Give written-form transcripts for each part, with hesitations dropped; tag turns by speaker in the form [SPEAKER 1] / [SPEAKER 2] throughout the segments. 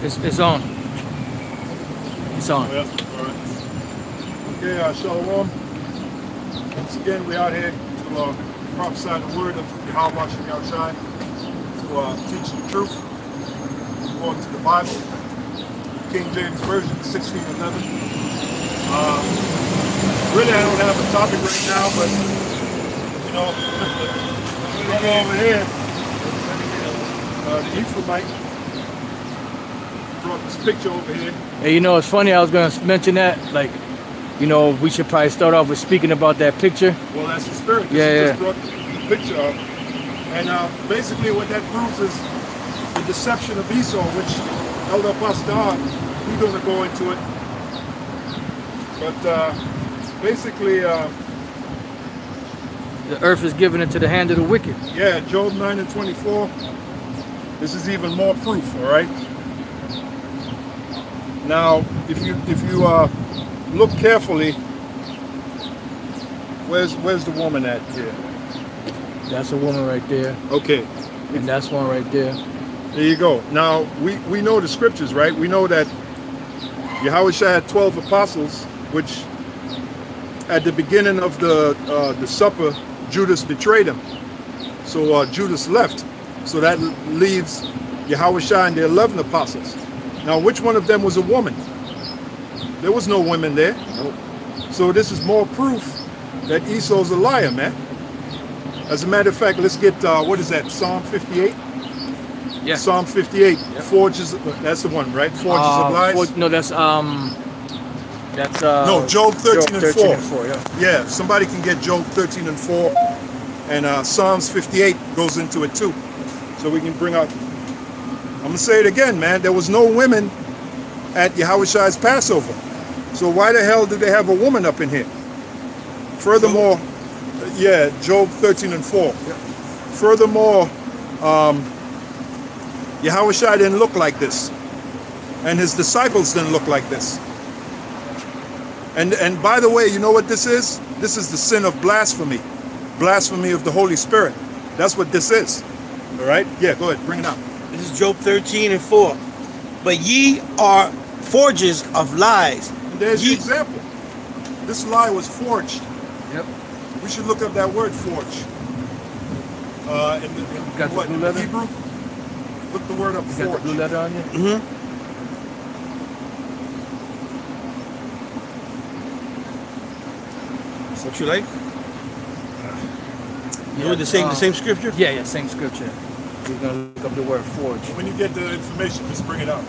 [SPEAKER 1] It's on. It's on.
[SPEAKER 2] Oh, yeah. All right. Okay, Shalom. Once again, we're out here to prophesy the word of Yahweh Shem Yahushai, to teach the truth according to the Bible, King James Version 1611. Really, I don't have a topic right now, but you know, brother over here, the Ephraimite, brought this picture over here.
[SPEAKER 1] Hey, you know, it's funny. I was going to mention that, like, you know, we should probably start off with speaking about that picture.
[SPEAKER 2] Well, that's the spirit.
[SPEAKER 1] Yeah.
[SPEAKER 2] Just brought the picture up, and basically, what that proves is the deception of Esau, which Elder Pastor, he's going to go into it. But basically,
[SPEAKER 1] the earth is given into the hand of the wicked.
[SPEAKER 2] Yeah, Job 9 and 24. This is even more proof. All right. Now, if you look carefully, where's the woman at here?
[SPEAKER 1] That's a woman right there.
[SPEAKER 2] Okay.
[SPEAKER 1] And that's one right there.
[SPEAKER 2] There you go. Now, we know the scriptures, right? We know that Yahweh had 12 apostles, which at the beginning of the supper, Judas betrayed him. So Judas left. So that leaves Yahweh and the 11 apostles. Now, which one of them was a woman? There was no women there.
[SPEAKER 1] Nope.
[SPEAKER 2] So this is more proof that Esau's a liar, man. As a matter of fact, let's get, what is that, Psalm 58?
[SPEAKER 1] Yeah.
[SPEAKER 2] Psalm 58,
[SPEAKER 1] yep.
[SPEAKER 2] Forges, that's the one, right? Forges of lies?
[SPEAKER 1] No, that's
[SPEAKER 2] no, Job 13 and 4.
[SPEAKER 1] And 4 yeah.
[SPEAKER 2] Yeah, somebody can get Job 13 and 4. And Psalms 58 goes into it too. So we can bring out, I'm going to say it again, man. There was no women at Yahushai's Passover. So why the hell did they have a woman up in here? Furthermore, yeah, Job 13 and 4. Yep. Furthermore, Yahushai didn't look like this. And his disciples didn't look like this. And by the way, you know what this is? This is the sin of blasphemy. Blasphemy of the Holy Spirit. That's what this is. All right? Yeah, go ahead. Bring it up.
[SPEAKER 3] This is Job 13 and 4. But ye are forgers of lies.
[SPEAKER 2] And there's the example. This lie was forged.
[SPEAKER 1] Yep.
[SPEAKER 2] We should look up that word, forge. In the Hebrew? Look the word up, forge.
[SPEAKER 1] You got the blue letter on you?
[SPEAKER 3] Mm-hmm. What you like? You read the same scripture?
[SPEAKER 1] Yeah, same scripture. We're gonna look up the word forge.
[SPEAKER 2] When you get the information, just bring it up.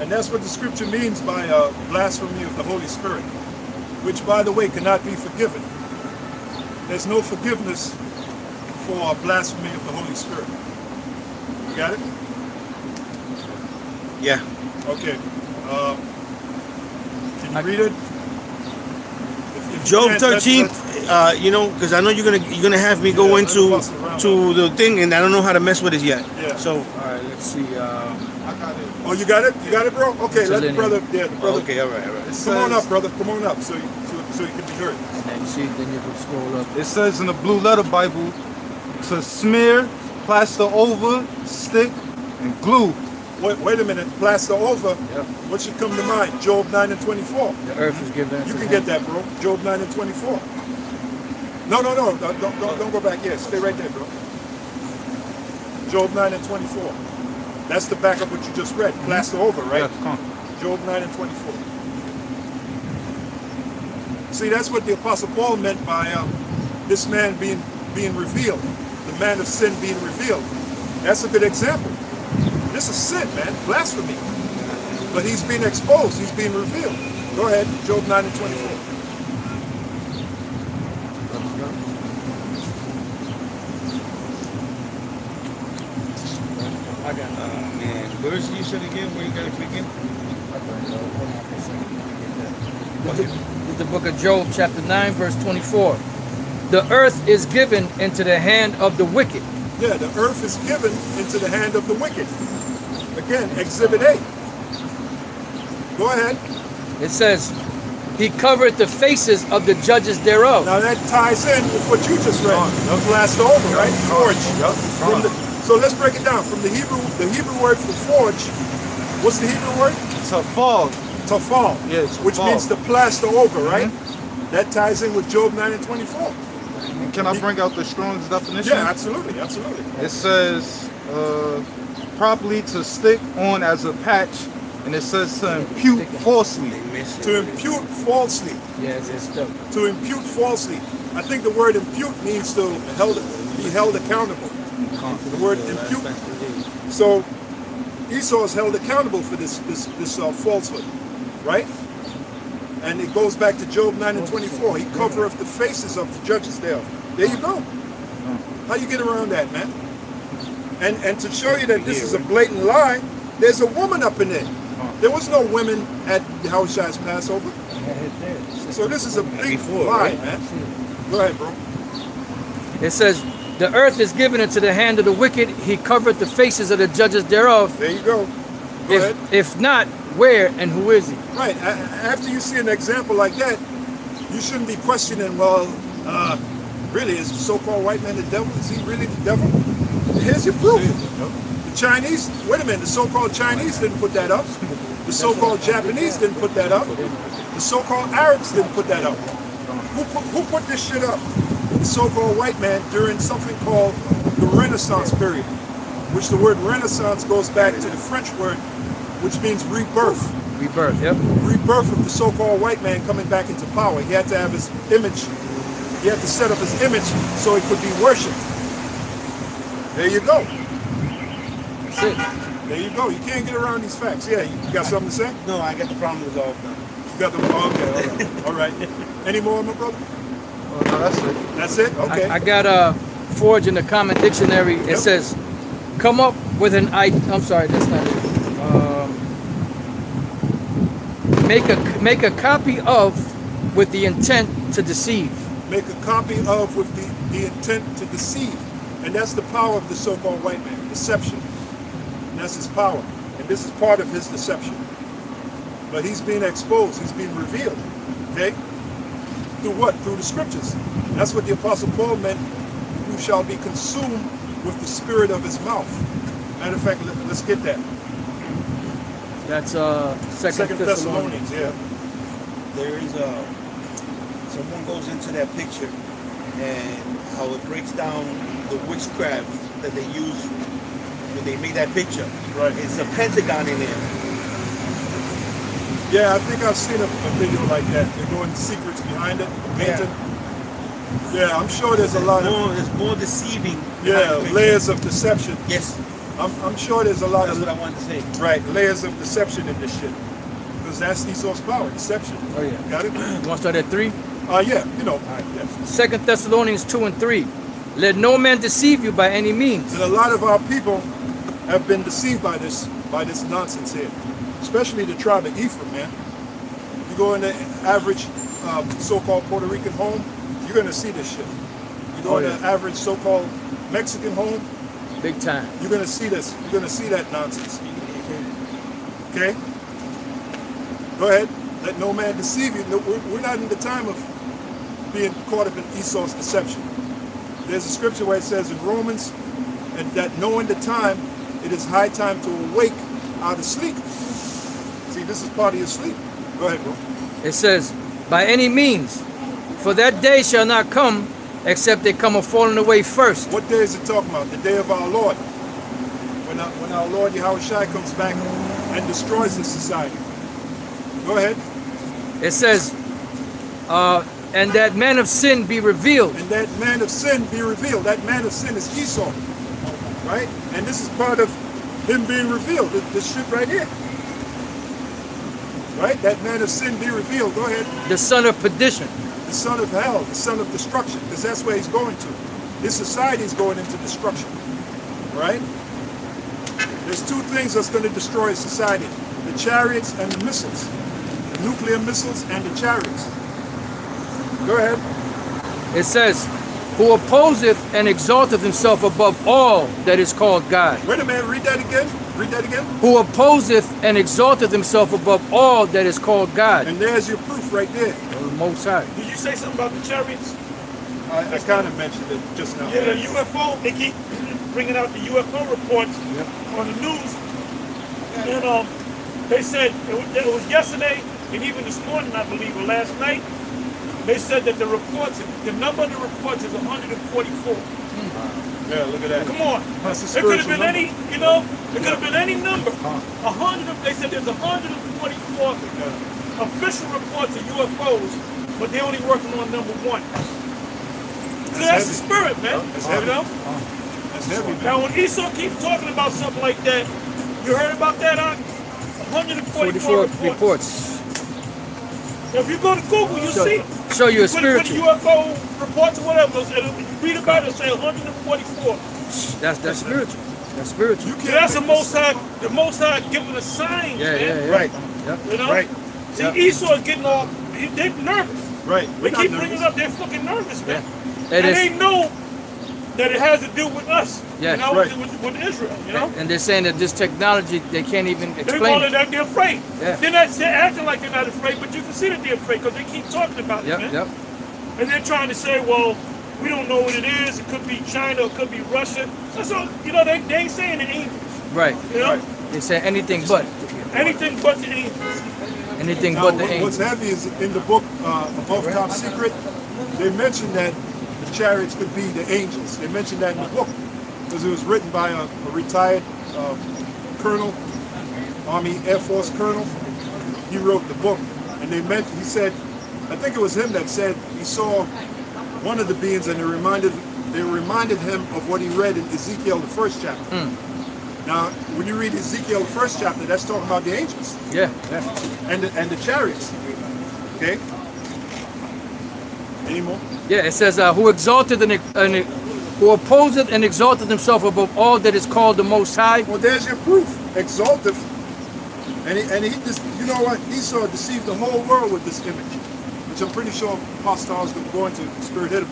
[SPEAKER 2] And that's what the scripture means by blasphemy of the Holy Spirit, which, by the way, cannot be forgiven. There's no forgiveness for blasphemy of the Holy Spirit. You got it?
[SPEAKER 3] Yeah.
[SPEAKER 2] Okay. Can you read it? If
[SPEAKER 3] Job 13. You know, because I know you're gonna have me go into the thing, and I don't know how to mess with it yet.
[SPEAKER 2] Yeah.
[SPEAKER 3] So
[SPEAKER 1] all right, let's see.
[SPEAKER 2] I got it. Oh, you got it? You got it, bro? Okay, let the brother. Yeah, the brother.
[SPEAKER 3] Okay, all right.
[SPEAKER 2] Come on up, brother. Come on up, so you can be heard.
[SPEAKER 1] And you see, then you can scroll up.
[SPEAKER 4] It says in the Blue Letter Bible to smear, plaster over, stick, and glue.
[SPEAKER 2] Wait a minute. Plaster over.
[SPEAKER 1] Yep.
[SPEAKER 2] What should come to mind? Job 9 and 24.
[SPEAKER 1] The earth is given.
[SPEAKER 2] You can get that, bro. Job 9 and 24. No. Don't go back here. Stay right there, bro. Job 9 and 24. That's the back of what you just read. Plaster over, right?
[SPEAKER 4] Yes, come.
[SPEAKER 2] Job 9 and 24. See, that's what the Apostle Paul meant by this man being revealed. The man of sin being revealed. That's a good example. This is sin, man. Blasphemy. But he's being exposed. He's being revealed. Go ahead. Job 9 and 24.
[SPEAKER 1] I got it.
[SPEAKER 3] Man, where is it you said again? Where you got to click in?
[SPEAKER 1] This is the book of Job, chapter 9, verse 24. The earth is given into the hand of the wicked.
[SPEAKER 2] Yeah, the earth is given into the hand of the wicked. Again, Exhibit A. Go ahead.
[SPEAKER 1] It says, he covered the faces of the judges thereof.
[SPEAKER 2] Now that ties in with what you just read. Blast over, right? Forge. So let's break it down. From the Hebrew word for forge, what's the Hebrew word?
[SPEAKER 4] Tafal.
[SPEAKER 2] Tafal.
[SPEAKER 4] Yes.
[SPEAKER 2] Which means to plaster over, right? That ties in with Job 9 and 24.
[SPEAKER 4] And can I bring out the Strong's definition?
[SPEAKER 2] Yeah, absolutely, absolutely.
[SPEAKER 4] It says properly to stick on as a patch, and it says to impute falsely.
[SPEAKER 2] To impute falsely.
[SPEAKER 1] Yes, it's stuck.
[SPEAKER 2] To impute falsely. I think the word impute means to be held accountable. The word impute. So Esau is held accountable for this falsehood, right? And it goes back to Job 9 and 24. He covereth the faces of the judges thereof. There you go. How you get around that, man? And to show you that this is a blatant lie, there's a woman up in there. There was no women at Yahushua's Passover. So this is a big lie, man. Go ahead, bro.
[SPEAKER 1] It says, the earth is given into the hand of the wicked. He covered the faces of the judges thereof.
[SPEAKER 2] There you go. Go ahead.
[SPEAKER 1] If not, where and who is he?
[SPEAKER 2] Right. After you see an example like that, you shouldn't be questioning, well, really, is the so-called white man the devil? Is he really the devil? Here's your proof. The Chinese, wait a minute, the so-called Chinese didn't put that up. The so-called Japanese didn't put that up. The so-called Arabs didn't put that up. Who put this shit up? The so-called white man during something called the Renaissance period, which the word Renaissance goes back to the French word, which means rebirth.
[SPEAKER 1] Rebirth, yep.
[SPEAKER 2] Rebirth of the so-called white man coming back into power. He had to have his image. He had to set up his image so he could be worshipped. There you go.
[SPEAKER 1] That's it.
[SPEAKER 2] There you go. You can't get around these facts. Yeah, you got something to say?
[SPEAKER 3] No, I got the problem resolved now.
[SPEAKER 2] You got them? Okay, all right. Any more, my brother?
[SPEAKER 4] Oh, no, that's it.
[SPEAKER 2] That's it? Okay.
[SPEAKER 1] I got Forge in the Common Dictionary. It says, come up with an idea. I'm sorry, that's not it. Make a copy of with the intent to deceive.
[SPEAKER 2] Make a copy of with the intent to deceive. And that's the power of the so-called white man, deception. And that's his power. And this is part of his deception. But he's being exposed, he's being revealed. Okay? Through what? Through the scriptures. That's what the Apostle Paul meant, who shall be consumed with the spirit of his mouth. Matter of fact, let's get that.
[SPEAKER 1] That's Second
[SPEAKER 2] Thessalonians, yeah.
[SPEAKER 3] There is someone goes into that picture and how it breaks down the witchcraft that they use when they made that picture.
[SPEAKER 2] Right.
[SPEAKER 3] It's a pentagon in there.
[SPEAKER 2] Yeah, I think I've seen a video like that. They're going secrets behind it, painted. Yeah, I'm sure there's a lot of...
[SPEAKER 3] There's more deceiving.
[SPEAKER 2] Yeah, layers of deception.
[SPEAKER 3] Yes.
[SPEAKER 2] I'm sure there's a lot
[SPEAKER 3] That's
[SPEAKER 2] of...
[SPEAKER 3] what I wanted to say.
[SPEAKER 2] Right, layers of deception in this shit. Because that's Esau's power, deception.
[SPEAKER 1] Oh, yeah.
[SPEAKER 2] Got it?
[SPEAKER 1] You want to start at 3?
[SPEAKER 2] Yeah, you know. Yeah.
[SPEAKER 1] 2 Thessalonians 2 and 3. Let no man deceive you by any means.
[SPEAKER 2] And a lot of our people have been deceived by this nonsense here. Especially the tribe of Ephraim, man. You go in the average so-called Puerto Rican home, you're going to see this shit. You go in the average so-called Mexican home,
[SPEAKER 1] big time.
[SPEAKER 2] you're going to see this. You're going to see that nonsense. Okay? Go ahead. Let no man deceive you. No, we're not in the time of being caught up in Esau's deception. There's a scripture where it says in Romans, and that knowing the time, it is high time to awake out of sleep. See, this is part of your sleep. Go ahead, bro.
[SPEAKER 1] It says, by any means, for that day shall not come, except they come a falling away first.
[SPEAKER 2] What day is it talking about? The day of our Lord. When our Lord Yahushua comes back and destroys this society. Go ahead.
[SPEAKER 1] It says, and that man of sin be revealed.
[SPEAKER 2] And that man of sin be revealed. That man of sin is Esau. Right? And this is part of him being revealed. This shit right here. Right? That man of sin be revealed. Go ahead.
[SPEAKER 1] The son of perdition.
[SPEAKER 2] The son of hell. The son of destruction. Because that's where he's going to. His society is going into destruction. Right? There's two things that's going to destroy society. The chariots and the missiles. The nuclear missiles and the chariots. Go ahead.
[SPEAKER 1] It says, who opposeth and exalteth himself above all that is called God.
[SPEAKER 2] Wait a minute, read that again. Read that again.
[SPEAKER 1] Who opposeth and exalteth himself above all that is called God.
[SPEAKER 2] And there's your proof right there.
[SPEAKER 1] The Most High.
[SPEAKER 3] Did you say something about the chariots?
[SPEAKER 2] I kind of mentioned it just now.
[SPEAKER 3] Yeah, the UFO, they keep bringing out the UFO reports on the news. And they said, it was yesterday, and even this morning, I believe, or last night, they said that the reports, the number of the reports is 144.
[SPEAKER 2] Yeah, look at that.
[SPEAKER 3] Come on.
[SPEAKER 2] That's a
[SPEAKER 3] It could have been
[SPEAKER 2] spiritual
[SPEAKER 3] any, you know, it could have been any number. 100, they said there's 144 official reports of UFOs, but they're only working on number one. So that's the spirit, man.
[SPEAKER 2] That's
[SPEAKER 3] you
[SPEAKER 2] heavy.
[SPEAKER 3] know?
[SPEAKER 2] That's heavy, man.
[SPEAKER 3] Now, when Esau keeps talking about something like that, you heard about that, 144
[SPEAKER 1] reports.
[SPEAKER 3] If you go to Google, you'll see it.
[SPEAKER 1] Show you a
[SPEAKER 3] Put
[SPEAKER 1] spiritual.
[SPEAKER 3] UFO reports or whatever, and you read about it, and say 144.
[SPEAKER 1] That's spiritual. That's spiritual.
[SPEAKER 3] So that's the Most High giving us signs, man.
[SPEAKER 2] Right.
[SPEAKER 1] Yep.
[SPEAKER 3] You know?
[SPEAKER 2] Right.
[SPEAKER 3] See, Esau is getting all, they're nervous.
[SPEAKER 2] Right.
[SPEAKER 3] They keep bringing it up, they're fucking nervous, man.
[SPEAKER 1] It
[SPEAKER 3] And
[SPEAKER 1] is.
[SPEAKER 3] they know that it has to do with us.
[SPEAKER 1] Yeah,
[SPEAKER 3] you know,
[SPEAKER 2] right.
[SPEAKER 3] with Israel, you know?
[SPEAKER 1] And they're saying that this technology, they can't even
[SPEAKER 3] They
[SPEAKER 1] explain
[SPEAKER 3] want
[SPEAKER 1] it.
[SPEAKER 3] it, they're afraid.
[SPEAKER 1] Yeah.
[SPEAKER 3] They're acting like they're not afraid, but you can see that they're afraid because they keep talking about it, man.
[SPEAKER 1] Yep.
[SPEAKER 3] And they're trying to say, well, we don't know what it is. It could be China, it could be Russia. So you know, they ain't saying the angels.
[SPEAKER 1] Right.
[SPEAKER 3] You know?
[SPEAKER 1] They say anything but.
[SPEAKER 3] Anything but the angels.
[SPEAKER 1] Anything
[SPEAKER 2] Now,
[SPEAKER 1] but the
[SPEAKER 2] what's
[SPEAKER 1] angels.
[SPEAKER 2] heavy is in the book Above Top Secret, they mentioned that the chariots could be the angels. They mentioned that in the book because it was written by a retired colonel, Army Air Force colonel. He wrote the book, and he said, I think it was him that said he saw one of the beings, and they reminded him of what he read in Ezekiel, the 1st chapter. Now, when you read Ezekiel, the 1st chapter, that's talking about the angels.
[SPEAKER 1] Yeah.
[SPEAKER 2] And the chariots. Okay? Any more?
[SPEAKER 1] Yeah, it says, who exalted and who opposeth and exalted himself above all that is called the Most High.
[SPEAKER 2] Well, there's your proof. Exalted. And he just, you know what? Esau deceived the whole world with this image, which I'm pretty sure Apostle is going to spirit hit him.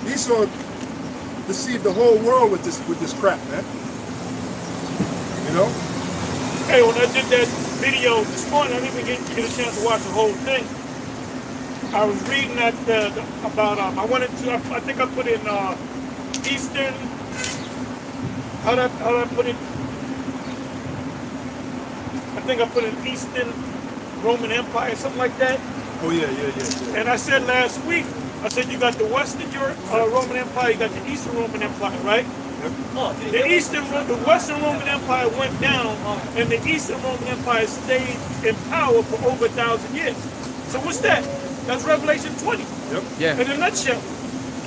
[SPEAKER 2] Esau deceived the whole world with this crap, man. You know?
[SPEAKER 3] Hey, when I did that video this morning, I didn't even get a chance to watch the whole thing. I was reading that about I think I put in Eastern. How did I put it? I think I put in Eastern Roman Empire, something like that.
[SPEAKER 2] Oh yeah.
[SPEAKER 3] And I said last week, I said you got the Western Roman Empire, you got the Eastern Roman Empire, right? The Western Roman Empire went down, and the Eastern Roman Empire stayed in power for over 1,000 years. So what's that? That's Revelation 20.
[SPEAKER 2] Yep.
[SPEAKER 1] Yeah.
[SPEAKER 3] In a nutshell.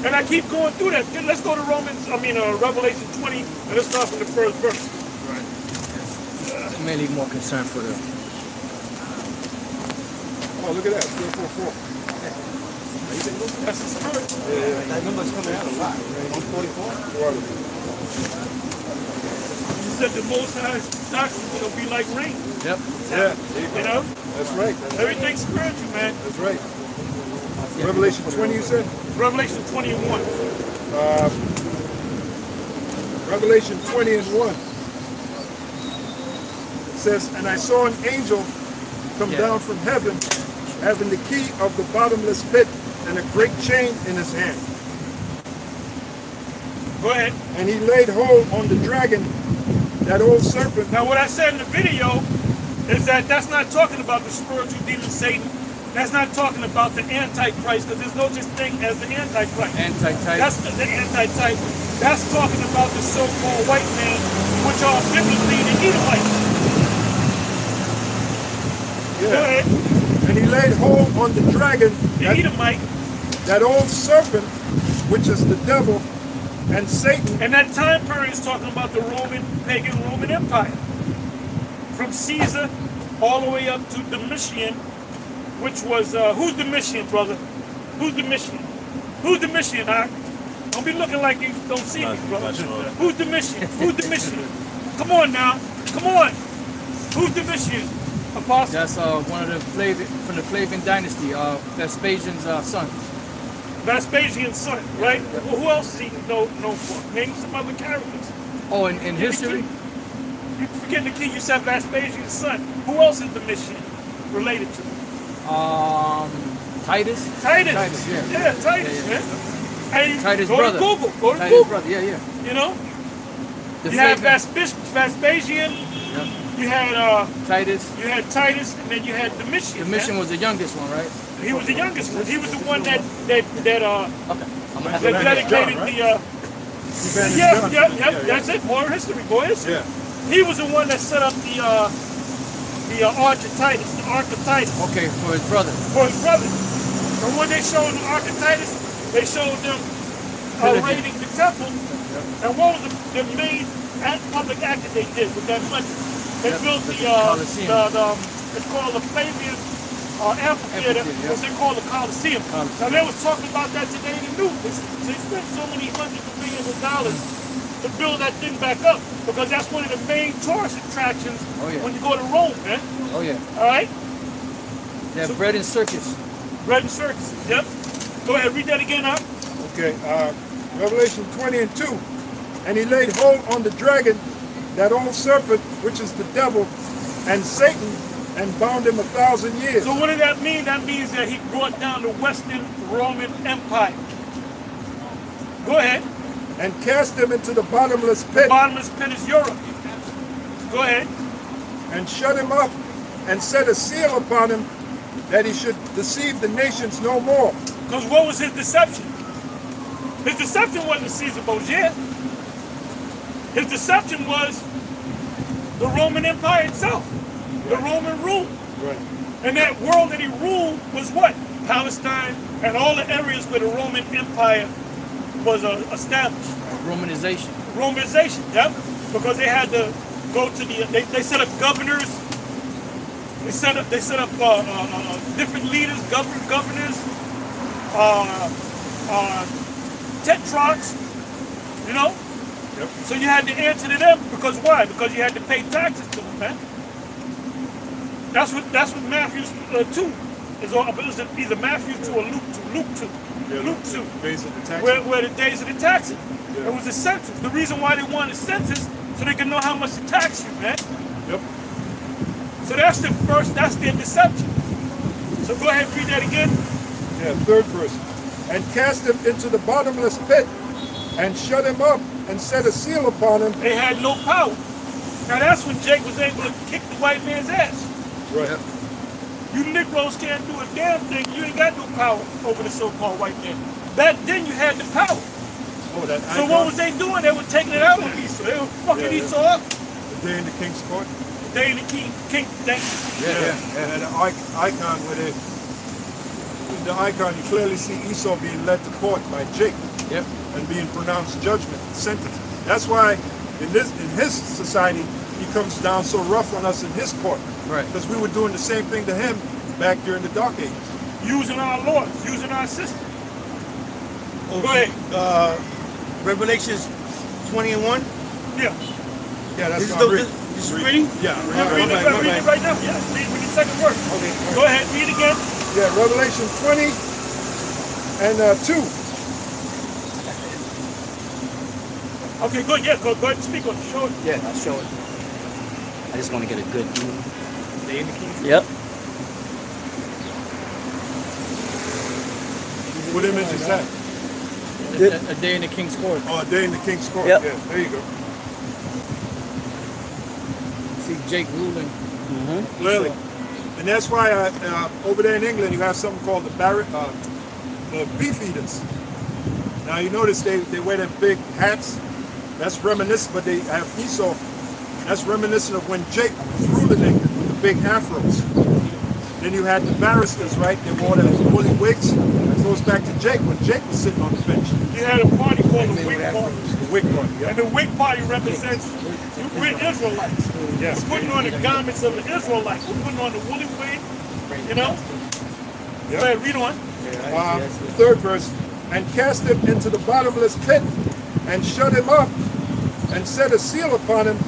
[SPEAKER 3] And I keep going through that. Let's go to Revelation 20, and let's start from the first verse.
[SPEAKER 1] I'm mainly more concerned for the.
[SPEAKER 2] Oh, look at that. 444.
[SPEAKER 3] That's the spirit.
[SPEAKER 2] Yeah.
[SPEAKER 5] That number's coming out a lot, right? 144?
[SPEAKER 3] You said the Most High doctrine will be like rain.
[SPEAKER 1] Yep.
[SPEAKER 2] Yeah.
[SPEAKER 3] You know?
[SPEAKER 2] That's right.
[SPEAKER 3] Everything's spiritual, man.
[SPEAKER 2] That's right. Revelation 20, you said?
[SPEAKER 3] Revelation 20 and 1.
[SPEAKER 2] Revelation 20 and 1. It says, and I saw an angel come down from heaven, having the key of the bottomless pit and a great chain in his hand.
[SPEAKER 3] Go ahead.
[SPEAKER 2] And he laid hold on the dragon, that old serpent.
[SPEAKER 3] Now, what I said in the video is that that's not talking about the spiritual demon Satan. That's not talking about the Antichrist, because there's no such thing as the Antichrist.
[SPEAKER 1] Anti-type.
[SPEAKER 3] That's the anti-type. That's talking about the so-called white man, which are biblically the Edomites. Go ahead.
[SPEAKER 2] And he laid hold on the dragon,
[SPEAKER 3] The Edomite.
[SPEAKER 2] that old serpent, which is the devil and Satan.
[SPEAKER 3] And that time period is talking about the pagan Roman Empire. From Caesar all the way up to Domitian, which was, who's Domitian, brother? Who's Domitian? Who's Domitian, huh? Don't be looking like you don't see me, brother. Who's Domitian? Who's Domitian? Come on now. Come on. Who's Domitian? Apostle?
[SPEAKER 1] That's one of the from the Flavian dynasty, Vespasian's son.
[SPEAKER 3] Vespasian's son, right? Well, who else is he known for? Name some other characters.
[SPEAKER 1] Oh, in history?
[SPEAKER 3] You forget the king. You said Vespasian's son. Who else is Domitian related to?
[SPEAKER 1] Titus.
[SPEAKER 3] Titus.
[SPEAKER 1] Yeah.
[SPEAKER 3] Titus, man. And
[SPEAKER 1] Titus'
[SPEAKER 3] go
[SPEAKER 1] brother.
[SPEAKER 3] to Google. Go to
[SPEAKER 1] Titus'
[SPEAKER 3] Google.
[SPEAKER 1] brother. Yeah.
[SPEAKER 3] You know.
[SPEAKER 1] The
[SPEAKER 3] You had
[SPEAKER 1] flavor.
[SPEAKER 3] Vespasian.
[SPEAKER 1] Yeah.
[SPEAKER 3] You had
[SPEAKER 1] Titus.
[SPEAKER 3] You had Titus, and then you had Domitian.
[SPEAKER 1] Domitian
[SPEAKER 3] man.
[SPEAKER 1] was the youngest one, right?
[SPEAKER 3] He was the youngest one. He was the one that
[SPEAKER 1] Okay. I'm gonna have to
[SPEAKER 3] that
[SPEAKER 1] learn that.
[SPEAKER 3] dedicated
[SPEAKER 2] right?
[SPEAKER 3] the.
[SPEAKER 2] Yeah.
[SPEAKER 3] That's it. More history, boys.
[SPEAKER 2] Yeah.
[SPEAKER 3] He was the one that set up the Arch of Titus, the Ark of Titus,
[SPEAKER 1] Okay, for his brother.
[SPEAKER 3] for his brother. And when they showed the Ark of Titus, they showed them raiding the temple. And what was the main public act that they did with that money? They built the it's called the Flavian amphitheater, which they call the Colosseum. Now they was talking about that today in the news. They spent so many hundreds of millions of dollars to build that thing back up, because that's one of the main tourist attractions when you go to Rome, man.
[SPEAKER 1] Oh yeah.
[SPEAKER 3] All right?
[SPEAKER 1] They have bread and circus.
[SPEAKER 3] Bread and circus. Yep. Go ahead, read that again, huh?
[SPEAKER 2] Okay, Revelation 20 and 2. And he laid hold on the dragon, that old serpent, which is the devil, and Satan, and bound him 1,000 years.
[SPEAKER 3] So what does that mean? That means that he brought down the Western Roman Empire. Go ahead.
[SPEAKER 2] And cast him into the bottomless pit,
[SPEAKER 3] Bottomless pit is Europe. Go ahead.
[SPEAKER 2] and shut him up, and set a seal upon him, that he should deceive the nations no more.
[SPEAKER 3] Because what was his deception? His deception wasn't Caesar Borgia. His deception was the Roman Empire itself, the Roman rule.
[SPEAKER 2] Right.
[SPEAKER 3] And that world that he ruled was what? Palestine and all the areas where the Roman Empire was established.
[SPEAKER 1] Romanization.
[SPEAKER 3] Romanization, yep. Because they had to go to the, they set up governors. They set up different leaders, governors, tetrarchs, you know?
[SPEAKER 2] Yep.
[SPEAKER 3] So you had to answer to them, because why? Because you had to pay taxes to them, man. That's what Matthew 2 is all about. It's either Matthew 2 or Luke 2. Luke 2.
[SPEAKER 2] Yeah,
[SPEAKER 3] Luke 2.
[SPEAKER 2] Days of the tax.
[SPEAKER 3] Where the days of the taxes.
[SPEAKER 2] Yeah.
[SPEAKER 3] It was a census. The reason why they wanted a census, so they could know how much to tax you, man.
[SPEAKER 2] Yep.
[SPEAKER 3] So that's their deception. So go ahead and read that again.
[SPEAKER 2] Yeah, third verse. And cast him into the bottomless pit, and shut him up, and set a seal upon him.
[SPEAKER 3] They had no power. Now that's when Jake was able to kick the white man's ass.
[SPEAKER 2] Right.
[SPEAKER 3] You Negroes can't do a damn thing. You ain't got no power over the so-called white man. Back then you had the power.
[SPEAKER 2] Oh, that
[SPEAKER 3] So what was they doing? They were taking it out on Esau. They were fucking Esau up.
[SPEAKER 2] The day in the king's court?
[SPEAKER 3] They and the king, thank you.
[SPEAKER 2] Yeah. And the icon with it, the icon, you clearly see Esau being led to court by Jacob.
[SPEAKER 1] Yep.
[SPEAKER 2] And being pronounced judgment, sentence. That's why in his society, he comes down so rough on us in his court.
[SPEAKER 1] Right.
[SPEAKER 2] Because we were doing the same thing to him back during the Dark Ages.
[SPEAKER 3] Using our laws, using our system.
[SPEAKER 5] Okay.
[SPEAKER 3] Go ahead.
[SPEAKER 5] Revelations 20 and 1.
[SPEAKER 2] Yeah, that's
[SPEAKER 5] This is
[SPEAKER 2] what I'm
[SPEAKER 5] the-
[SPEAKER 2] reading.
[SPEAKER 5] this is reading?
[SPEAKER 2] Yeah,
[SPEAKER 3] Read it right now. Yeah, read the second verse.
[SPEAKER 5] Okay.
[SPEAKER 3] Go ahead, read again.
[SPEAKER 2] Yeah, Revelation 20 and 2.
[SPEAKER 3] Okay, good. Yeah, go ahead and speak on it. Show it.
[SPEAKER 6] Yeah, I'll show it. I just want to get a good view.
[SPEAKER 3] Day in the king's
[SPEAKER 6] Yep.
[SPEAKER 2] What image is that?
[SPEAKER 1] A day in the king's court.
[SPEAKER 2] Oh, a day in the king's court.
[SPEAKER 6] Yep.
[SPEAKER 2] Yeah, there you go.
[SPEAKER 1] See Jake ruling.
[SPEAKER 2] Clearly. And that's why over there in England, you have something called the beef eaters. Now you notice they wear their big hats. That's reminiscent, but they have Esau. That's reminiscent of when Jake was ruling England with the big afros. Then you had the barristers, right? They wore the woolly wigs. That goes back to Jake, when Jake was sitting on the bench.
[SPEAKER 3] You had a party called the Whig Party.
[SPEAKER 2] The Whig Party, yeah.
[SPEAKER 3] And the Whig Party represents, we're Israelites.
[SPEAKER 2] Yes.
[SPEAKER 3] We're putting on the garments of the Israelites. We're putting on the woolly wig, you know?
[SPEAKER 2] Yep.
[SPEAKER 3] Go ahead, read on.
[SPEAKER 2] The third verse. And cast him into the bottomless pit, and shut him up, and set a seal upon him,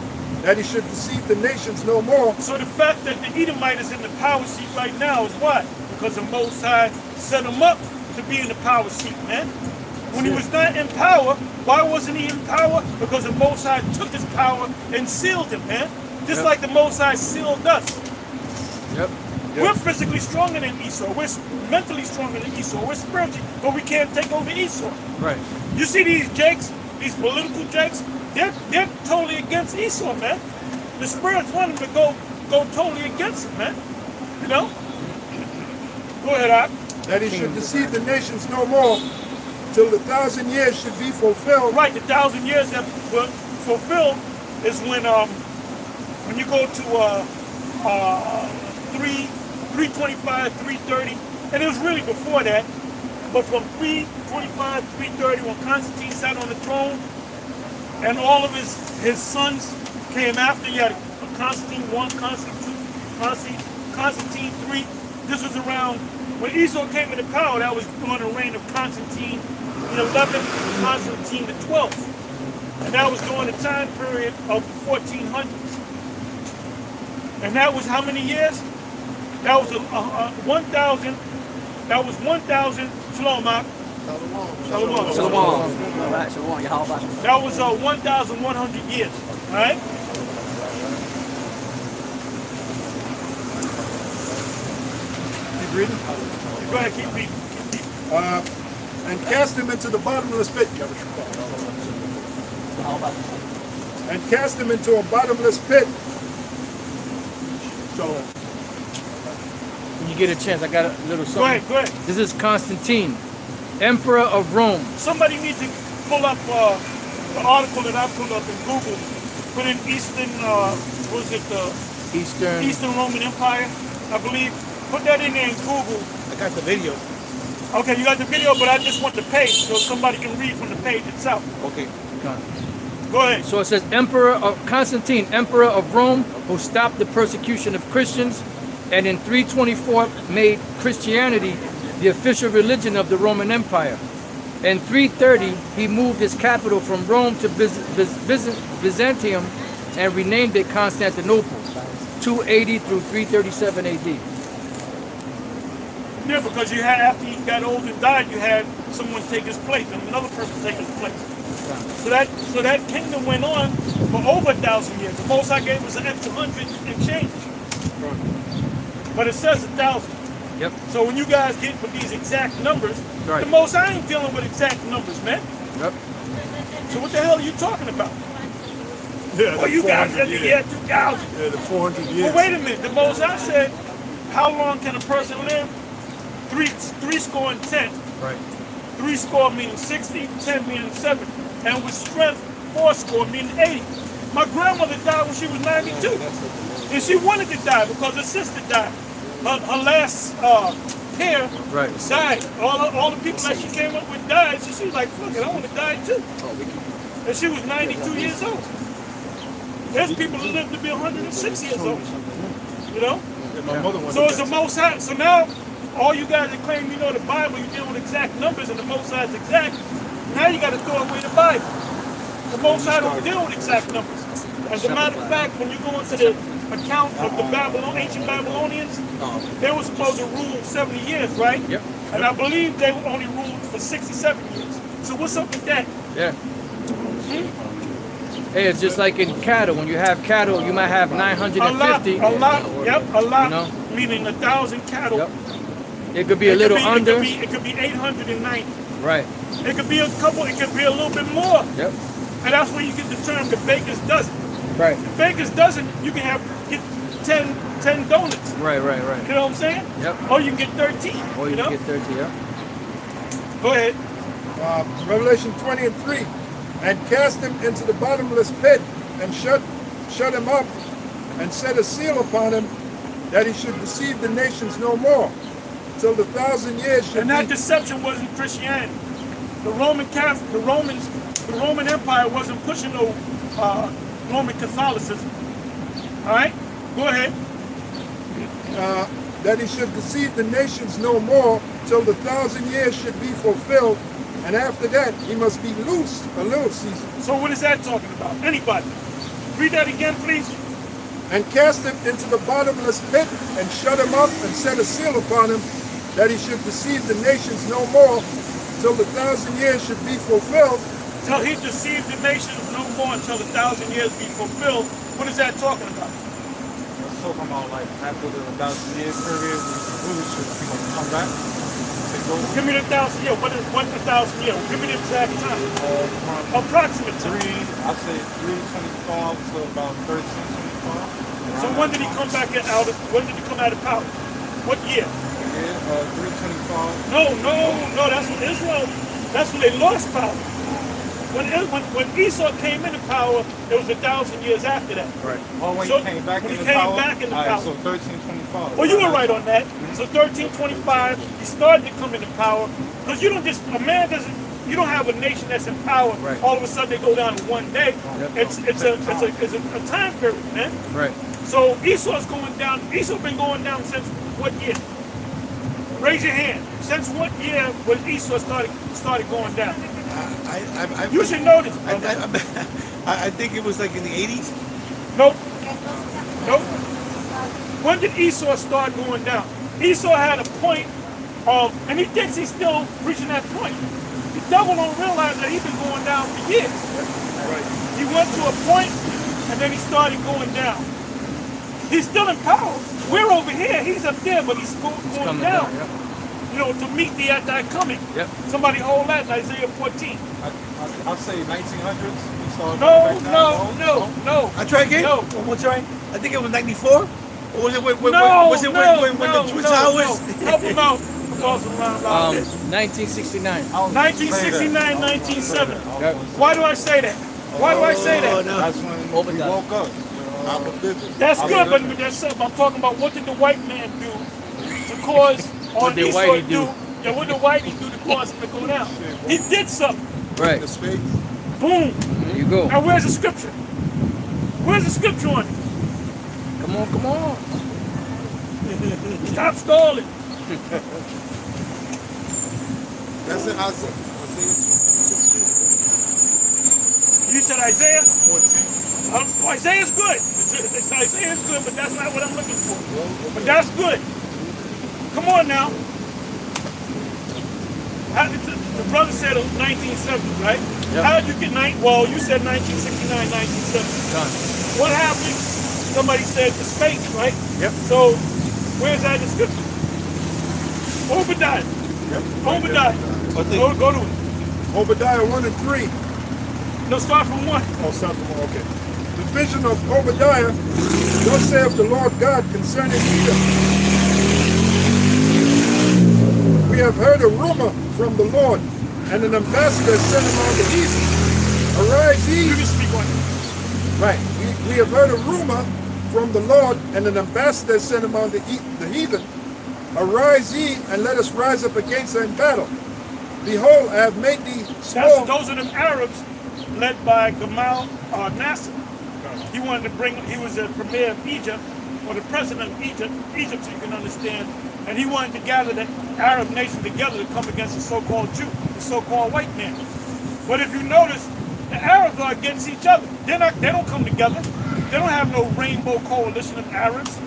[SPEAKER 2] that he should deceive the nations no more.
[SPEAKER 3] So the fact that the Edomite is in the power seat right now is what? Because the Most High set him up to be in the power seat, man. When he was not in power, why wasn't he in power? Because the Most High took his power and sealed him, man. Just like the Most High sealed us.
[SPEAKER 1] Yep.
[SPEAKER 3] We're physically stronger than Esau. We're mentally stronger than Esau. We're spiritually, but we can't take over Esau.
[SPEAKER 1] Right.
[SPEAKER 3] You see these jakes, these political jakes, they're totally against Esau, man. The spirits want them to go totally against him, man. You know? Go ahead, Ak.
[SPEAKER 2] That he should deceive the nations no more, till the 1,000 years should be fulfilled.
[SPEAKER 3] Right, the 1,000 years that were fulfilled is when you go to 325, 330, and it was really before that, but from 325, 330, when Constantine sat on the throne, and all of his sons came after. You had Constantine 1, Constantine 2, Constantine 3. This was around when Esau came into power. That was during the reign of Constantine the 11th, Constantine the 12th, and that was during the time period of the 1400s. And that was how many years? That was 1,000. That was 1,000. Shalom, Mark. Shalom.
[SPEAKER 6] Shalom.
[SPEAKER 3] That was 1,100 years. All right.
[SPEAKER 2] Keep reading.
[SPEAKER 3] Go ahead, keep reading.
[SPEAKER 2] And cast him into the bottomless pit. And cast him into a bottomless pit. So,
[SPEAKER 1] When you get a chance, I got a little something.
[SPEAKER 3] Go ahead.
[SPEAKER 1] This is Constantine, Emperor of Rome.
[SPEAKER 3] Somebody needs to pull up the article that I pulled up in Google. Put in Eastern, was it the Eastern Roman Empire, I believe. Put that in there in Google.
[SPEAKER 5] I got the video.
[SPEAKER 3] Okay, you got the video, but I just want the page so somebody can read from the page itself.
[SPEAKER 5] Okay.
[SPEAKER 3] Go ahead.
[SPEAKER 1] So it says Constantine, Emperor of Rome, who stopped the persecution of Christians, and in 324 made Christianity the official religion of the Roman Empire. In 330, he moved his capital from Rome to Byzantium and renamed it Constantinople, 280 through 337 AD.
[SPEAKER 3] Yeah, because you had, after he got old and died, you had someone take his place, and another person take his place. So that kingdom went on for over 1,000 years. The Most High gave us an extra 100 and change. But it says 1,000.
[SPEAKER 1] Yep.
[SPEAKER 3] So when you guys get with these exact numbers,
[SPEAKER 1] Right.
[SPEAKER 3] the Most High ain't dealing with exact numbers, man.
[SPEAKER 1] Yep.
[SPEAKER 3] So what the hell are you talking about?
[SPEAKER 2] yeah,
[SPEAKER 3] Well, you guys said the year 2000.
[SPEAKER 2] Yeah, the 400 years.
[SPEAKER 3] Well, wait a minute. The Most High said, how long can a person live? Three score and 10.
[SPEAKER 1] Right.
[SPEAKER 3] 3 score meaning 60, 10 meaning 70. And with strength, 4 score meaning 80. My grandmother died when she was 92. And she wanted to die because her sister died. Her last pair died. All the people that she came up with died. So she was like, fuck it, I want to die too. And she was 92 years old. There's people that live to be 106 years old. You know?
[SPEAKER 2] And my mother wanted
[SPEAKER 3] So it's the
[SPEAKER 2] that.
[SPEAKER 3] Most High. So now, all you guys that claim you know the Bible, you deal with exact numbers and the Most High is exact. Now you got to throw away the Bible. The Most High don't deal with exact numbers. As a matter of fact, when you go into the account of the ancient Babylonians, they were supposed to rule 70 years, right?
[SPEAKER 1] Yep.
[SPEAKER 3] And I believe they only ruled for 67 years. So what's up with that?
[SPEAKER 1] Yeah. Hey, it's just like in cattle. When you have cattle, you might have 950.
[SPEAKER 3] A lot. You know? Meaning 1,000 cattle.
[SPEAKER 1] Yep. It could be a little under.
[SPEAKER 3] It could be 890.
[SPEAKER 1] Right.
[SPEAKER 3] It could be a couple. It could be a little bit more.
[SPEAKER 1] Yep.
[SPEAKER 3] And that's where you can determine the baker's dozen.
[SPEAKER 1] Right.
[SPEAKER 3] The baker's dozen, you can get 10 donuts.
[SPEAKER 1] Right.
[SPEAKER 3] You know what I'm saying?
[SPEAKER 1] Yep.
[SPEAKER 3] Or you can get 13.
[SPEAKER 1] Or you can get 13. Yep.
[SPEAKER 3] Go ahead.
[SPEAKER 2] Revelation 20 and 3. And cast him into the bottomless pit, and shut him up, and set a seal upon him, that he should deceive the nations no more, till the 1,000 years should
[SPEAKER 3] And that deception wasn't Christianity. The Roman Empire wasn't pushing no Roman Catholicism. All right, go ahead.
[SPEAKER 2] that he should deceive the nations no more, till the 1,000 years should be fulfilled, and after that he must be loosed a little season.
[SPEAKER 3] So what is that talking about? Anybody? Read that again, please.
[SPEAKER 2] And cast him into the bottomless pit, and shut him up, and set a seal upon him, that he should deceive the nations no more, till the 1,000 years should be fulfilled.
[SPEAKER 3] Till he deceived the nations no more until 1,000 years be fulfilled. What is that talking about?
[SPEAKER 4] Let's talk about like after the 1,000-year period, we really should come back. Take over.
[SPEAKER 3] Give me the 1,000 years. What's 1,000 years? Give me the exact time. Approximate time.
[SPEAKER 4] I'd say 325 to about 1325.
[SPEAKER 3] So when did he come back out? When did he come out of power? What year?
[SPEAKER 4] Yeah, 325.
[SPEAKER 3] No. That's when Israel. That's when they lost power. When Esau came into power, it was 1,000 years after that.
[SPEAKER 2] Right.
[SPEAKER 4] Oh, when
[SPEAKER 3] So,
[SPEAKER 4] he came back
[SPEAKER 3] when he
[SPEAKER 4] into
[SPEAKER 3] came
[SPEAKER 4] power?
[SPEAKER 3] back into
[SPEAKER 4] All
[SPEAKER 3] power.
[SPEAKER 4] So 1325.
[SPEAKER 3] Well, you were right on that. So 1325, he started to come into power. Because you don't just, a man doesn't, you don't have a nation that's in power.
[SPEAKER 1] Right.
[SPEAKER 3] All of a sudden they go down in one day.
[SPEAKER 1] Yep.
[SPEAKER 3] It's a time period, man.
[SPEAKER 1] Right.
[SPEAKER 3] So Esau's going down. Esau's been going down since what year? Raise your hand. Since what year was Esau started going down? You should know this, brother.
[SPEAKER 5] I think it was like in the 80s.
[SPEAKER 3] Nope. When did Esau start going down? Esau had a point of, and he thinks he's still reaching that point. The devil don't realize that he's been going down for years.
[SPEAKER 2] Right.
[SPEAKER 3] He went to a point, and then he started going down. He's still in power. We're over here. He's up there, but he's going
[SPEAKER 1] Coming
[SPEAKER 3] down.
[SPEAKER 1] yep.
[SPEAKER 3] You know, to meet the anti-coming.
[SPEAKER 1] Yep.
[SPEAKER 3] Somebody hold that in Isaiah 14.
[SPEAKER 4] I'd say 1900s. He started going back down.
[SPEAKER 3] No.
[SPEAKER 5] I try again?
[SPEAKER 3] No.
[SPEAKER 5] One more time? I think it was 94? Or was it when the Twin Towers?
[SPEAKER 3] Help him out. Apostle Ron.
[SPEAKER 1] 1969.
[SPEAKER 3] 1969, 1970.
[SPEAKER 1] Yep.
[SPEAKER 3] Why do I say that? Why do I say that?
[SPEAKER 5] no.
[SPEAKER 4] That's when we
[SPEAKER 6] Obadiah.
[SPEAKER 4] woke up.
[SPEAKER 3] That's good, but that's something. I'm talking about what did the white man do to cause
[SPEAKER 1] What did
[SPEAKER 3] Esau
[SPEAKER 1] Whitey do?
[SPEAKER 3] Yeah, what did Whitey do to cause him to go down? He did something.
[SPEAKER 1] Right.
[SPEAKER 3] Boom.
[SPEAKER 1] There you go.
[SPEAKER 3] Now where's the scripture? Where's the scripture on it?
[SPEAKER 1] Come on.
[SPEAKER 3] Stop stalling.
[SPEAKER 2] That's in Isaiah.
[SPEAKER 3] You said Isaiah? 14. Isaiah's good. Isaiah's good, but that's not what I'm looking for. But that's good. Come on now. The brother said it was 1970, right?
[SPEAKER 1] Yep.
[SPEAKER 3] How did you get well, you said 1969, 1970.
[SPEAKER 1] Done.
[SPEAKER 3] What happened? Somebody said the space, right?
[SPEAKER 2] Yep.
[SPEAKER 3] So, where's that description? Obadiah.
[SPEAKER 2] Yep.
[SPEAKER 3] Obadiah. Go to it.
[SPEAKER 2] Obadiah 1 and 3.
[SPEAKER 3] No, start from 1.
[SPEAKER 2] Oh, start from 1. Okay. The vision of Obadiah. Thus saith the Lord God concerning Edom. We have heard a rumor from the Lord, and an ambassador sent among the heathen. Arise ye.
[SPEAKER 3] You can speak on it.
[SPEAKER 2] Right. We have heard a rumor from the Lord, and an ambassador sent among the heathen. Arise ye, and let us rise up against her in battle. Behold, I have made thee small.
[SPEAKER 3] Those are the Arabs led by Gamal Nasser. He wanted to bring, he was the premier of Egypt, or the president of Egypt so you can understand, and he wanted to gather the Arab nation together to come against the so-called Jew, the so-called white man. But if you notice, the Arabs are against each other. They don't come together. They don't have no rainbow coalition of Arabs.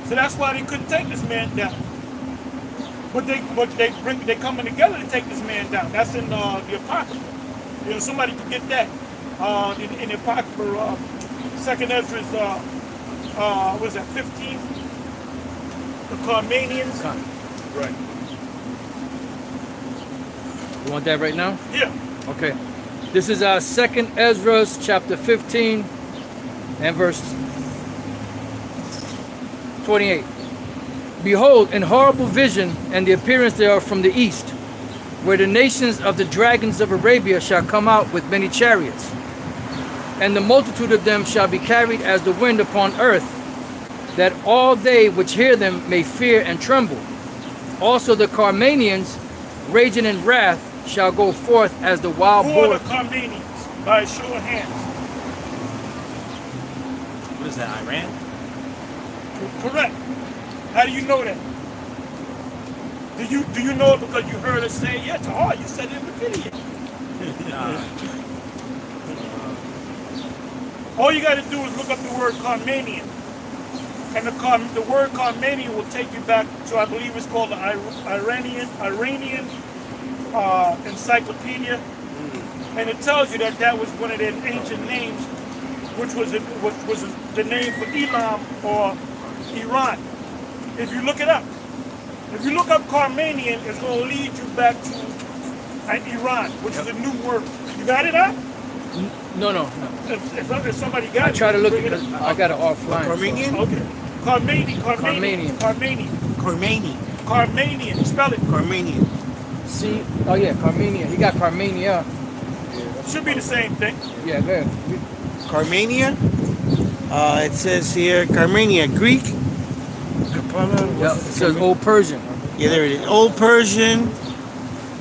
[SPEAKER 3] So that's why they couldn't take this man down. But they coming together to take this man down. That's in the Apocrypha. You know, somebody could get that in the Apocrypha. Second Ezra's, what was that, 15? The Carmanians.
[SPEAKER 2] Right.
[SPEAKER 1] You want that right now?
[SPEAKER 3] Yeah.
[SPEAKER 1] Okay. This is our second Ezra, chapter 15 and verse 28. Behold, an horrible vision and the appearance thereof from the east, where the nations of the dragons of Arabia shall come out with many chariots, and the multitude of them shall be carried as the wind upon earth, that all they which hear them may fear and tremble. Also the Carmanians, raging in wrath, shall go forth as the wild
[SPEAKER 3] Who
[SPEAKER 1] boar.
[SPEAKER 3] are the Carmanians? By a show of hands.
[SPEAKER 6] What is that, Iran?
[SPEAKER 3] Correct. How do you know that? Do you know it because you heard us say it? Yeah, Tahar, you said it in the video. All you got to do is look up the word Carmanian. And the word Carmanian will take you back to, I believe it's called the Iranian Encyclopedia. And it tells you that that was one of their ancient names, which was the name for Elam or Iran. If you look it up. If you look up Carmanian, it's going to lead you back to Iran, which is a new word. You got it up?
[SPEAKER 1] No.
[SPEAKER 3] If somebody got it,
[SPEAKER 1] I try to look it because I got it offline.
[SPEAKER 5] Carmanian?
[SPEAKER 1] So.
[SPEAKER 3] Okay. Carmanian. Spell it.
[SPEAKER 5] Carmanian.
[SPEAKER 1] See? Oh yeah, Carmania. He got Carmania.
[SPEAKER 3] Should be the same thing.
[SPEAKER 1] Yeah, good.
[SPEAKER 5] Carmania. It says here Carmania, Greek.
[SPEAKER 1] Yeah, it says Old Persian.
[SPEAKER 5] Yeah, there it is. Old Persian,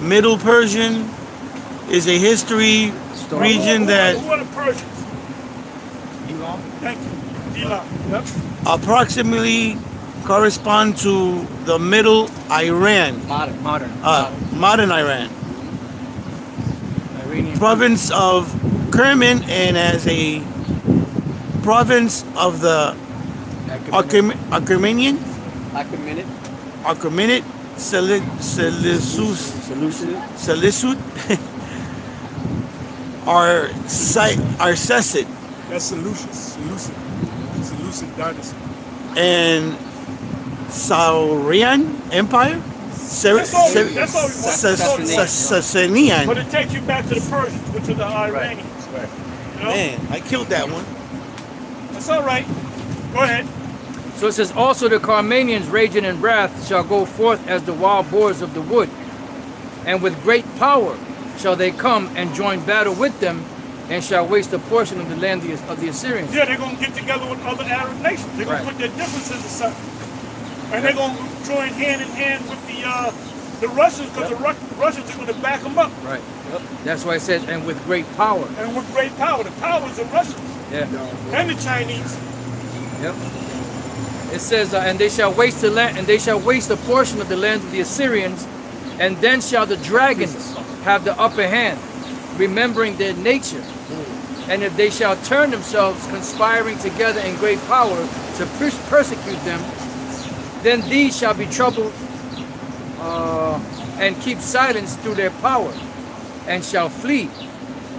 [SPEAKER 5] Middle Persian is a history region that
[SPEAKER 3] Who are the Persians?
[SPEAKER 5] Elam?
[SPEAKER 3] Thank you. Elam. Yep.
[SPEAKER 5] approximately correspond to the Middle Iran, modern Iran,
[SPEAKER 1] Iranian.
[SPEAKER 5] province of Kerman, and as a province of the Achaemenid Seleucid are Sassanid
[SPEAKER 2] That's Seleucid dynasty.
[SPEAKER 5] and Saurian Empire, Sassanian.
[SPEAKER 3] But it takes you back to the Persians, which are the Iranians.
[SPEAKER 2] Right.
[SPEAKER 3] You know?
[SPEAKER 5] Man, I killed that one.
[SPEAKER 3] That's all right. Go ahead.
[SPEAKER 1] So it says, also the Carmanians raging in wrath shall go forth as the wild boars of the wood, and with great power shall they come and join battle with them, and shall waste a portion of the land of the Assyrians.
[SPEAKER 3] Yeah, they're going to get together with other Arab nations. They're going to put their differences aside. And they're going to join hand in hand with the Russians, because the Russians are going to back them up.
[SPEAKER 1] Right. Yep. That's why it says, and with great power.
[SPEAKER 3] And with great power. The power is the Russians.
[SPEAKER 1] Yeah.
[SPEAKER 3] And the Chinese.
[SPEAKER 1] Yep. It says, and they shall waste the land, and they shall waste a portion of the land of the Assyrians, and then shall the dragons have the upper hand, remembering their nature. And if they shall turn themselves, conspiring together in great power to persecute them, then these shall be troubled and keep silence through their power, and shall flee.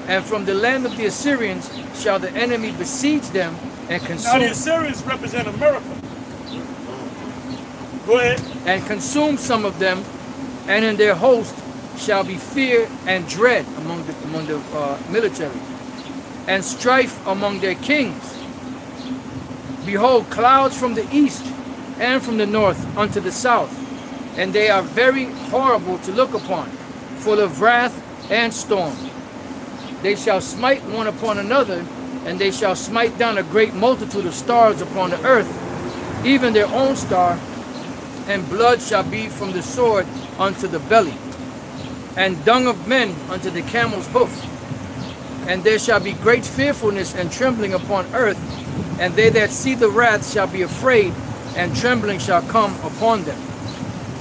[SPEAKER 1] And from the land of the Assyrians shall the enemy besiege them and consume.
[SPEAKER 3] Now the Assyrians represent America. Go ahead.
[SPEAKER 1] And consume some of them, and in their host shall be fear and dread among the military, and strife among their kings. Behold, clouds from the east and from the north unto the south, and they are very horrible to look upon, full of wrath and storm. They shall smite one upon another, and they shall smite down a great multitude of stars upon the earth, even their own star, and blood shall be from the sword unto the belly, and dung of men unto the camel's hoof. And there shall be great fearfulness and trembling upon earth, and they that see the wrath shall be afraid, and trembling shall come upon them.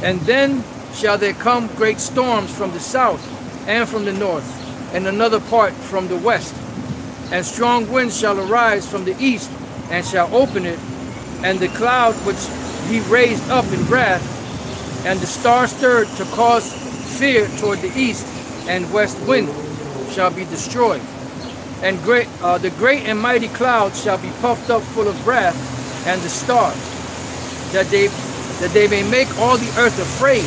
[SPEAKER 1] And then shall there come great storms from the south and from the north, and another part from the west. And strong winds shall arise from the east, and shall open it, and the cloud which he raised up in wrath, and the star stirred to cause fear toward the east and west wind shall be destroyed. And the great and mighty cloud shall be puffed up full of wrath, and the stars, that they may make all the earth afraid,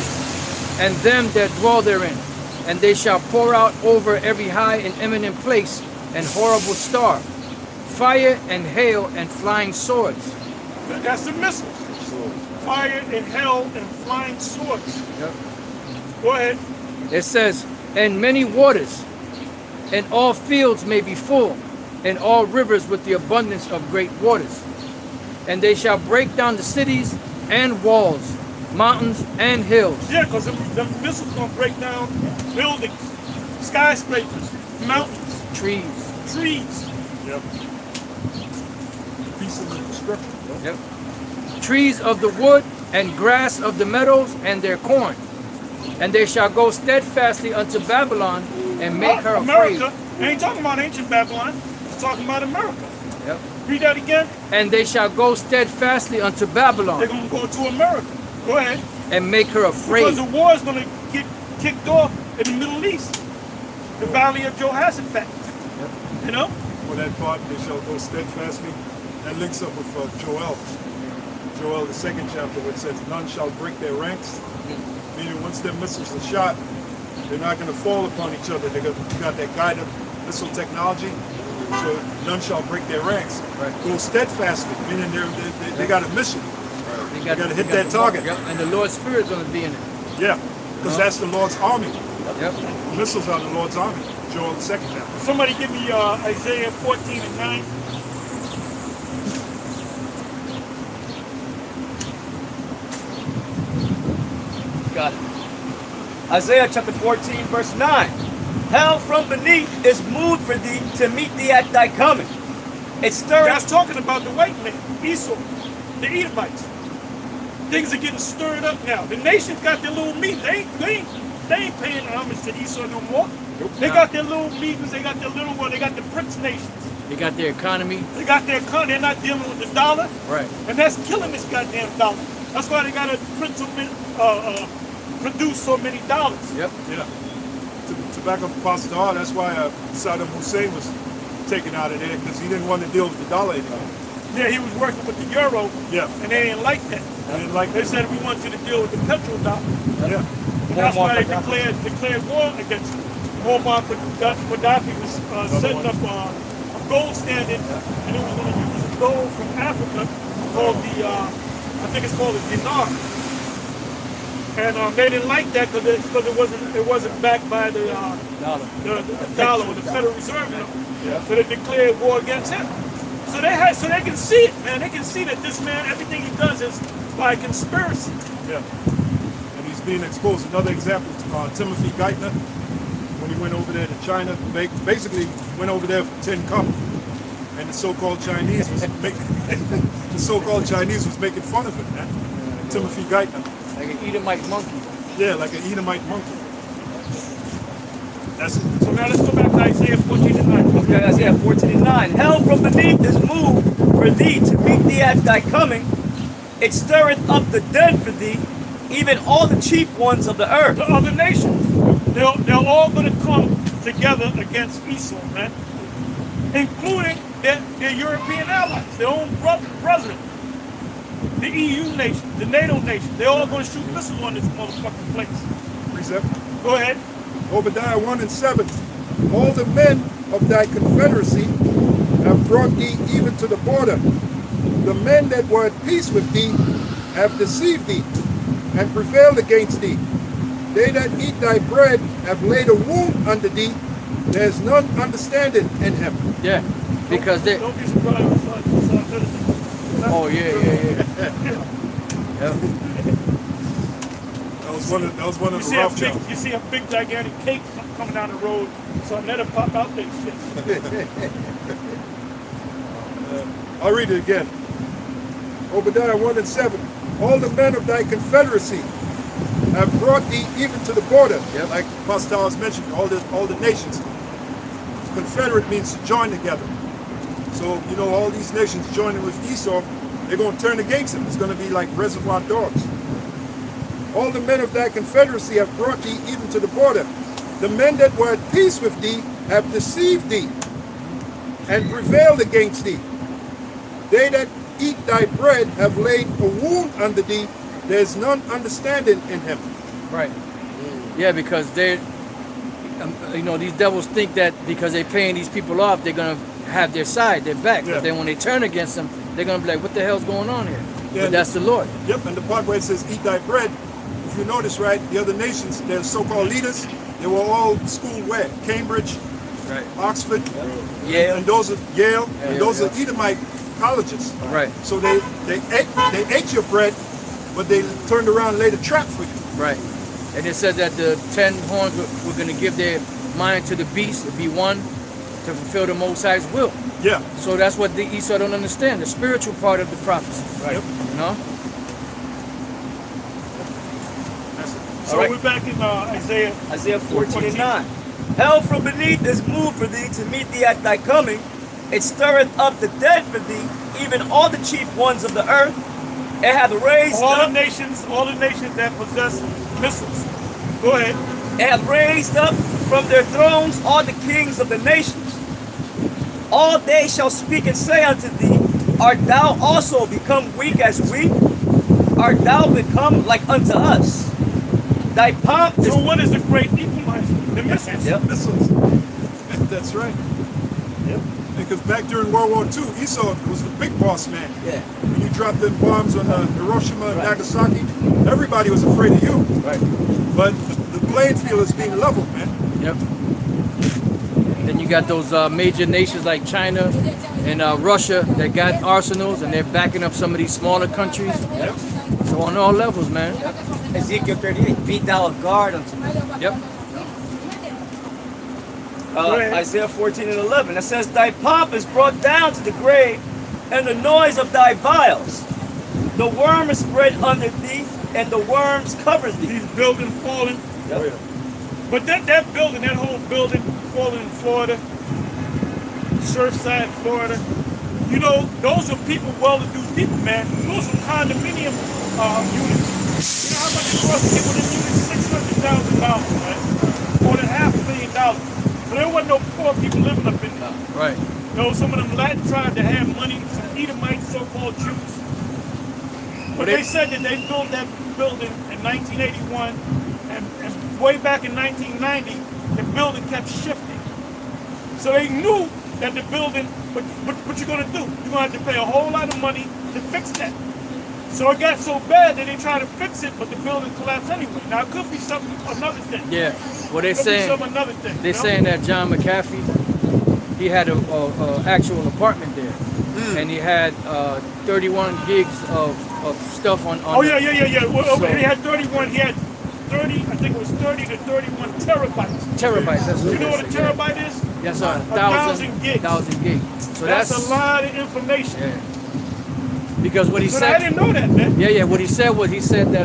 [SPEAKER 1] and them that dwell therein. And they shall pour out over every high and eminent place and horrible star, fire and hail and flying swords.
[SPEAKER 3] That's the missiles. Fire and hell and flying swords.
[SPEAKER 1] Yep.
[SPEAKER 3] Go ahead.
[SPEAKER 1] It says, and many waters, and all fields may be full, and all rivers with the abundance of great waters. And they shall break down the cities and walls, mountains and hills.
[SPEAKER 3] Yeah, because the missiles going to break down buildings, skyscrapers, mountains, trees.
[SPEAKER 2] Yep. Piece of the description.
[SPEAKER 1] Yep. Trees of the wood and grass of the meadows and their corn. And they shall go steadfastly unto Babylon and make her afraid.
[SPEAKER 3] America. It ain't talking about ancient Babylon. It's talking about America.
[SPEAKER 1] Yep.
[SPEAKER 3] Read that again.
[SPEAKER 1] And they shall go steadfastly unto Babylon.
[SPEAKER 3] They're going to go to America. Go ahead.
[SPEAKER 1] And make her afraid.
[SPEAKER 3] Because the war is going to get kicked off in the Middle East. the valley of Jehoshaphat. You know?
[SPEAKER 2] For that part, they shall go steadfastly. That links up with Joel. Joel, the 2nd chapter, where it says, none shall break their ranks. Meaning once their missiles are shot, they're not going to fall upon each other. They got that guided missile technology, so none shall break their ranks.
[SPEAKER 1] Right.
[SPEAKER 2] Go steadfastly, meaning they got a mission. Right. They got to hit that target.
[SPEAKER 1] Yep. And the Lord's Spirit is going to be in it.
[SPEAKER 2] Yeah, because that's the Lord's army.
[SPEAKER 1] Yep.
[SPEAKER 2] The missiles are the Lord's army. Joel, the 2nd chapter.
[SPEAKER 3] Somebody give me Isaiah 14 and 9.
[SPEAKER 7] Got it. Isaiah chapter 14, verse 9. Hell from beneath is moved for thee to meet thee at thy coming. It stirreth.
[SPEAKER 3] That's talking about the white man, Esau, the Edomites. Things are getting stirred up now. The nations got their little meetings. They ain't paying homage to Esau no more.
[SPEAKER 2] Nope.
[SPEAKER 3] They got their little meetings. They got their little one. They got the Prince nations.
[SPEAKER 1] They got their economy.
[SPEAKER 3] They got their economy. They're not dealing with the dollar.
[SPEAKER 1] Right.
[SPEAKER 3] And that's killing this goddamn dollar. That's why they got to produce so many dollars.
[SPEAKER 1] Yep.
[SPEAKER 2] Yeah. To back up Pastor R, that's why Saddam Hussein was taken out of there, because he didn't want to deal with the dollar anymore.
[SPEAKER 3] Yeah, he was working with the euro.
[SPEAKER 2] Yeah.
[SPEAKER 3] And they didn't like that.
[SPEAKER 2] They didn't like
[SPEAKER 3] They
[SPEAKER 2] that.
[SPEAKER 3] said we want you to deal with the petrodollar.
[SPEAKER 2] Yeah.
[SPEAKER 3] And that's why they declared war against him. Muammar Gaddafi was setting up a gold standard, and it was going to use gold from Africa called the, I think it's called the dinar. And they didn't like that because it wasn't backed by the dollar or the Federal Reserve.
[SPEAKER 2] Yeah.
[SPEAKER 3] So they declared war against him. So they can see it, man. They can see that this man, everything he does is by conspiracy.
[SPEAKER 2] Yeah. And he's being exposed. Another example, Timothy Geithner, when he went over there to China, basically went over there for 10 cup, and the so-called Chinese was making fun of him, man. Timothy Geithner.
[SPEAKER 1] Like an Edomite monkey.
[SPEAKER 2] Yeah, like an Edomite monkey. That's it.
[SPEAKER 3] So now let's go back to Isaiah 14 and 9.
[SPEAKER 7] Okay, Isaiah 14 and 9. Hell from beneath is moved for thee to meet thee at thy coming. It stirreth up the dead for thee, even all the chief ones of the earth.
[SPEAKER 3] The other nations, they're all going to come together against Esau, man. Including their European allies, their own brethren. The EU nation, the NATO nation, they're all going to shoot missiles on this motherfucking place.
[SPEAKER 2] Precept.
[SPEAKER 3] Go ahead.
[SPEAKER 2] Obadiah 1 and 7. All the men of thy confederacy have brought thee even to the border. The men that were at peace with thee have deceived thee and prevailed against thee. They that eat thy bread have laid a wound under thee. There is none understanding in him.
[SPEAKER 1] Yeah. Because they.
[SPEAKER 3] Don't be surprised.
[SPEAKER 1] Oh yeah. Yep.
[SPEAKER 2] That was one of the
[SPEAKER 3] You
[SPEAKER 2] rough jobs.
[SPEAKER 3] see a big gigantic cake coming down the road, so I let it pop out that shit.
[SPEAKER 2] I'll read it again. Obadiah 1 and 7. All the men of thy confederacy have brought thee even to the border.
[SPEAKER 1] Yep.
[SPEAKER 2] Like Pastor Charles mentioned, all the nations. Confederate means to join together. So, you know, all these nations joining with Esau, they're going to turn against him. It's going to be like reservoir dogs. All the men of thy confederacy have brought thee even to the border. The men that were at peace with thee have deceived thee and prevailed against thee. They that eat thy bread have laid a wound under thee. There is none understanding in him.
[SPEAKER 1] Right. Yeah, because they're, you know, these devils think that because they're paying these people off, they're going to have their side, their back.
[SPEAKER 2] Yeah.
[SPEAKER 1] But then when they turn against them, they're going to be like, what the hell's going on here?
[SPEAKER 2] Yeah,
[SPEAKER 1] But that's the Lord.
[SPEAKER 2] Yep, and the part where it says eat thy bread, if you notice, right, the other nations, their so-called leaders, they were all schooled where? Cambridge,
[SPEAKER 1] Right.
[SPEAKER 2] Oxford,
[SPEAKER 7] Yale.
[SPEAKER 2] and those are Yale,
[SPEAKER 1] Yeah,
[SPEAKER 2] and those
[SPEAKER 1] yeah.
[SPEAKER 2] are Edomite colleges.
[SPEAKER 1] Right.
[SPEAKER 2] So they ate your bread, but they turned around and laid a trap for you.
[SPEAKER 1] Right. And it said that the 10 horns were going to give their mind to the beast, to be one, to fulfill the Most High's will.
[SPEAKER 2] Yeah.
[SPEAKER 1] So that's what the Esau don't understand, the spiritual part of the prophecy.
[SPEAKER 2] Right. Yep.
[SPEAKER 1] You know?
[SPEAKER 2] That's it.
[SPEAKER 3] So
[SPEAKER 7] All right.
[SPEAKER 3] we're back in Isaiah.
[SPEAKER 7] Isaiah 14 and 9. Hell from beneath is moved for thee to meet thee at thy coming. It stirreth up the dead for thee, even all the chief ones of the earth. It hath raised
[SPEAKER 3] All
[SPEAKER 7] up.
[SPEAKER 3] the nations that possess missiles. Go ahead.
[SPEAKER 7] It hath raised up from their thrones all the kings of the nations. All they shall speak and say unto thee, art thou also become weak as we? Art thou become like unto us? Thy pomp is...
[SPEAKER 3] So what is the great equalizer? The missiles.
[SPEAKER 7] Yep.
[SPEAKER 2] Missiles. That's right.
[SPEAKER 7] Yep.
[SPEAKER 2] Because back during World War II, Esau was the big boss man.
[SPEAKER 7] Yeah.
[SPEAKER 2] When you dropped them bombs on Hiroshima and
[SPEAKER 7] Right.
[SPEAKER 2] Nagasaki, everybody was afraid of you.
[SPEAKER 7] Right.
[SPEAKER 2] But the playing field is being leveled, man.
[SPEAKER 1] Yep. And then you got those major nations like China and Russia that got arsenals, and they're backing up some of these smaller countries.
[SPEAKER 2] Yep.
[SPEAKER 1] So on all levels, man.
[SPEAKER 7] Ezekiel 38, beat thou a guard unto me.
[SPEAKER 1] Yep.
[SPEAKER 7] Isaiah 14 and 11. It says, thy pomp is brought down to the grave, and the noise of thy vials. The worm is spread under thee, and the worms cover thee.
[SPEAKER 3] These buildings falling.
[SPEAKER 7] Yep.
[SPEAKER 3] But that building, that whole building falling in Florida, Surfside, Florida, you know, those are people, well-to-do people, man. Those are condominium units. You know how much it costs to get one of them units? $600,000, man. More than $500,000. So there wasn't no poor people living up in there.
[SPEAKER 1] Right.
[SPEAKER 3] You know, some of them Latin tribes that had money, some Edomites, so-called Jews. But they said that they built that building in 1981, and way back in 1990, the building kept shifting. So they knew that the building, but what you're gonna do? You're gonna have to pay a whole lot of money to fix that. So it got so bad that they tried to fix it, but the building collapsed anyway. Now it could be something, another thing.
[SPEAKER 1] Yeah. Well, they're
[SPEAKER 3] Could be
[SPEAKER 1] saying
[SPEAKER 3] some another thing.
[SPEAKER 1] they're saying that John McAfee, he had a actual apartment there, and he had 31 gigs of stuff on.
[SPEAKER 3] Oh yeah. Well,
[SPEAKER 1] So-
[SPEAKER 3] he had 31. He had 30. I think it was 30 to 31 terabytes.
[SPEAKER 1] Terabytes. That's what
[SPEAKER 3] You know what a
[SPEAKER 1] they said,
[SPEAKER 3] terabyte is?
[SPEAKER 1] yeah. Yes, sir.
[SPEAKER 3] 1,000 gigs.
[SPEAKER 1] 1,000 gigs. So
[SPEAKER 3] That's a lot of information.
[SPEAKER 1] Yeah. Because what he
[SPEAKER 3] But
[SPEAKER 1] said.
[SPEAKER 3] I didn't know that, man.
[SPEAKER 1] Yeah. What he said was that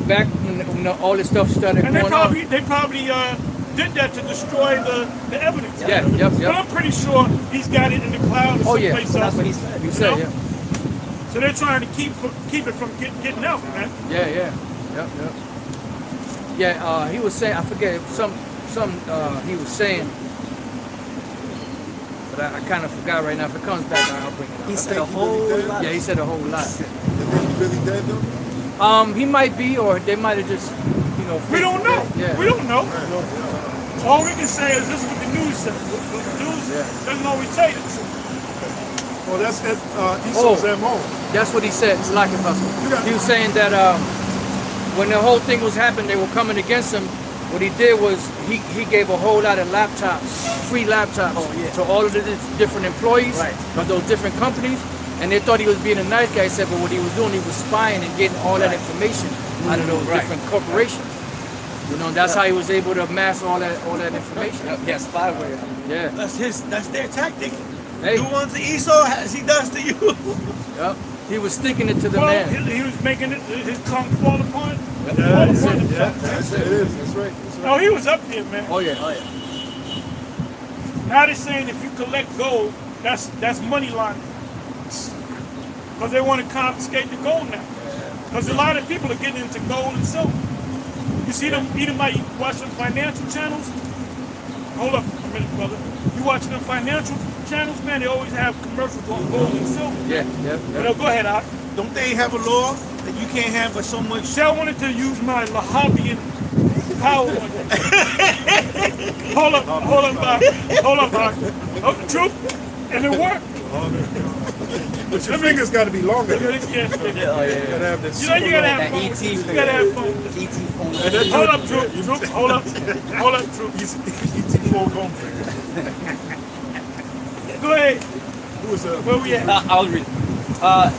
[SPEAKER 1] back when all this stuff started
[SPEAKER 3] And they
[SPEAKER 1] going
[SPEAKER 3] probably
[SPEAKER 1] on.
[SPEAKER 3] did that to destroy the evidence.
[SPEAKER 1] Yeah.
[SPEAKER 3] But
[SPEAKER 1] Yep.
[SPEAKER 3] I'm pretty sure he's got it in the cloud or
[SPEAKER 1] Oh, yeah.
[SPEAKER 3] someplace
[SPEAKER 7] Well,
[SPEAKER 3] else.
[SPEAKER 7] that's what he said.
[SPEAKER 1] You said,
[SPEAKER 3] know?
[SPEAKER 1] yeah.
[SPEAKER 3] So they're trying to keep it from getting out, man.
[SPEAKER 1] Yeah. Yep. Yeah. He was saying, I forget some he was saying. But I kind of forgot right now. If it comes back, I'll bring it up.
[SPEAKER 7] He said a whole lot.
[SPEAKER 1] Yeah, he said a whole lot.
[SPEAKER 2] You think he really dead though?
[SPEAKER 1] He might be, or they might have just,
[SPEAKER 3] We don't know.
[SPEAKER 1] Yeah.
[SPEAKER 3] We don't know. All we can say is this is what the news says. The news doesn't always tell you the truth.
[SPEAKER 2] Well, that's Esau's MO.
[SPEAKER 1] That's what he said. It's like he was saying that when the whole thing was happening, they were coming against him. What he did was he gave a whole lot of laptops, free laptops, to all of the different employees of those different companies, and they thought he was being a nice guy. He said, but what he was doing, he was spying and getting all that information out of those different corporations. You know, that's how he was able to amass all that information.
[SPEAKER 7] Yeah, spyware.
[SPEAKER 1] Yeah.
[SPEAKER 5] That's their tactic.
[SPEAKER 1] Hey.
[SPEAKER 5] Do unto Esau as he does to you.
[SPEAKER 1] Yep. He was sticking it to the
[SPEAKER 3] Well,
[SPEAKER 1] man.
[SPEAKER 3] he was making his tongue fall apart.
[SPEAKER 2] Yeah, that's it. Yeah, that's it. It is. That's right. That's right.
[SPEAKER 3] No, he was up there, man.
[SPEAKER 1] Oh yeah.
[SPEAKER 3] Now they're saying if you collect gold, that's money laundering. Because they want to confiscate the gold now. Because a lot of people are getting into gold and silver. You see them, you watch them financial channels? Hold up a minute, brother. You watching them financial channels, man, they always have commercials on gold and silver.
[SPEAKER 1] Yeah.
[SPEAKER 3] You know, go ahead, Art.
[SPEAKER 5] Don't they have a law that you can't have but so much?
[SPEAKER 3] See, I wanted to use my Lahabian power on that. Hold up, Art. Oh, the truth? And it worked.
[SPEAKER 2] But your fingers got to be longer.
[SPEAKER 3] Yeah.
[SPEAKER 2] You gotta have that.
[SPEAKER 3] You know, you gotta have fun.
[SPEAKER 7] ET
[SPEAKER 3] You gotta have fun.
[SPEAKER 7] ET phone.
[SPEAKER 3] Hold up, Troop. Hold up, Troop.
[SPEAKER 2] ET4 home finger.
[SPEAKER 3] Go ahead.
[SPEAKER 2] Who was that?
[SPEAKER 3] Where we at?
[SPEAKER 7] I'll read.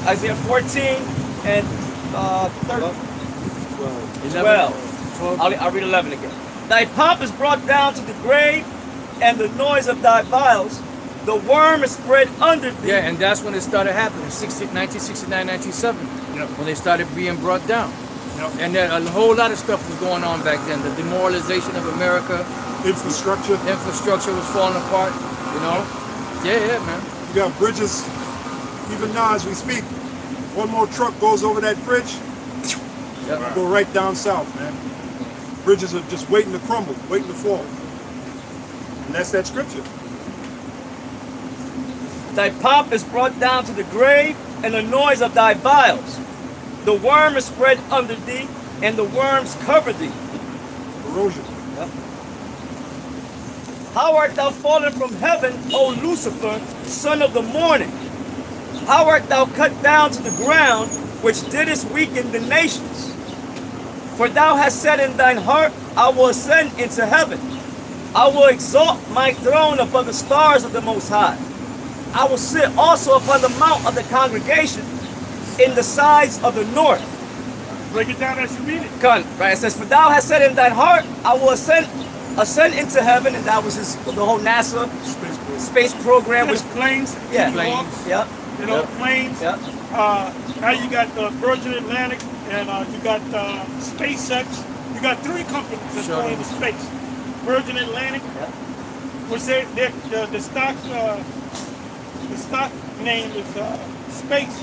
[SPEAKER 7] Isaiah 14 and 12. I'll read 11 again. Thy pomp is brought down to the grave, and the noise of thy vials. The worm is spread under thee.
[SPEAKER 1] Yeah, and that's when it started happening, 1969, 1970, when they started being brought down. And then a whole lot of stuff was going on back then. The demoralization of America.
[SPEAKER 2] Infrastructure.
[SPEAKER 1] Infrastructure was falling apart, you know? Yeah, man.
[SPEAKER 2] You got bridges. Even now as we speak, one more truck goes over that bridge, go right down south, man. Bridges are just waiting to crumble, waiting to fall. And that's that scripture.
[SPEAKER 7] Thy pomp is brought down to the grave, and the noise of thy vials. The worm is spread under thee, and the worms cover thee.
[SPEAKER 2] Erosion.
[SPEAKER 7] How art thou fallen from heaven, O Lucifer, son of the morning? How art thou cut down to the ground, which didst weaken the nations? For thou hast said in thine heart, I will ascend into heaven. I will exalt my throne above the stars of the Most High. I will sit also upon the mount of the congregation in the sides of the north.
[SPEAKER 3] Break it down as you read it.
[SPEAKER 7] Right, it says, for thou hast said in thine heart, I will ascend into heaven, and that was the whole NASA space program.
[SPEAKER 3] There's planes,
[SPEAKER 7] yeah,
[SPEAKER 3] planes,
[SPEAKER 7] yeah,
[SPEAKER 3] you know, planes.
[SPEAKER 7] Yeah.
[SPEAKER 3] Now you got the Virgin Atlantic, and you got SpaceX. You got 3 companies that's going into space. Virgin Atlantic, which the stock name is Space.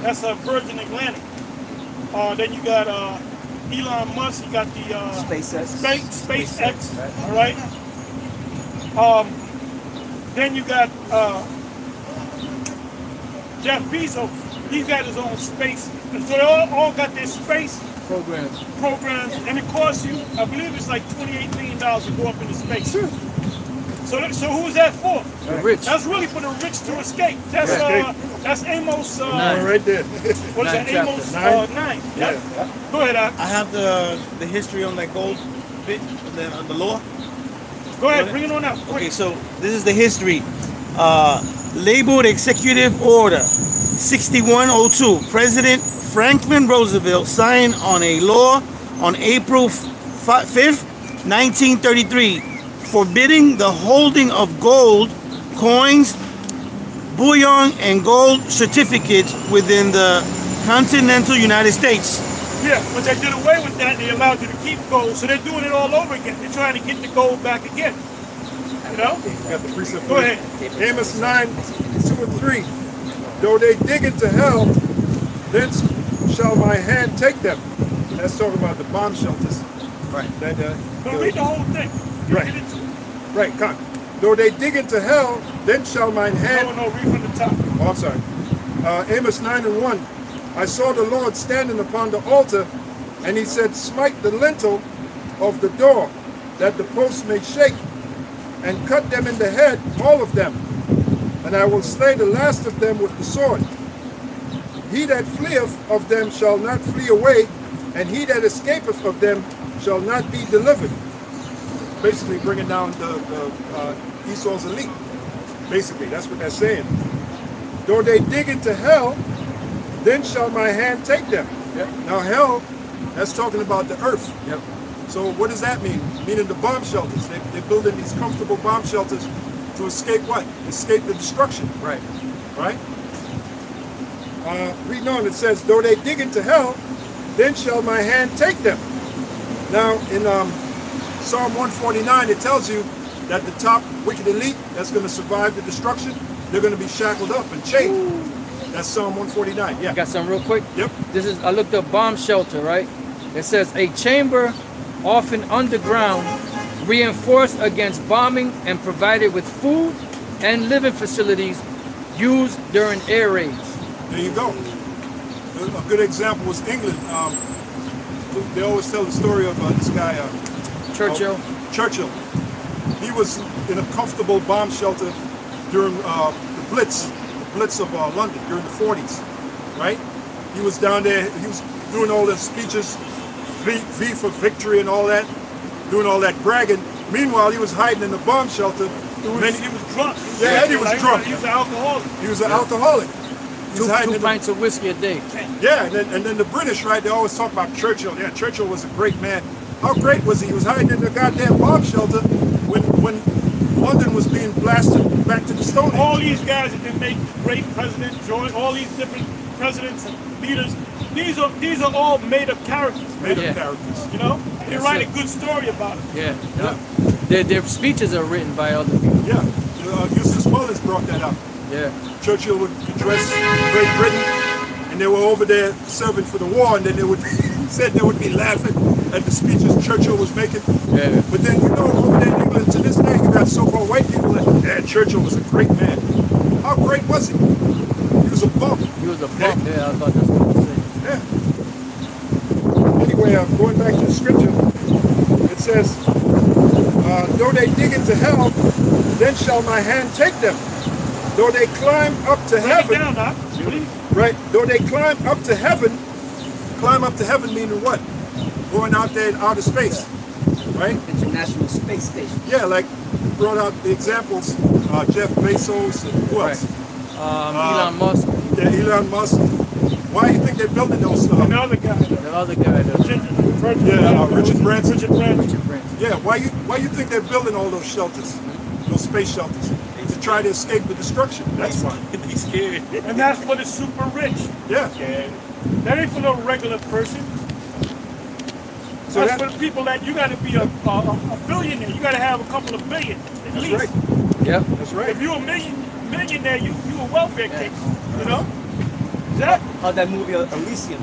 [SPEAKER 3] That's Virgin Atlantic. Then you got Elon Musk. You got the SpaceX. All right. Then you got Jeff Bezos. He's got his own space, and so they all got their space programs, and it costs you, I believe it's like $28 million to go up into space. So who's that for?
[SPEAKER 1] The rich.
[SPEAKER 3] That's really for the rich to escape. That's Amos
[SPEAKER 2] 9 right there.
[SPEAKER 3] What is that? Amos 9. Yeah. Go ahead,
[SPEAKER 5] I have the history on that gold bit, the law.
[SPEAKER 3] Go ahead, bring it on out.
[SPEAKER 5] Okay, so this is the history. Labeled Executive Order 6102. President Franklin Roosevelt signed on a law on April 5th, 1933, forbidding the holding of gold coins, bullion, and gold certificates within the continental United States.
[SPEAKER 3] Yeah, but they did away with that. They allowed you to keep gold, so they're doing it all over again. They're trying to get the gold back again. You know?
[SPEAKER 2] Got the precept.
[SPEAKER 3] Go ahead.
[SPEAKER 2] Amos 9, 2 and 3. Though they dig into hell, thence shall my hand take them. That's talking about the bomb shelters. Right. That,
[SPEAKER 3] read the whole thing.
[SPEAKER 2] Right. Right, come. Though they dig into hell, then shall mine hand...
[SPEAKER 3] No, read from the top.
[SPEAKER 2] Oh, I'm sorry. Amos 9 and 1. I saw the Lord standing upon the altar, and he said, smite the lintel of the door, that the posts may shake, and cut them in the head, all of them. And I will slay the last of them with the sword. He that fleeth of them shall not flee away, and he that escapeth of them shall not be delivered. Basically bringing down the Esau's elite. Basically, that's what that's saying. Though they dig into hell, then shall my hand take them. Yep. Now hell, that's talking about the earth. Yep. So what does that mean? Meaning the bomb shelters. They're building these comfortable bomb shelters to escape what? Escape the destruction. Right. Right? Reading on, it says, though they dig into hell, then shall my hand take them. Now in Psalm 149, it tells you that the top wicked elite that's going to survive the destruction, they're going to be shackled up and chained. Ooh. That's Psalm 149. Yeah.
[SPEAKER 1] Got something real quick?
[SPEAKER 2] Yep.
[SPEAKER 1] This is, I looked up bomb shelter, right? It says a chamber often underground, reinforced against bombing and provided with food and living facilities used during air raids.
[SPEAKER 2] There you go. A good example was England. They always tell the story of this guy,
[SPEAKER 1] Churchill.
[SPEAKER 2] Churchill. He was in a comfortable bomb shelter during the Blitz of London during the 40s, right? He was down there. He was doing all the speeches, V for victory and all that, doing all that bragging. Meanwhile, he was hiding in the bomb shelter.
[SPEAKER 3] He was drunk.
[SPEAKER 2] Yeah, and he was drunk.
[SPEAKER 3] He was an alcoholic.
[SPEAKER 2] He was an alcoholic.
[SPEAKER 1] Two pints of whiskey a day.
[SPEAKER 2] Yeah, and then the British, right, they always talk about Churchill. Yeah, Churchill was a great man. How great was he? He was hiding in the goddamn bomb shelter when London was being blasted back to the Stone Age.
[SPEAKER 3] All these guys that did make great President George, all these different presidents and leaders, these are all made-up characters.
[SPEAKER 2] Made-up characters.
[SPEAKER 3] You know? They write a good story about it.
[SPEAKER 1] Yeah. Their speeches are written by other people.
[SPEAKER 2] Yeah. Eustace Mullins brought that up.
[SPEAKER 1] Yeah.
[SPEAKER 2] Churchill would address Great Britain, and they were over there serving for the war, and then they would be laughing. at the speeches Churchill was making.
[SPEAKER 1] Yeah.
[SPEAKER 2] But then you know, over there in England to this day, you got so-called white people that, yeah, Churchill was a great man. How great was he? He was a bum.
[SPEAKER 1] He was a bum. Yeah, I thought that's what you said.
[SPEAKER 2] Yeah. Anyway, going back to the scripture, it says, though they dig into hell, then shall my hand take them. Though they climb up to heaven, right? Though they climb up to heaven meaning what? Going out there in outer space, right?
[SPEAKER 7] International Space Station.
[SPEAKER 2] Yeah, like you brought out the examples, Jeff Bezos and who else?
[SPEAKER 1] Elon Musk.
[SPEAKER 2] Yeah, Elon Musk. Why do you think they're building those?
[SPEAKER 3] The other guy.
[SPEAKER 1] The other guy.
[SPEAKER 2] Richard Branson.
[SPEAKER 1] Richard Branson.
[SPEAKER 2] Yeah, why you think they're building all those shelters, those space shelters, to try to escape the destruction? That's why.
[SPEAKER 5] He's scared.
[SPEAKER 3] And that's for the super rich.
[SPEAKER 2] Yeah.
[SPEAKER 3] That ain't for no regular person.
[SPEAKER 2] So
[SPEAKER 3] that's for the people that you got to be a billionaire. You got to have a couple of billion at least.
[SPEAKER 2] Right.
[SPEAKER 1] Yep.
[SPEAKER 2] That's right.
[SPEAKER 3] If you're a millionaire, you a welfare case. You know. That.
[SPEAKER 7] How that movie Elysium?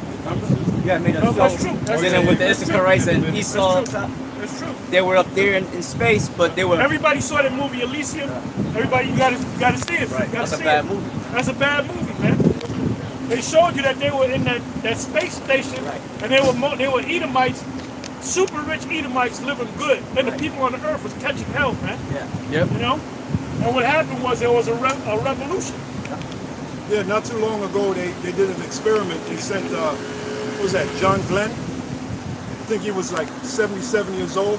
[SPEAKER 7] Yeah, made a
[SPEAKER 3] No,
[SPEAKER 7] show.
[SPEAKER 3] that's true. That's
[SPEAKER 7] Then
[SPEAKER 3] true.
[SPEAKER 7] with the Issachar rights and
[SPEAKER 3] That's
[SPEAKER 7] Esau,
[SPEAKER 3] true. That's true.
[SPEAKER 7] they were up there in space, but they were.
[SPEAKER 3] Everybody saw that movie Elysium. Everybody, you gotta see it.
[SPEAKER 7] Right.
[SPEAKER 3] You gotta
[SPEAKER 7] That's a
[SPEAKER 3] see
[SPEAKER 7] bad
[SPEAKER 3] it.
[SPEAKER 7] movie.
[SPEAKER 3] That's a bad movie, man. They showed you that they were in that space station,
[SPEAKER 7] Right.
[SPEAKER 3] and they were Edomites, super rich Edomites living good, and the people on the earth was catching hell, man.
[SPEAKER 7] Yeah.
[SPEAKER 1] Yep.
[SPEAKER 3] You know. And what happened was there was a revolution.
[SPEAKER 2] Yeah, not too long ago they did an experiment. They sent what was that, John Glenn? I think he was like 77 years old.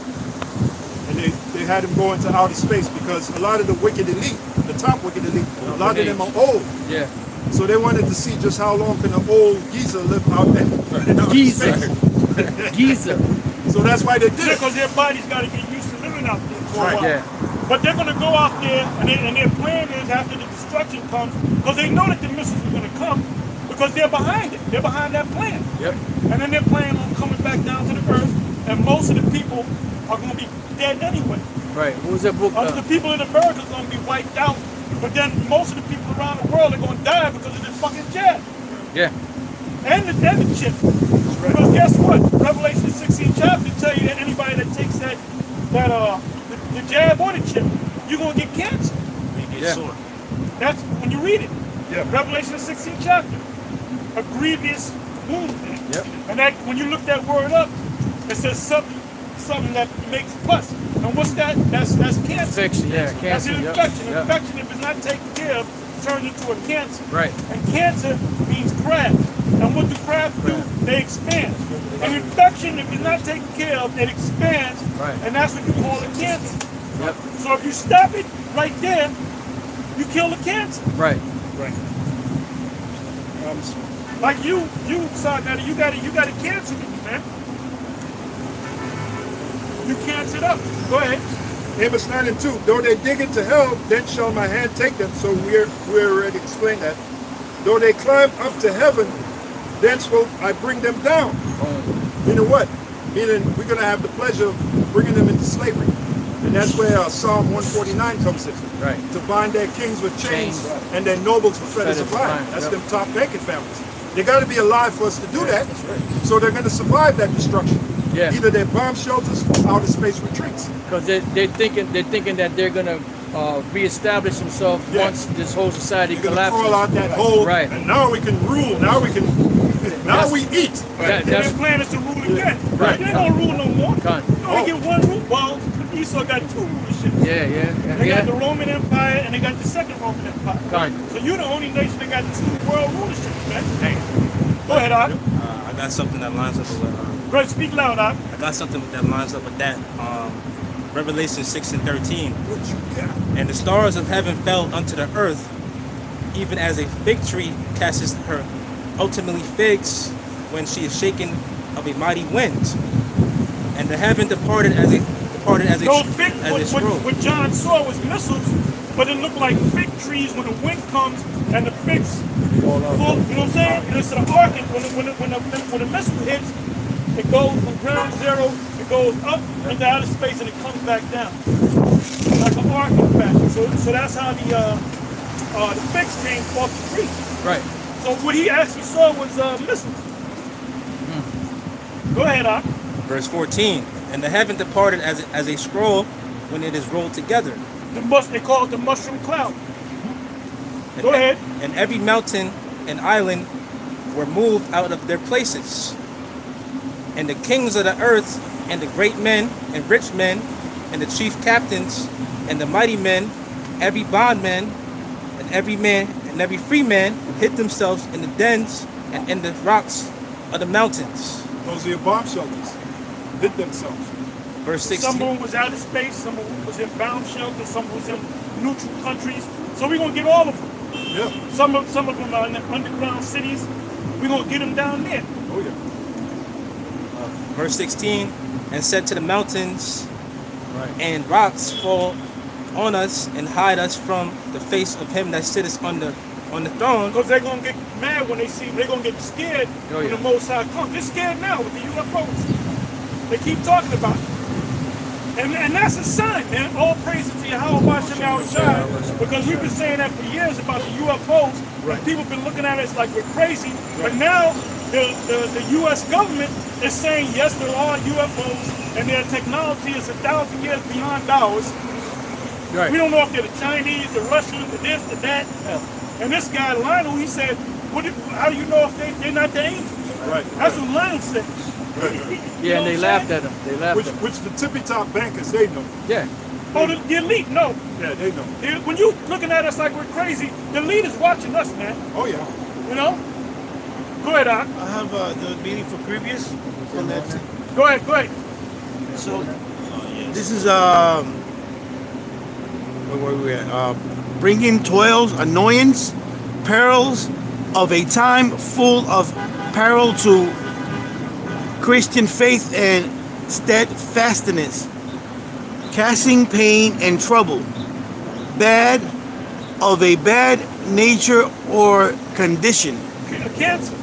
[SPEAKER 2] And they had him go into outer space because a lot of the wicked elite, the top wicked elite, a lot of them are old.
[SPEAKER 1] Yeah.
[SPEAKER 2] So they wanted to see just how long can an old geezer live out there. in outer
[SPEAKER 1] Geezer.
[SPEAKER 2] space.
[SPEAKER 1] Geezer.
[SPEAKER 2] So that's why they did it.
[SPEAKER 3] Because their bodies got to get used to living out there for a
[SPEAKER 2] Right.
[SPEAKER 3] while.
[SPEAKER 1] Yeah.
[SPEAKER 3] But they're going to go out there, and their plan is after the destruction comes, because they know that the missiles are going to come, because they're behind it. They're behind that plan.
[SPEAKER 1] Yep.
[SPEAKER 3] And then they're planning on coming back down to the earth, and most of the people are going to be dead anyway.
[SPEAKER 1] Right. What was that book?
[SPEAKER 3] The people in America are going to be wiped out, but then most of the people around the world are going to die because of this fucking jab.
[SPEAKER 1] Yeah.
[SPEAKER 3] And the chip. Because guess what? Revelation 16 chapter tell you that anybody that takes the jab or the chip, you're going to get cancer.
[SPEAKER 1] Yeah.
[SPEAKER 3] That's when you read it.
[SPEAKER 2] Yeah.
[SPEAKER 3] Revelation 16 chapter. A grievous wound.
[SPEAKER 1] Yep.
[SPEAKER 3] And that when you look that word up, it says something that makes pus. And what's that? That's cancer.
[SPEAKER 1] Infection. Yeah.
[SPEAKER 3] That's
[SPEAKER 1] Cancer.
[SPEAKER 3] an
[SPEAKER 1] Yep.
[SPEAKER 3] infection.
[SPEAKER 1] Yep.
[SPEAKER 3] Infection, if it's not taken care of, turns into a cancer.
[SPEAKER 1] Right.
[SPEAKER 3] And cancer means crabs. And what do crabs do? They expand. An infection, if it's not taken care of, it expands.
[SPEAKER 1] Right.
[SPEAKER 3] And that's what you call a cancer.
[SPEAKER 1] Yep.
[SPEAKER 3] So if you stop it right there, you kill the cancer.
[SPEAKER 1] Right.
[SPEAKER 2] Right.
[SPEAKER 3] Like you Sarnetta, you got a cancer in you, man. You cancered up. Go ahead.
[SPEAKER 2] Amos 9:2. Though they dig into hell, then shall my hand take them. So we already explained that. Though they climb up to heaven, thence will I bring them down. Meaning what? Meaning we're going to have the pleasure of bringing them into slavery. And that's where Psalm 149 comes in.
[SPEAKER 1] Right.
[SPEAKER 2] To bind their kings with chains and their nobles with fetters of iron. That's them top banking families. They got to be alive for us to do that.
[SPEAKER 1] That's right.
[SPEAKER 2] So they're going to survive that destruction.
[SPEAKER 1] Yeah.
[SPEAKER 2] Either their bomb shelters or outer space retreats.
[SPEAKER 1] Because they're thinking that they're gonna reestablish themselves once this whole society
[SPEAKER 2] You're going to crawl out
[SPEAKER 1] collapses.
[SPEAKER 2] that hole.
[SPEAKER 1] Right.
[SPEAKER 2] And now we can rule. Now we can. Now we eat.
[SPEAKER 1] That-
[SPEAKER 3] Their
[SPEAKER 1] that's
[SPEAKER 3] plan is to rule again.
[SPEAKER 1] Right.
[SPEAKER 3] They ain't gonna rule no more.
[SPEAKER 1] Con.
[SPEAKER 3] You only get one rule. Well, Esau got two rulerships.
[SPEAKER 1] Yeah.
[SPEAKER 3] They got the Roman Empire and they got the second Roman Empire.
[SPEAKER 1] Con.
[SPEAKER 3] So you're the only nation that got two world rulerships, man. Go ahead, Doc.
[SPEAKER 5] I got something that lines up with.
[SPEAKER 3] Brother, speak loud, Doc.
[SPEAKER 5] I got something that lines up with that. Revelation 6:13.
[SPEAKER 2] What you got?
[SPEAKER 5] And the stars of heaven fell unto the earth, even as a fig tree casts her ultimately figs when she is shaken of a mighty wind. And the heaven departed as a scroll.
[SPEAKER 3] What John saw was missiles, but it looked like fig trees when the wind comes and the figs fall. You know what I'm saying? And it's an arc. When the missile hits, it goes from ground zero, it goes up into outer space, and it comes back down like an arc effect. So that's how the figs came off the tree.
[SPEAKER 1] right.
[SPEAKER 3] So what he actually saw was missiles. Go ahead, Doc.
[SPEAKER 6] Verse 14. And the heaven departed as a scroll when it is rolled together.
[SPEAKER 3] They call it the mushroom cloud. Go ahead.
[SPEAKER 6] And every mountain and island were moved out of their places. And the kings of the earth, and the great men, and rich men, and the chief captains, and the mighty men, every bondman, and every man, and every free man, hid themselves in the dens and in the rocks of the mountains.
[SPEAKER 2] Those are your bomb shelters. Hid themselves.
[SPEAKER 6] Verse 16.
[SPEAKER 3] Some of them was out of space, some of them was in bomb shelters, some was in neutral countries. So we're gonna get all of them.
[SPEAKER 2] Yeah.
[SPEAKER 3] Some of them are in the underground cities. We're gonna get them down there.
[SPEAKER 2] Oh yeah.
[SPEAKER 6] Verse 16. And said to the mountains
[SPEAKER 2] Right.
[SPEAKER 6] and rocks, fall on us and hide us from the face of him that sitteth on the throne.
[SPEAKER 3] Because they're gonna get mad when they see them. They're gonna get scared when the Most High comes. They're scared now with the UFOs. They keep talking about it. And that's a sign, man. All praise to Yahweh outside. Because we've been saying that for years about the UFOs.
[SPEAKER 2] Right.
[SPEAKER 3] People have been looking at us like we're crazy. But now the U.S. government is saying, yes, there are UFOs, and their technology is 1,000 years beyond ours.
[SPEAKER 1] Right.
[SPEAKER 3] We don't know if they're the Chinese, the Russians, the this, the that. And this guy, Lionel, he said, how do you know if they're not the angels?
[SPEAKER 2] Right.
[SPEAKER 3] That's what Lionel said.
[SPEAKER 2] Right.
[SPEAKER 1] Yeah, and they laughed at him. They laughed at him.
[SPEAKER 2] Which the tippy top bankers, they know.
[SPEAKER 1] Yeah.
[SPEAKER 3] Oh, the elite, no.
[SPEAKER 2] Yeah, they know.
[SPEAKER 3] When you looking at us like we're crazy, the elite is watching us, man.
[SPEAKER 2] Oh yeah.
[SPEAKER 3] You know? Go ahead, Doc.
[SPEAKER 5] I have the meeting for previous. On that.
[SPEAKER 3] Go ahead, go ahead.
[SPEAKER 5] So this is where were we at? Bringing toils, annoyance, perils of a time full of peril to Christian faith and steadfastness, casting pain and trouble, bad of a bad nature or condition.
[SPEAKER 3] Cancer.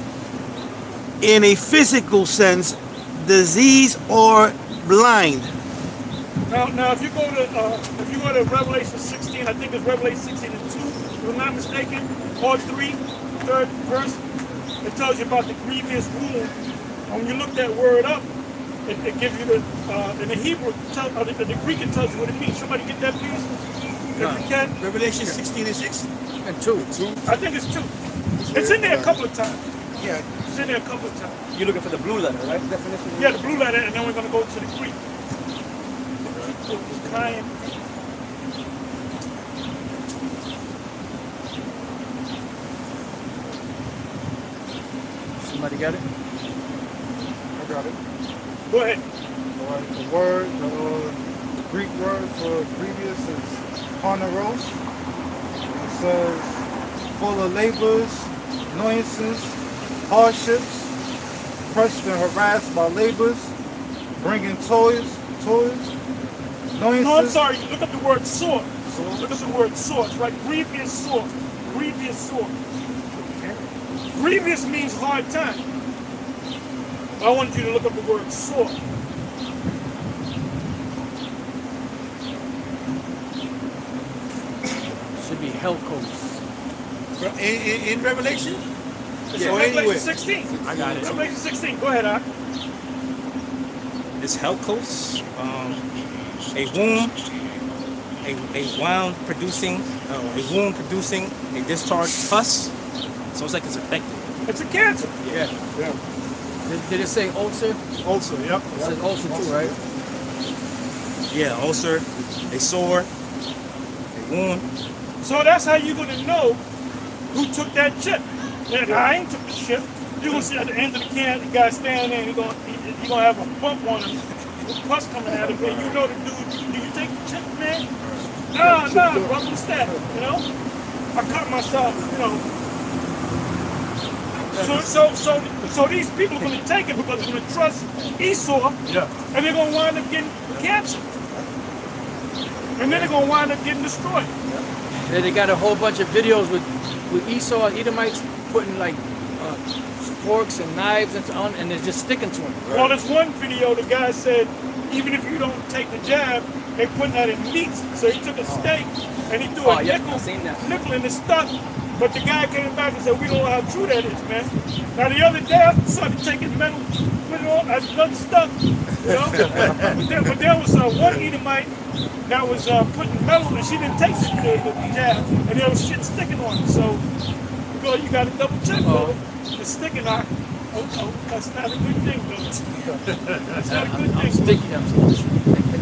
[SPEAKER 5] In a physical sense, disease or blind.
[SPEAKER 3] Now, if you go to Revelation 16, I think it's Revelation 16 and 2, if I'm not mistaken, or 3, third verse, it tells you about the grievous wound. And when you look that word up, it gives you in the Hebrew, the Greek, it tells you what it means. Somebody get that, please? If you can.
[SPEAKER 5] Revelation 16 and 6?
[SPEAKER 1] And two.
[SPEAKER 3] I think it's 2. It's in there a couple of times.
[SPEAKER 5] Yeah.
[SPEAKER 3] It's in there a couple of times.
[SPEAKER 7] You're looking for the blue letter, right? Definition?
[SPEAKER 3] Yeah, the blue letter, and then we're going to go to the Greek. Crying.
[SPEAKER 1] Somebody got it?
[SPEAKER 4] I got it.
[SPEAKER 3] Go ahead.
[SPEAKER 4] All right, the word, the Greek word for previous is poneros. It says full of labors, annoyances, hardships, pressed and harassed by labors, bringing toils, annoyances.
[SPEAKER 3] No, I'm sorry. Look up the word sword. Look up the word sword. It's right. Grievous sword. Grievous sword. Grievous means hard time. I wanted you to look up the word sword.
[SPEAKER 1] Should be Helcos.
[SPEAKER 5] In Revelation?
[SPEAKER 3] It's
[SPEAKER 5] So
[SPEAKER 3] Revelation
[SPEAKER 5] anyway.
[SPEAKER 3] 16.
[SPEAKER 6] I got it.
[SPEAKER 3] Revelation 16. Go ahead, Ak.
[SPEAKER 6] It's Helcos, a womb, a wound producing, a womb producing a discharged pus. So it's like it's affected.
[SPEAKER 3] It's a cancer.
[SPEAKER 1] Yeah.
[SPEAKER 2] Yeah.
[SPEAKER 1] Did it say ulcer?
[SPEAKER 2] Also, yep.
[SPEAKER 1] It says ulcer too, right?
[SPEAKER 6] Yeah, ulcer, a sore, a wound.
[SPEAKER 3] So that's how you're going to know who took that chip. And I ain't took the chip. You're going to see at the end of the can, the guy standing there, and he's going to have a bump on him with pus coming at him. And you know the dude, do you take the chip, man? Nah, brother, what's that? You know? I cut myself, you know. So these people are going to take it because they're going to trust Esau,
[SPEAKER 2] Yeah.
[SPEAKER 3] and they're going to wind up getting cancer. And then they're going to wind up getting destroyed.
[SPEAKER 1] Yeah, they got a whole bunch of videos with Esau and Edomites putting like forks and knives and they're just sticking to him.
[SPEAKER 3] Well, there's one video, the guy said, even if you don't take the jab, they putting that in meats. So he took a steak and he threw a nickel in the stuff. But the guy came back and said, we don't know how true that is, man. Now the other day, I started taking metal put it on, as nothing stuck. You know? but there was one Edomite that was putting metal, and she didn't take the jab, and there was shit sticking on it. So, girl, you got to double check, brother. It's sticking on. Oh, that's not a good thing, brother. That's not a good thing.
[SPEAKER 1] Sticky.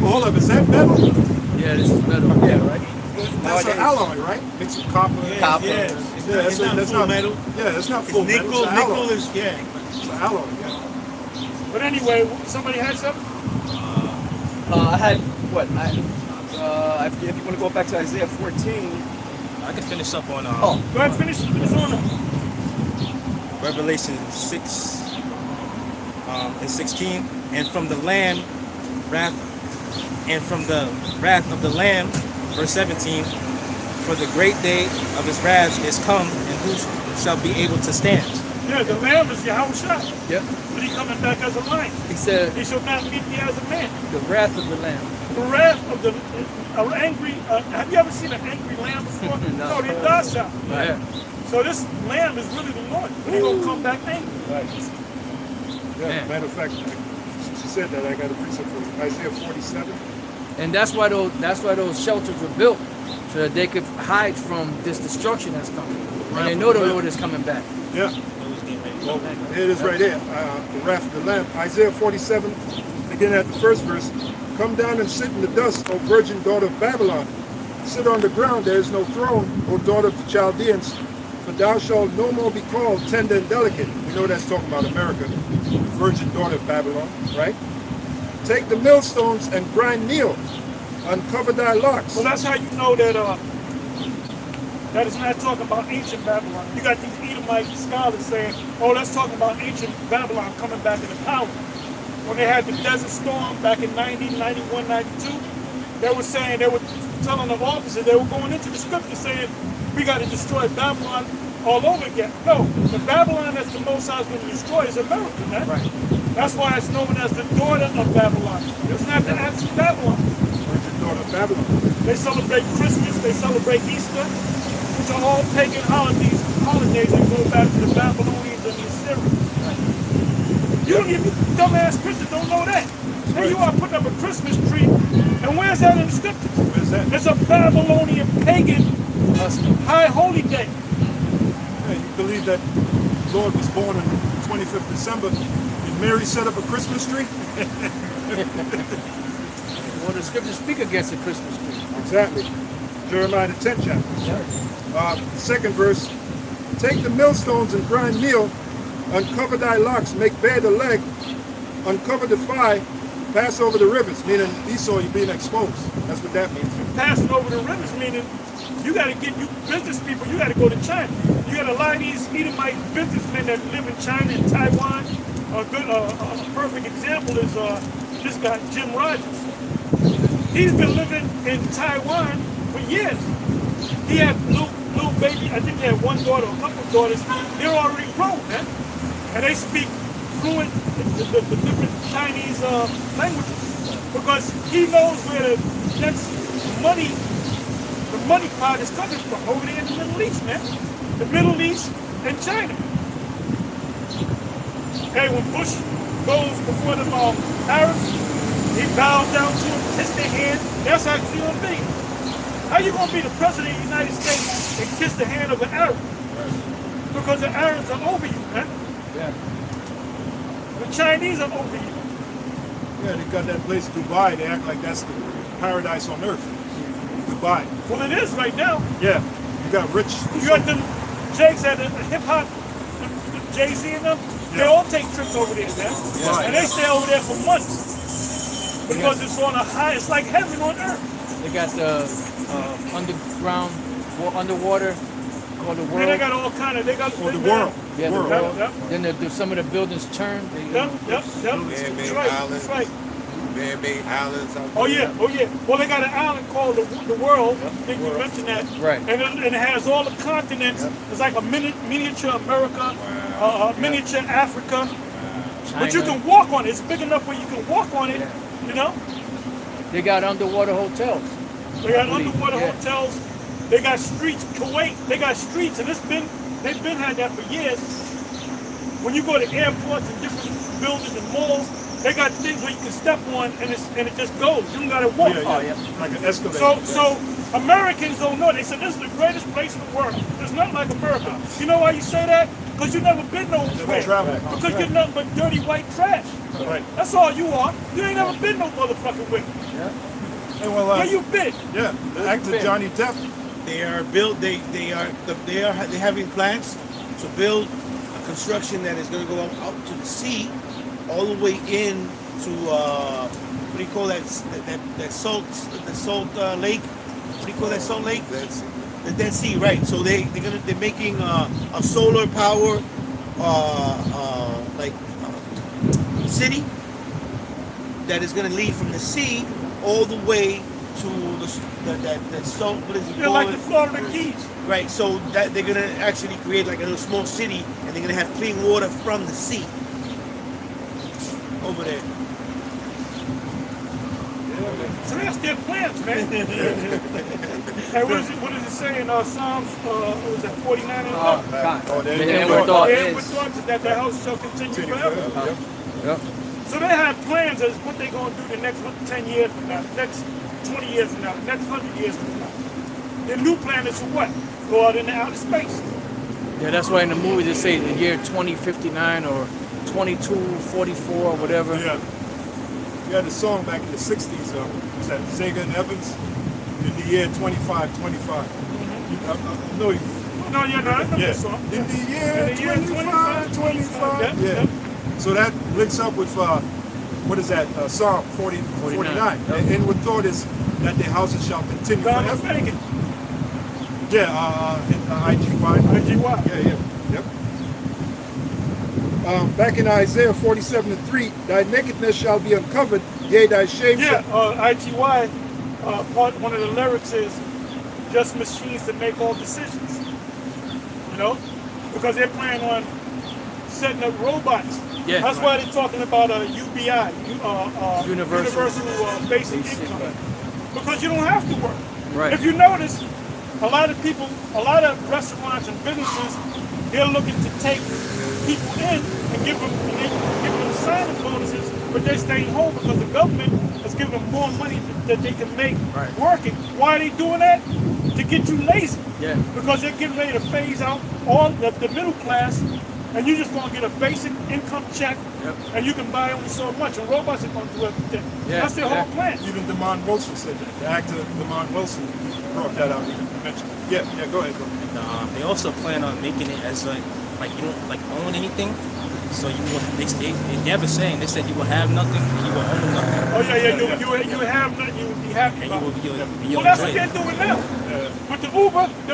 [SPEAKER 2] Hold up, is that metal?
[SPEAKER 1] Yeah, this is metal. Yeah, right.
[SPEAKER 2] That's an alloy, right? Mixed with copper.
[SPEAKER 7] Copper.
[SPEAKER 2] Yeah, that's not metal. Yeah, that's not full metal.
[SPEAKER 5] Nickel,
[SPEAKER 2] It's an alloy.
[SPEAKER 5] nickel is, yeah.
[SPEAKER 2] It's an alloy, yeah.
[SPEAKER 3] But anyway, somebody had something?
[SPEAKER 7] I had what? If you want to go back to Isaiah 14.
[SPEAKER 6] I can finish up on
[SPEAKER 3] Go ahead, finish this on up.
[SPEAKER 6] Revelation 6 and 16. And from the Lamb, wrath, and from the wrath of the Lamb, verse 17. For the great day of his wrath is come, and who shall be able to stand?
[SPEAKER 3] Yeah, the Lamb is Yahushua.
[SPEAKER 1] Yep.
[SPEAKER 3] But he coming back as a lion.
[SPEAKER 1] He said,
[SPEAKER 3] He shall not meet thee as a man.
[SPEAKER 1] the wrath of the Lamb.
[SPEAKER 3] The wrath of the angry. Have you ever seen an angry lamb before? No, they're docile.
[SPEAKER 1] Right.
[SPEAKER 3] So this lamb is really the Lord, but he's gonna come back angry.
[SPEAKER 2] Right. Yeah,
[SPEAKER 1] Man.
[SPEAKER 2] matter of fact, she said that I got a precept for Isaiah 47.
[SPEAKER 1] And that's why those shelters were built, so that they could hide from this destruction that's coming. And they know the Lord is coming back.
[SPEAKER 2] Yeah. Well, here it is right here. The wrath of the Lamb. Isaiah 47, beginning at the first verse. Come down and sit in the dust, O virgin daughter of Babylon. Sit on the ground, there is no throne, O daughter of the Chaldeans. For thou shalt no more be called tender and delicate. We know that's talking about America. The virgin daughter of Babylon, right? Take the millstones and grind meal. Uncover thy locks.
[SPEAKER 3] Well, that's how you know that that is not talking about ancient Babylon. You got these Edomite scholars saying, oh, that's talking about ancient Babylon coming back into power. When they had the desert storm back in 90, 91, 92, they were saying, they were telling the officers, they were going into the scripture saying, we got to destroy Babylon all over again. No, the Babylon that's the Most High is going to destroy is America, man. Right. That's why it's known as the daughter of Babylon. It's not the actual Babylon.
[SPEAKER 2] Virgin daughter of Babylon.
[SPEAKER 3] They celebrate Christmas, they celebrate Easter, which are all pagan holidays that go back to the Babylonians and the Assyrians. You don't even, dumbass Christians don't know that. Here you are putting up a Christmas tree, and where's that in the scriptures?
[SPEAKER 2] Where's that?
[SPEAKER 3] It's a Babylonian pagan high holy day.
[SPEAKER 2] Yeah, you believe that the Lord was born on 25th December, and Mary set up a Christmas tree?
[SPEAKER 1] Well, the scriptures speak against the Christmas tree.
[SPEAKER 2] Exactly. Jeremiah the 10th chapter. Second verse. Take the millstones and grind meal. Uncover thy locks, make bare the leg, uncover the thigh, pass over the rivers, meaning Esau, you're being exposed. That's what that means.
[SPEAKER 3] Passing over the rivers, meaning you got to get, you business people, you got to go to China. You got a lot of these Edomite businessmen that live in China and Taiwan. A perfect example is this guy, Jim Rogers. He's been living in Taiwan for years. He had little baby, I think he had one daughter, a couple of daughters. They're already grown, man. And they speak fluent the different Chinese languages because he knows where the next money pot is coming from over there in the Middle East, man. The Middle East and China. Hey, when Bush goes before the Arabs, he bows down to them, kiss their hand. That's how it's going to be. How you going to be the president of the United States and kiss the hand of an Arab? Because the Arabs are over you, man.
[SPEAKER 1] Yeah.
[SPEAKER 3] The Chinese are over you.
[SPEAKER 2] Yeah, they got that place, Dubai. They act like that's the paradise on earth. Dubai.
[SPEAKER 3] Well, it is right now.
[SPEAKER 2] Yeah, you got rich.
[SPEAKER 3] You got them Jakes at the hip hop, Jay-Z and them. They all take trips over there, man.
[SPEAKER 2] Yeah.
[SPEAKER 3] And they stay over there for months because it's on a high. It's like heaven on earth.
[SPEAKER 1] They got the underground, underwater, called the world.
[SPEAKER 3] And they got all kind of. They got
[SPEAKER 2] the world.
[SPEAKER 1] Yeah, the
[SPEAKER 2] world.
[SPEAKER 1] world.
[SPEAKER 3] Yep.
[SPEAKER 1] Then some of the buildings turn.
[SPEAKER 3] Yep. That's right. That's right.
[SPEAKER 8] Man-made islands.
[SPEAKER 3] Oh yeah. Well, they got an island called the World. I think you mentioned that.
[SPEAKER 1] Right.
[SPEAKER 3] And it has all the continents. It's like a miniature America, miniature Africa. But you can walk on it. It's big enough where you can walk on it. You know.
[SPEAKER 1] They got underwater hotels.
[SPEAKER 3] They got underwater hotels. They got streets. Kuwait. They got streets, and they've been had that for years. When you go to airports and different buildings and malls, they got things where you can step on and it just goes. You don't gotta walk.
[SPEAKER 2] Like an escalator.
[SPEAKER 3] So Americans don't know. They said this is the greatest place in the world. There's nothing like America. You know why you say that? Because you never been nowhere. Because you're nothing but dirty white trash.
[SPEAKER 2] Right.
[SPEAKER 3] That's all you are. You ain't never been no motherfucking way.
[SPEAKER 2] Yeah. And well,
[SPEAKER 3] where you been?
[SPEAKER 2] Yeah. The actor Johnny Depp.
[SPEAKER 5] They are built. They're having plans to build a construction that is going to go out to the sea, all the way in to what do you call that salt lake? What do you call that salt lake? The Dead Sea, right? So they're making a solar power city that is going to lead from the sea all the way to that salt. What is it called?
[SPEAKER 3] Like the Florida Keys.
[SPEAKER 5] Right. So that they're going to actually create like a little small city, and they're going to have clean water from the sea over there.
[SPEAKER 3] So that's their plans, man. Hey, what does it say in Psalms? What was that, 49 and up? That the house shall continue forever. So they have plans as what they're going to do the next 10 years from now, the next 20 years from now, the next 100 years from now. Their new plan is to what? Go out into outer space.
[SPEAKER 1] Yeah, that's why in the movie they say the year 2059 or 2244 or whatever.
[SPEAKER 2] Yeah. We had a song back in the 60s, was that Zaga and Evans? In the year 2525. I know you.
[SPEAKER 3] No, yeah, no, I know that song.
[SPEAKER 2] In the year 2525. Yeah. So that links up with, what is that, Psalm 49. The inward thought is that their houses shall continue forever. Yeah, IGY.
[SPEAKER 3] IGY.
[SPEAKER 2] Yeah. Yep. Back in Isaiah 47:3, thy nakedness shall be uncovered, yea, thy shame shall...
[SPEAKER 3] IGY, one of the lyrics is just machines to make all decisions. You know? Because they're planning on setting up robots.
[SPEAKER 1] Yeah.
[SPEAKER 3] That's why they're talking about UBI, Universal Basic Income. Because you don't have to work.
[SPEAKER 1] Right.
[SPEAKER 3] If you notice, a lot of restaurants and businesses, they're looking to take people in and give them sign-up bonuses, but they're staying home because the government has given them more money that they can make working. Why are they doing that? To get you lazy.
[SPEAKER 1] Yeah.
[SPEAKER 3] Because they're getting ready to phase out all the middle class, and you're just going to get a basic income check, and you can buy only so much, and robots are going to do everything. Yeah. That's their whole plan.
[SPEAKER 2] Even DeMond Wilson said that. The actor DeMond Wilson brought that out. Yeah, go ahead.
[SPEAKER 6] And they also plan on making it as like you don't own anything. So you will. They have a saying. They said you will have nothing, and you will own nothing.
[SPEAKER 3] Oh yeah. You have nothing. You will be happy.
[SPEAKER 6] And you will be.
[SPEAKER 3] Well, that's what they're doing now. With the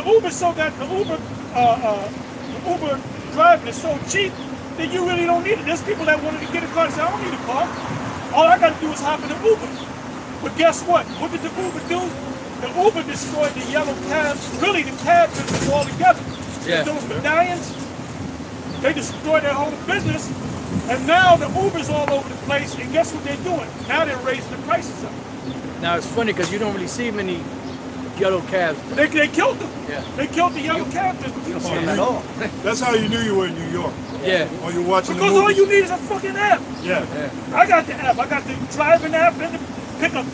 [SPEAKER 3] Uber, so that the Uber driving is so cheap that you really don't need it. There's people that wanted to get a car and say, I don't need a car. All I got to do is hop in an Uber. But guess what? What did the Uber do? The Uber destroyed the yellow cabs. Really, the cab business altogether.
[SPEAKER 1] Yeah.
[SPEAKER 3] Those medallions, they destroyed their whole business. And now the Uber's all over the place. And guess what they're doing? Now they're raising the prices up.
[SPEAKER 1] Now it's funny because you don't really see many yellow cabs.
[SPEAKER 3] They killed them.
[SPEAKER 1] Yeah.
[SPEAKER 3] They killed the yellow cab business.
[SPEAKER 1] You don't see them at all.
[SPEAKER 2] That's how you knew you were in New York.
[SPEAKER 1] Yeah.
[SPEAKER 2] Or you're watching
[SPEAKER 3] because
[SPEAKER 2] the movie.
[SPEAKER 3] all you need is a fucking app.
[SPEAKER 2] Yeah.
[SPEAKER 3] I got the app. I got the driving app and the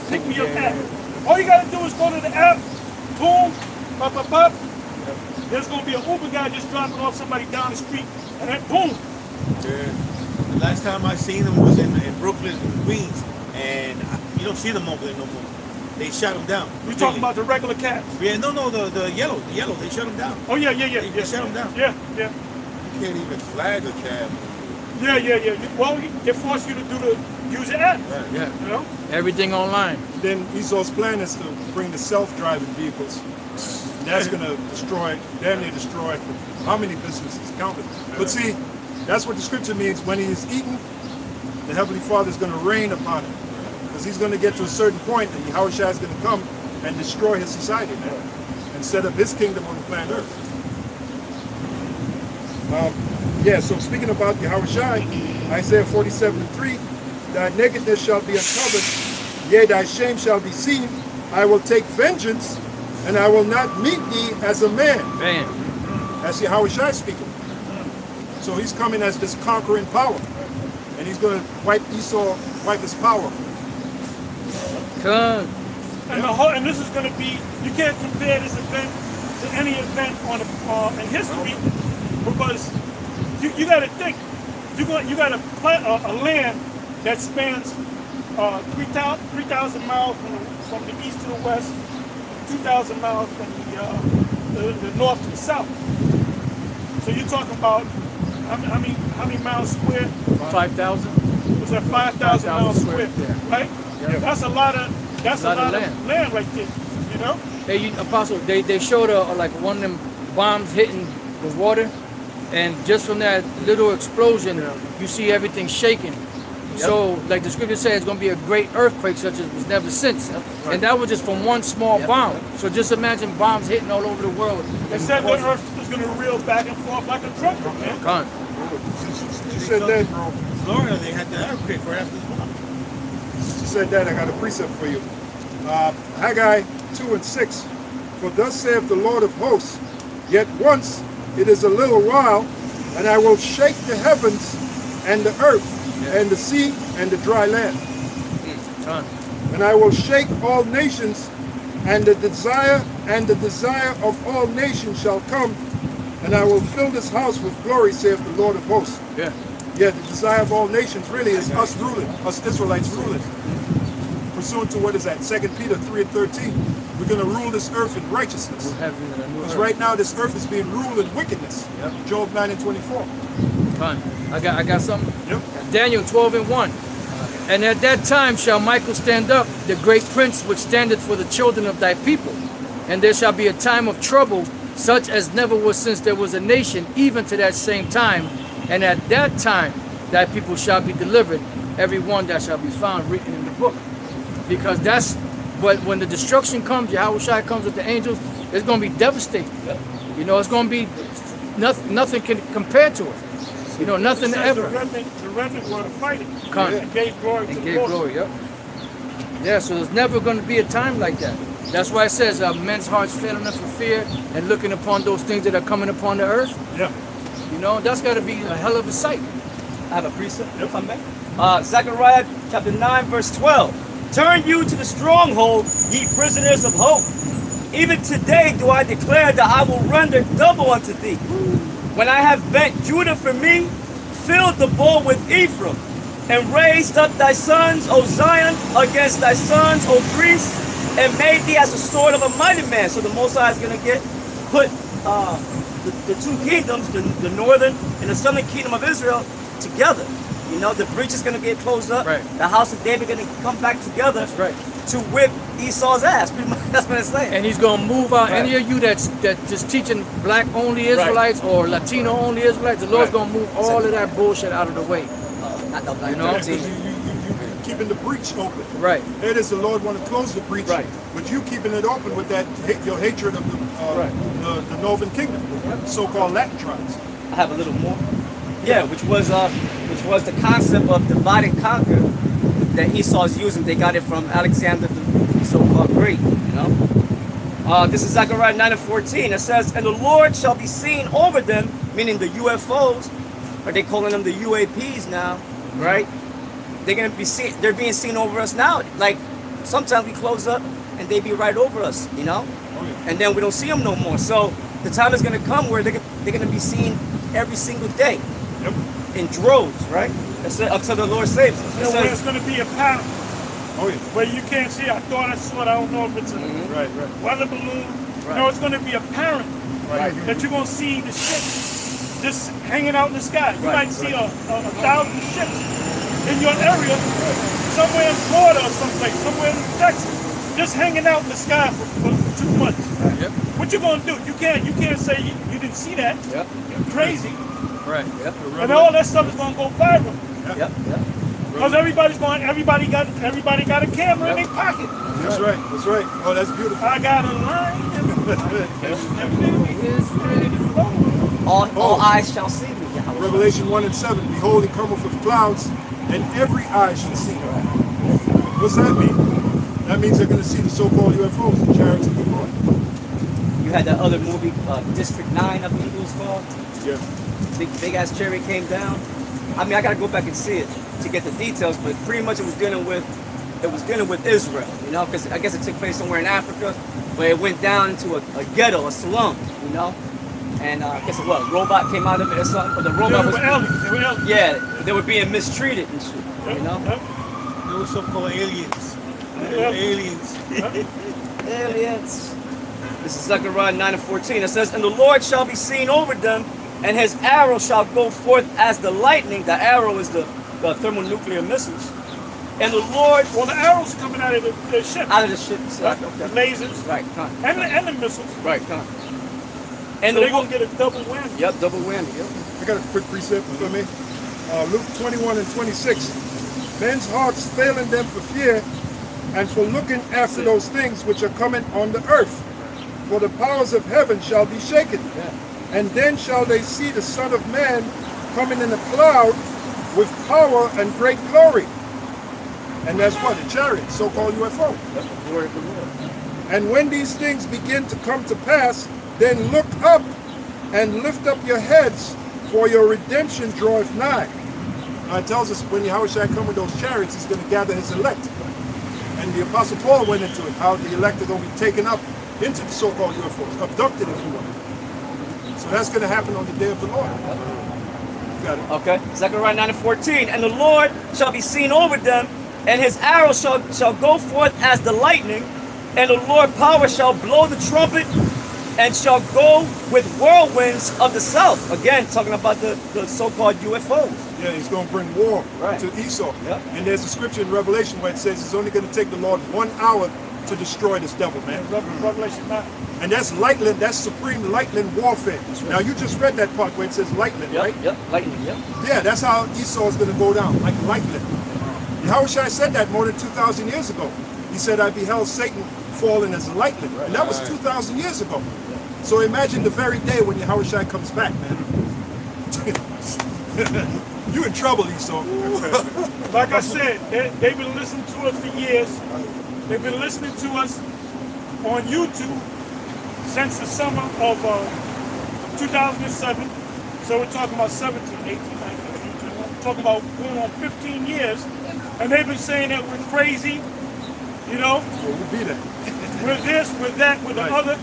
[SPEAKER 3] pick me up app. All you gotta do is go to the app, boom, pop. There's gonna be an Uber guy just dropping off somebody down the street, and then boom.
[SPEAKER 5] Yeah. The last time I seen them was in Brooklyn, Queens, and you don't see them over there no more. They shut them down.
[SPEAKER 3] You talking about the regular cabs?
[SPEAKER 5] Yeah, no, the yellow, they shut them down.
[SPEAKER 3] Oh yeah.
[SPEAKER 5] They shut them down.
[SPEAKER 3] Yeah.
[SPEAKER 8] You can't even flag a cab.
[SPEAKER 3] Yeah. Well, they force you to use the app.
[SPEAKER 2] Right.
[SPEAKER 1] Yeah.
[SPEAKER 3] You know?
[SPEAKER 1] Everything online.
[SPEAKER 2] Then Esau's plan is to bring the self-driving vehicles. And that's going to damn near destroy how many businesses counted. But see, that's what the scripture means. When he is eaten, the Heavenly Father is going to reign upon him. Because he's going to get to a certain point and Yahushua is going to come and destroy his society and set up his kingdom on the planet Earth. So speaking about Yahushua, Isaiah 47:3, thy nakedness shall be uncovered, yea, thy shame shall be seen. I will take vengeance, and I will not meet thee as a man.
[SPEAKER 1] Man.
[SPEAKER 2] That's Yahushua speaking. So he's coming as this conquering power. and he's going to wipe Esau, wipe his power.
[SPEAKER 1] Come.
[SPEAKER 3] And this is going to be, you can't compare this event to any event in history, because you got to think, you got a land that spans 3,000 miles from the east to the west, 2,000 miles from the north to the south. So you're talking about how many miles square?
[SPEAKER 1] 5,000.
[SPEAKER 3] Was that 5,000 miles square?
[SPEAKER 1] Yeah.
[SPEAKER 3] Right?
[SPEAKER 1] Yeah.
[SPEAKER 3] That's a lot of land right there. You know?
[SPEAKER 1] Hey, Apostle, they showed like one of them bombs hitting the water, and just from that little explosion, you see everything shaking. So, like the scripture says, it's going to be a great earthquake such as was never since. And that was just from one small bomb. So just imagine bombs hitting all over the world.
[SPEAKER 3] They said the earth was going to reel back and forth like a trumpet, man.
[SPEAKER 1] Gone.
[SPEAKER 2] She said that.
[SPEAKER 5] Florida, they had the earthquake right after the bomb.
[SPEAKER 2] She said that. I got a precept for you. Haggai 2:6. For thus saith the Lord of hosts, yet once it is a little while, and I will shake the heavens and the earth and the sea and the dry land. And I will shake all nations, and the desire of all nations shall come, and I will fill this house with glory, saith the Lord of hosts.
[SPEAKER 1] Yeah.
[SPEAKER 2] Yeah, the desire of all nations really is us ruling, us Israelites ruling. Pursuant to what is that? 2 Peter 3:13. We're going to rule this earth in righteousness. Because right now this earth is being ruled in wickedness. Yep. Job 9:24.
[SPEAKER 1] Fine. I got something.
[SPEAKER 2] Yep.
[SPEAKER 1] Daniel 12:1. And at that time shall Michael stand up, the great prince which standeth for the children of thy people. And there shall be a time of trouble, such as never was since there was a nation, even to that same time. And at that time thy people shall be delivered, every one that shall be found written in the book. Because that's what, when the destruction comes, Yahushua comes with the angels, it's going to be devastating. You know, it's going to be, nothing can compare to it. You know, nothing ever.
[SPEAKER 3] The remnant were fighting.
[SPEAKER 1] And
[SPEAKER 3] gave glory to the Lord.
[SPEAKER 1] Yep. Yeah, so there's never going to be a time like that. That's why it says men's hearts failing us for fear and looking upon those things that are coming upon the earth.
[SPEAKER 3] Yeah.
[SPEAKER 1] You know, that's got to be a hell of a sight.
[SPEAKER 7] I have a precept, if I may. Zechariah chapter 9, verse 12. Turn you to the stronghold, ye prisoners of hope. Even today do I declare that I will render double unto thee. When I have bent Judah for me, filled the bowl with Ephraim, and raised up thy sons, O Zion, against thy sons, O Greece, and made thee as a sword of a mighty man. So the Most High is going to put the two kingdoms, the northern and the southern kingdom of Israel, together. You know, the breach is going to get closed up.
[SPEAKER 1] Right.
[SPEAKER 7] The house of David going to come back together.
[SPEAKER 1] That's right.
[SPEAKER 7] To whip Esau's ass. Pretty much, that's what it's saying.
[SPEAKER 1] And he's going to move out any of you that's just teaching black only Israelites or Latino only Israelites. The Lord's going to move all of that bullshit out of the way.
[SPEAKER 7] Not the black,
[SPEAKER 1] you know,
[SPEAKER 2] you keeping the breach open.
[SPEAKER 1] Right.
[SPEAKER 2] It is the Lord want to close the breach.
[SPEAKER 1] Right.
[SPEAKER 2] But you keeping it open with that your hatred of the northern kingdom, so-called Latin tribes.
[SPEAKER 7] I have a little more. Yeah, which was the concept of divide and conquer that Esau's using. They got it from Alexander the so-called Great, you know. This is Zechariah 9:14. It says, and the Lord shall be seen over them, meaning the UFOs, or they calling them the UAPs now, right? They're gonna be seen. They're being seen over us now. Like sometimes we close up and they be right over us, you know, and then we don't see them no more. So the time is gonna come where they're gonna be seen every single day.
[SPEAKER 2] Yep.
[SPEAKER 7] In droves, right? Until the Lord saves us.
[SPEAKER 3] You know, where it's going to be a pattern.
[SPEAKER 2] Oh yeah.
[SPEAKER 3] Where you can't see. I thought I saw it. I don't know if it's a weather balloon.
[SPEAKER 1] Right.
[SPEAKER 3] No, it's going to be apparent that you're going to see the ships just hanging out in the sky. You might see a 1,000 ships in your area, somewhere in Florida or someplace, somewhere in Texas, just hanging out in the sky for 2 months.
[SPEAKER 1] Yep.
[SPEAKER 3] What you going to do? You can't say you didn't see that.
[SPEAKER 1] Yep.
[SPEAKER 3] You're crazy.
[SPEAKER 1] Right. Yep.
[SPEAKER 3] And all that stuff is going to go viral.
[SPEAKER 1] Yep.
[SPEAKER 3] Because everybody got a camera in their pocket.
[SPEAKER 2] That's right. That's right. Oh, that's beautiful.
[SPEAKER 3] I got a line.
[SPEAKER 7] All eyes shall see me.
[SPEAKER 2] Revelation 1:7. Behold, he cometh with clouds, and every eye shall see him. What's that mean? That means they're going to see the so-called UFOs, the chariots of the Lord.
[SPEAKER 7] You had that other movie, District 9, I think it was called.
[SPEAKER 2] Yeah.
[SPEAKER 7] Big ass chariot came down, I mean, I gotta go back and see it to get the details, but pretty much it was dealing with Israel, you know, because I guess it took place somewhere in Africa, but it went down into a ghetto, a slum, you know. And I guess what, a robot came out of it or something, but the robot was, yeah, they were being mistreated and shit, you know.
[SPEAKER 5] They were so-called aliens. Aliens.
[SPEAKER 7] Aliens. This is Zechariah 9:14. It says, and the Lord shall be seen over them, and his arrow shall go forth as the lightning. The arrow is the thermonuclear missiles. And the Lord...
[SPEAKER 3] Well, the arrows coming out of the ship.
[SPEAKER 7] Out of the ship. Right. Okay.
[SPEAKER 3] The lasers.
[SPEAKER 7] Right.
[SPEAKER 3] And the missiles.
[SPEAKER 7] Right. And
[SPEAKER 3] so they're going to get a double whammy.
[SPEAKER 7] Yep, double whammy. Yep.
[SPEAKER 2] I got a quick precept for me. Luke 21:26. Men's hearts failing them for fear and for looking after those things which are coming on the earth. For the powers of heaven shall be shaken. Yeah. And then shall they see the Son of Man coming in a cloud with power and great glory. And that's what? A chariot, so-called UFO.
[SPEAKER 7] That's the glory of the Lord.
[SPEAKER 2] And when these things begin to come to pass, then look up and lift up your heads, for your redemption draweth nigh. Now it tells us when Yahushua come with those chariots, he's going to gather his elect. And the Apostle Paul went into it, how the elect are going to be taken up into the so-called UFOs, abducted if you will. So that's going to happen on the day of the Lord. Got it.
[SPEAKER 7] Okay. Zechariah 9:14. And the Lord shall be seen over them, and his arrow shall go forth as the lightning, and the Lord power shall blow the trumpet, and shall go with whirlwinds of the south. Again, talking about the so-called UFOs.
[SPEAKER 2] Yeah, he's going to bring war to Esau.
[SPEAKER 7] Yep.
[SPEAKER 2] And there's a scripture in Revelation where it says it's only going to take the Lord 1 hour to destroy this devil, man.
[SPEAKER 3] Revelation 9.
[SPEAKER 2] And that's lightning, that's supreme lightning warfare. Right. Now you just read that part where it says lightning, right?
[SPEAKER 7] Yep, lightning, yep.
[SPEAKER 2] Yeah, that's how Esau is going to go down, like lightning. Yahushua said that more than 2,000 years ago. He said, I beheld Satan falling as lightning. Right. And that was 2,000 years ago. So imagine the very day when Yahushua comes back, man. You in trouble, Esau.
[SPEAKER 3] Like I said, they've been listening to us for years. They've been listening to us on YouTube since the summer of 2007. So we're talking about 17, 18, 19, 20, we're talking about going on 15 years. And they've been saying that we're crazy, you know.
[SPEAKER 2] Well, we'll be there.
[SPEAKER 3] We're this, we're that, we're the other.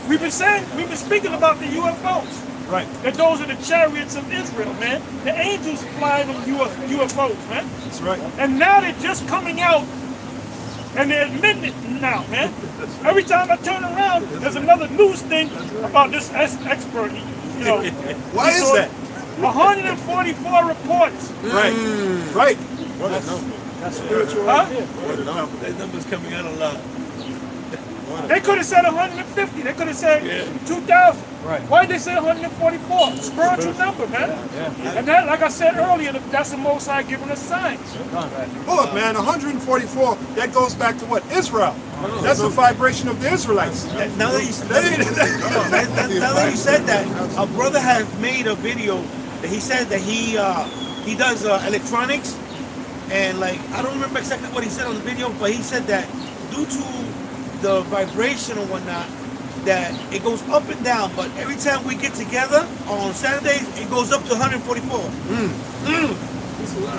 [SPEAKER 3] We've been speaking about the UFOs.
[SPEAKER 2] Right.
[SPEAKER 3] That those are the chariots of Israel, man. The angels flying on UFOs, man.
[SPEAKER 2] That's right.
[SPEAKER 3] And now they're just coming out and they're admitting it now, man. Every time I turn around, there's another news thing about this expert, you know.
[SPEAKER 2] Why is that?
[SPEAKER 3] 144 reports.
[SPEAKER 2] Right. Right.
[SPEAKER 8] What a number.
[SPEAKER 3] That's spiritual right there.
[SPEAKER 8] What a number.
[SPEAKER 5] That number's coming out a lot.
[SPEAKER 3] They could have said 150. They could have said 2,000.
[SPEAKER 1] Right.
[SPEAKER 3] Why did they say 144? Spiritual number, man.
[SPEAKER 1] Yeah.
[SPEAKER 3] And that, like I said earlier, that's the Most High giving us signs.
[SPEAKER 2] Hold up, man. 144, that goes back to what? Israel. That's the vibration of the Israelites.
[SPEAKER 5] Now that you said that, a brother has made a video that he said that he does electronics, and like I don't remember exactly what he said on the video, but he said that due to the vibration or whatnot, that it goes up and down, but every time we get together on Saturdays, it goes up to 144.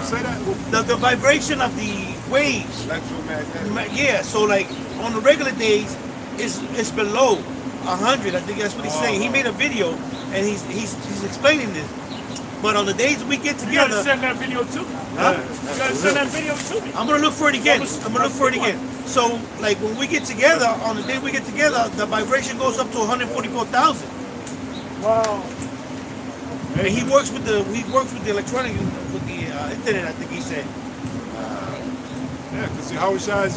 [SPEAKER 2] Say that?
[SPEAKER 5] The vibration of the waves.
[SPEAKER 8] Electromagnetic.
[SPEAKER 5] Yeah, so like on the regular days, it's below 100. I think that's what he's saying. He made a video and he's explaining this. But on the days we get together,
[SPEAKER 3] you gotta send that video to me.
[SPEAKER 5] Huh?
[SPEAKER 3] You gotta send that video to me.
[SPEAKER 5] I'm gonna look for it again. So like when we get together, on the day we get together, the vibration goes up to 144,000.
[SPEAKER 3] Wow.
[SPEAKER 5] And he works with the electronic, with the internet. I think he said.
[SPEAKER 2] Yeah, because Yahushua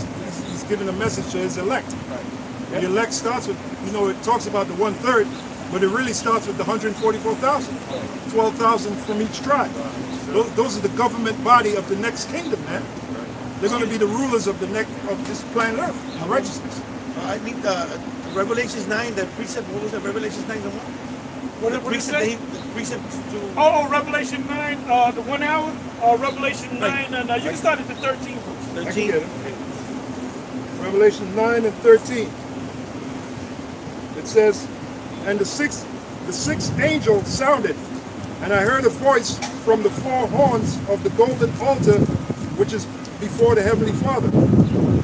[SPEAKER 2] he's giving a message to his elect. Right. The elect starts with, it talks about the 1/3, but it really starts with the 144,000. 12,000 from each tribe. Those are the government body of the next kingdom, man. They're going to be the rulers of this planet Earth, of righteousness.
[SPEAKER 5] I think the Revelations 9, the precept. What was that? Revelations 9, the one?
[SPEAKER 3] What did it say?
[SPEAKER 5] The precept to.
[SPEAKER 3] Oh, Revelation 9, the 1 hour. Revelation 9, and you can start at the 13th verse.
[SPEAKER 5] 13.
[SPEAKER 2] I can get it. Revelation 9 and 13. It says, and the sixth angel sounded, And I heard a voice from the four horns of the golden altar, which is before the Heavenly Father,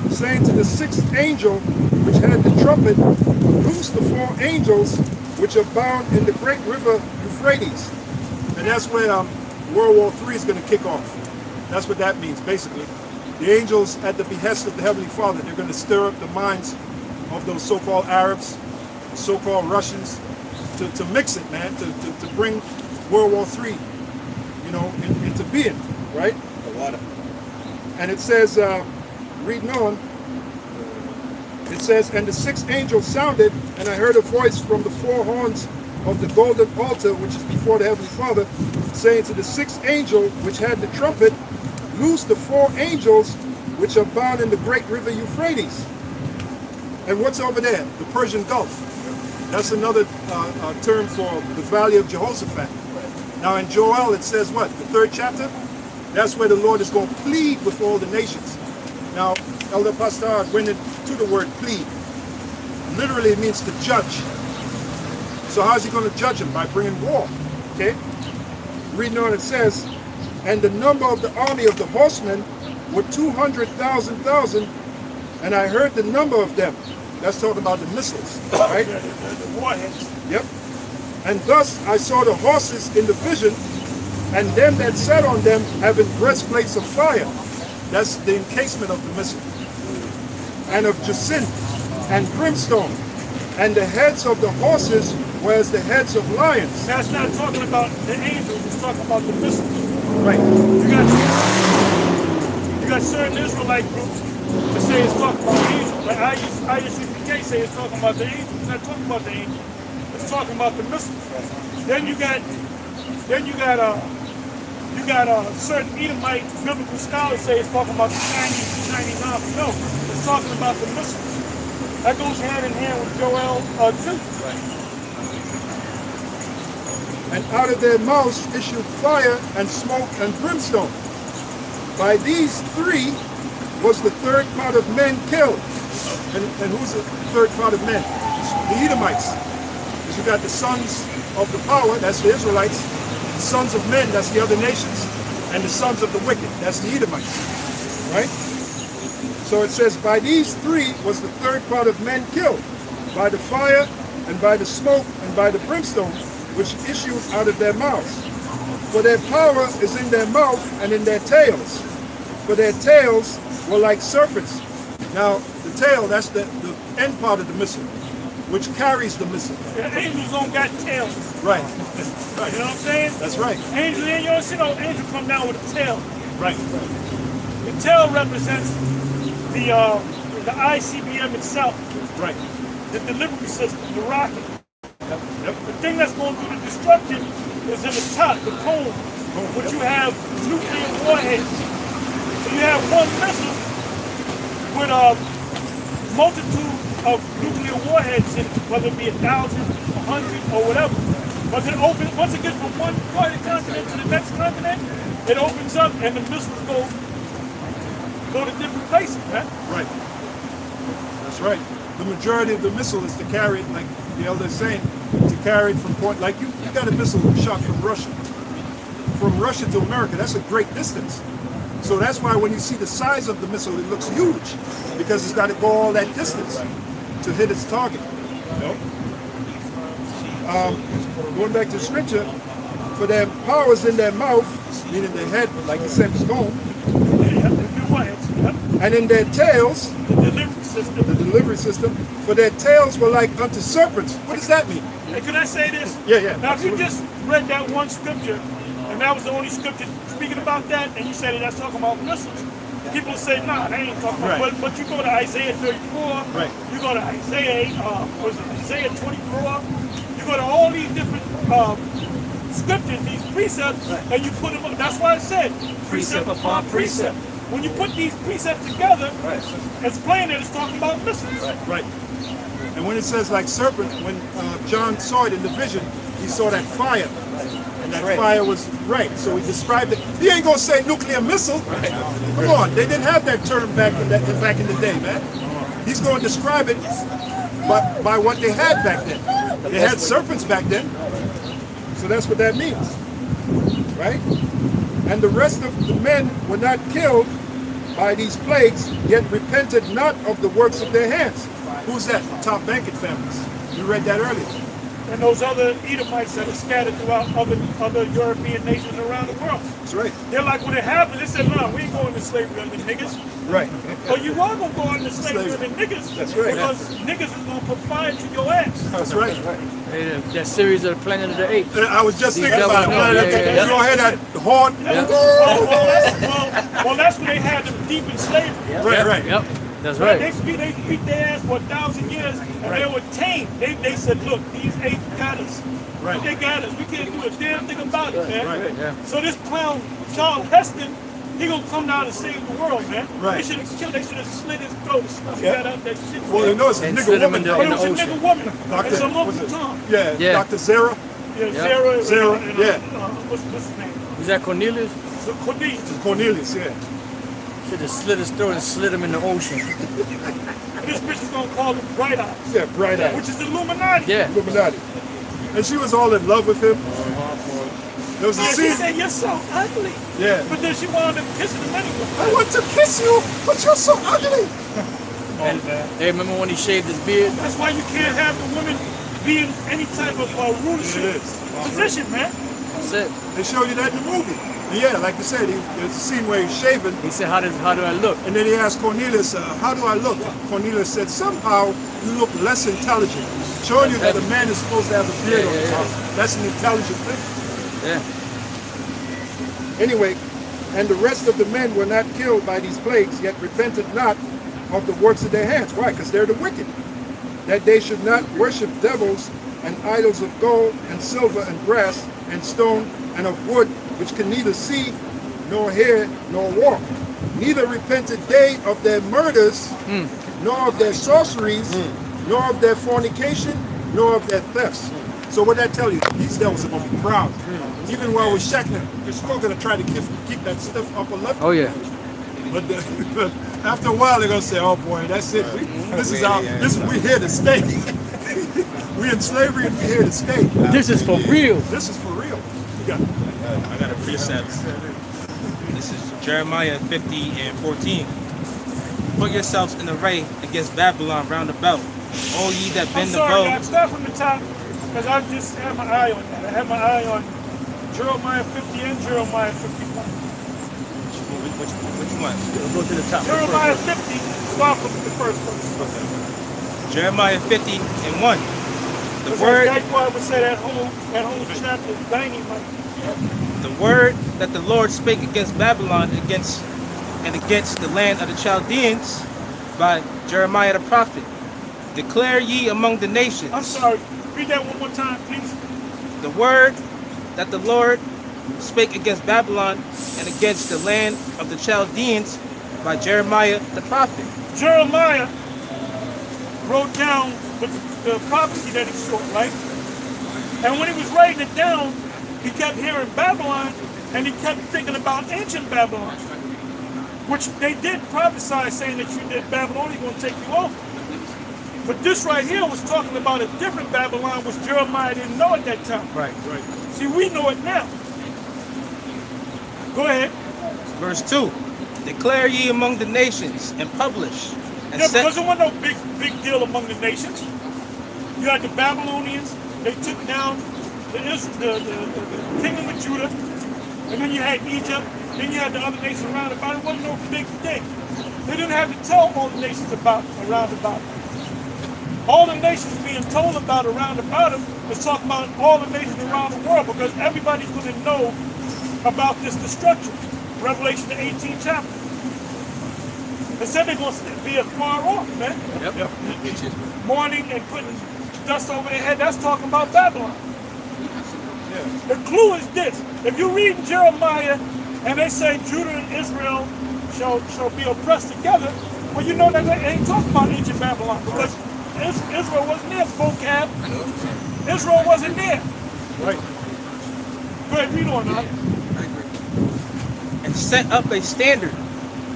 [SPEAKER 2] saying to the sixth angel, which had the trumpet, loose the four angels which are bound in the great river Euphrates. And that's where World War III is going to kick off. That's what that means, basically. The angels, at the behest of the Heavenly Father, they're going to stir up the minds of those so-called Arabs, so-called Russians, to mix it, man, to bring World War III, you know, into being, right?
[SPEAKER 6] The water.
[SPEAKER 2] And it says, reading on, it says, and the sixth angel sounded, and I heard a voice from the four horns of the golden altar, which is before the Heavenly Father, saying to the sixth angel, which had the trumpet, loose the four angels which are bound in the great river Euphrates. And what's over there? The Persian Gulf. That's another term for the Valley of Jehoshaphat. Now in Joel it says what? The 3rd chapter? That's where the Lord is going to plead with all the nations. Now, Elder Pastor went into the word plead. Literally it means to judge. So how's he going to judge them? By bringing war. Okay? Reading on, it says, and the number of the army of the horsemen were 200,000, and I heard the number of them. That's talking about the missiles, right?
[SPEAKER 3] The warheads.
[SPEAKER 2] Yep. And thus I saw the horses in the vision, and them that sat on them having breastplates of fire. That's the encasement of the missile. And of jacinth and brimstone. And the heads of the horses were as the heads of lions.
[SPEAKER 3] That's not talking about the angels, it's talking about the missiles.
[SPEAKER 2] Right.
[SPEAKER 3] You got certain Israelite groups that say it's talking about the angels. Like ISUPK say it's talking about the angels. It's not talking about the angels. It's talking about the missiles. Then you got certain Edomite biblical scholars say it's talking about the Chinese army. No, it's talking about the missiles. That goes hand in hand with Joel 2. Right.
[SPEAKER 2] And out of their mouths issued fire and smoke and brimstone. By these three was the third part of men killed. And who's the third part of men? The Edomites. Because you got the sons of the power, that's the Israelites. The sons of men, that's the other nations. And the sons of the wicked, that's the Edomites. Right? So it says, by these three was the third part of men killed. By the fire and by the smoke and by the brimstone, which issued out of their mouths. For their power is in their mouth and in their tails. For their tails were like serpents. Now, the tail, that's the end part of the missile, which carries the missile.
[SPEAKER 3] The angels don't got tails.
[SPEAKER 2] Right.
[SPEAKER 3] Right. You know what I'm saying?
[SPEAKER 2] That's right.
[SPEAKER 3] Angels, you don't see no angel come down with a tail.
[SPEAKER 2] Right.
[SPEAKER 3] The tail represents the ICBM itself.
[SPEAKER 2] Right.
[SPEAKER 3] The delivery system, the rocket.
[SPEAKER 2] Yep.
[SPEAKER 3] The thing that's going to do the destruction is in the top, the cone, which you have nuclear warheads. So you have one missile with a multitude of nuclear warheads in it, whether it be 1,000, 100, or whatever. Once it gets from one part of the continent to the next continent, it opens up and the missiles go to different places, right?
[SPEAKER 2] Right. That's right. The majority of the missile is to carry it, like the elder is saying, to carry it from point, like you got a missile shot from Russia. From Russia to America, that's a great distance. So that's why when you see the size of the missile, it looks huge, because it's got to go all that distance to hit its target. Going back to the scripture, for their powers in their mouth, meaning their head, like it said, is gone, and in their tails, the delivery system, for their tails were like unto serpents. What does that mean?
[SPEAKER 3] Hey, can I say this?
[SPEAKER 2] Yeah.
[SPEAKER 3] Now, if you just read that one scripture, and that was the only scripture speaking about that, and you said that's talking about missiles, people say, nah, they ain't talking about.
[SPEAKER 2] Right.
[SPEAKER 3] But you go to Isaiah 34,
[SPEAKER 2] right.
[SPEAKER 3] You go to Isaiah 24, you go to all these different scriptures, these precepts, right. And you put them up. That's why I said precept upon precept. When you put these precepts together, right. It's plain that it's talking about missiles.
[SPEAKER 2] Right. And when it says like serpent, when John saw it in the vision, he saw that fire. And that fire was right. So he described it. He ain't gonna say nuclear missile. Right. Come on, they didn't have that term back in the day, man. He's gonna describe it by what they had back then. They had serpents back then. So that's what that means. right? And the rest of the men were not killed by these plagues, yet repented not of the works of their hands. Who's that? The top banquet families. You read that earlier.
[SPEAKER 3] And those other Edomites that are scattered throughout other European nations around the world.
[SPEAKER 2] That's right.
[SPEAKER 3] They're like, when it happened, they said, no, we ain't going to slavery under niggas.
[SPEAKER 2] Right.
[SPEAKER 3] But you are going to go into slavery under niggas.
[SPEAKER 2] That's right.
[SPEAKER 3] Because niggas is going to put fire to your ass.
[SPEAKER 2] That's right.
[SPEAKER 1] That series of the Planet of the Apes.
[SPEAKER 2] I was just thinking
[SPEAKER 1] That
[SPEAKER 2] about
[SPEAKER 1] was-
[SPEAKER 2] it.
[SPEAKER 1] yeah.
[SPEAKER 2] You don't hear that horn?
[SPEAKER 3] Well, that's when they had them deep in slavery.
[SPEAKER 2] Right, right.
[SPEAKER 1] Yep. That's
[SPEAKER 3] Right.
[SPEAKER 1] right.
[SPEAKER 3] They beat their ass for 1,000 years, and they were tamed. They said, look, these apes got us.
[SPEAKER 2] Right.
[SPEAKER 3] They got us. We can't do a damn thing about it, man.
[SPEAKER 2] Right.
[SPEAKER 1] Yeah.
[SPEAKER 3] So this clown, Charles Heston, he gonna come down and save the world, man.
[SPEAKER 2] Right.
[SPEAKER 3] They should have killed. They should have slit his throat. He got out that shit.
[SPEAKER 2] Well, you know it's a
[SPEAKER 1] And
[SPEAKER 2] nigga
[SPEAKER 1] slid him
[SPEAKER 2] woman.
[SPEAKER 1] in the-
[SPEAKER 2] though.
[SPEAKER 3] But it was a
[SPEAKER 1] ocean.
[SPEAKER 3] nigga woman.
[SPEAKER 2] Doctor-
[SPEAKER 3] It's a
[SPEAKER 2] was
[SPEAKER 3] local
[SPEAKER 2] it-
[SPEAKER 3] Tom.
[SPEAKER 2] Yeah,
[SPEAKER 1] Yeah.
[SPEAKER 2] Dr. Zara.
[SPEAKER 3] Yeah,
[SPEAKER 1] Yeah.
[SPEAKER 3] Sarah.
[SPEAKER 2] Sarah, yeah.
[SPEAKER 3] What's his name?
[SPEAKER 1] Was that Cornelius?
[SPEAKER 3] So Cornelius.
[SPEAKER 2] Cornelius, yeah.
[SPEAKER 1] Should have slit his throat and slid him in the ocean.
[SPEAKER 3] And this bitch is gonna call him Bright Eyes,
[SPEAKER 2] Yeah, bright eyes.
[SPEAKER 3] which is Illuminati.
[SPEAKER 1] Yeah.
[SPEAKER 2] Illuminati. And she was all in love with him. There was a
[SPEAKER 3] Yeah, she
[SPEAKER 2] scene.
[SPEAKER 3] said, you're so ugly.
[SPEAKER 2] Yeah.
[SPEAKER 3] But then she wound up kissing him anyway.
[SPEAKER 2] I want to kiss you, but you're so ugly.
[SPEAKER 1] And hey, remember when he shaved his beard?
[SPEAKER 3] That's why you can't have the women be in any type of rulership
[SPEAKER 2] It is.
[SPEAKER 3] position, man.
[SPEAKER 1] That's it.
[SPEAKER 2] They showed you that in the movie. And yeah, like you said, there's a scene where he's shaving.
[SPEAKER 1] He said, how do I look?
[SPEAKER 2] And then he asked Cornelius, how do I look? Cornelius said, somehow you look less intelligent. Showing you that a man is supposed to have a beard on the top. That's an intelligent thing.
[SPEAKER 1] Yeah.
[SPEAKER 2] Anyway, and the rest of the men were not killed by these plagues, yet repented not of the works of their hands. Why? Because they're the wicked. That they should not worship devils and idols of gold and silver and brass and stone and of wood, which can neither see, nor hear, nor walk. Neither repented they of their murders, nor of their sorceries, nor of their fornication, nor of their thefts. So what that tell you? These devils are going to be proud. Even while we're shacking them, they're still going to try to keep that stiff upper lip.
[SPEAKER 1] Oh yeah.
[SPEAKER 2] But after a while, they're going to say, oh boy, that's it. We're here to stay. We're in slavery and we're here to stay.
[SPEAKER 1] This is for real.
[SPEAKER 2] This is for real. You got it.
[SPEAKER 6] I got a precept. This is Jeremiah 50 and 14. Put yourselves in array against Babylon round about, all ye that
[SPEAKER 3] I'm
[SPEAKER 6] bend the
[SPEAKER 3] sorry,
[SPEAKER 6] bow.
[SPEAKER 3] guys. Start from the top, because I just had my eye on that. I had my eye on Jeremiah 50 and Jeremiah 51.
[SPEAKER 6] Which one?
[SPEAKER 1] Go to the top.
[SPEAKER 3] Jeremiah 50, start from the first verse.
[SPEAKER 6] Jeremiah 50 and 1. The
[SPEAKER 3] Because
[SPEAKER 6] word,
[SPEAKER 3] that's why I would say that whole chapter is dynamite.
[SPEAKER 6] the word that the Lord spake against Babylon against the land of the Chaldeans by Jeremiah the prophet. Declare ye among the nations.
[SPEAKER 3] I'm sorry. Read that one more time, please.
[SPEAKER 6] The word that the Lord spake against Babylon and against the land of the Chaldeans by Jeremiah the prophet.
[SPEAKER 3] Jeremiah wrote down the prophecy that he saw, right? And when he was writing it down, he kept hearing Babylon, and he kept thinking about ancient Babylon, which they did prophesy saying that Babylon is going to take you over. But this right here was talking about a different Babylon, which Jeremiah didn't know at that time.
[SPEAKER 1] Right.
[SPEAKER 3] See, we know it now. Go ahead.
[SPEAKER 6] Verse 2. Declare ye among the nations and publish. And
[SPEAKER 3] Yeah,
[SPEAKER 6] set,
[SPEAKER 3] because there wasn't no big deal among the nations. You had the Babylonians, they took down the kingdom of Judah, and then you had Egypt, then you had the other nations around about it. It wasn't no big thing. They didn't have to tell all the nations around about it. All the nations being told about around about them is talking about all the nations around the world, because everybody's going to know about this destruction. Revelation the 18th chapter. They said they're going to be afar off, man.
[SPEAKER 1] Yep.
[SPEAKER 3] Mourning and putting dust over their head. That's talking about Babylon. The clue is this. If you read Jeremiah and they say Judah and Israel shall be oppressed together, well, you know that they ain't talking about ancient Babylon, because Israel wasn't there, vocab. Israel wasn't there.
[SPEAKER 2] Right.
[SPEAKER 3] Go ahead, read on now.
[SPEAKER 6] and set up a standard,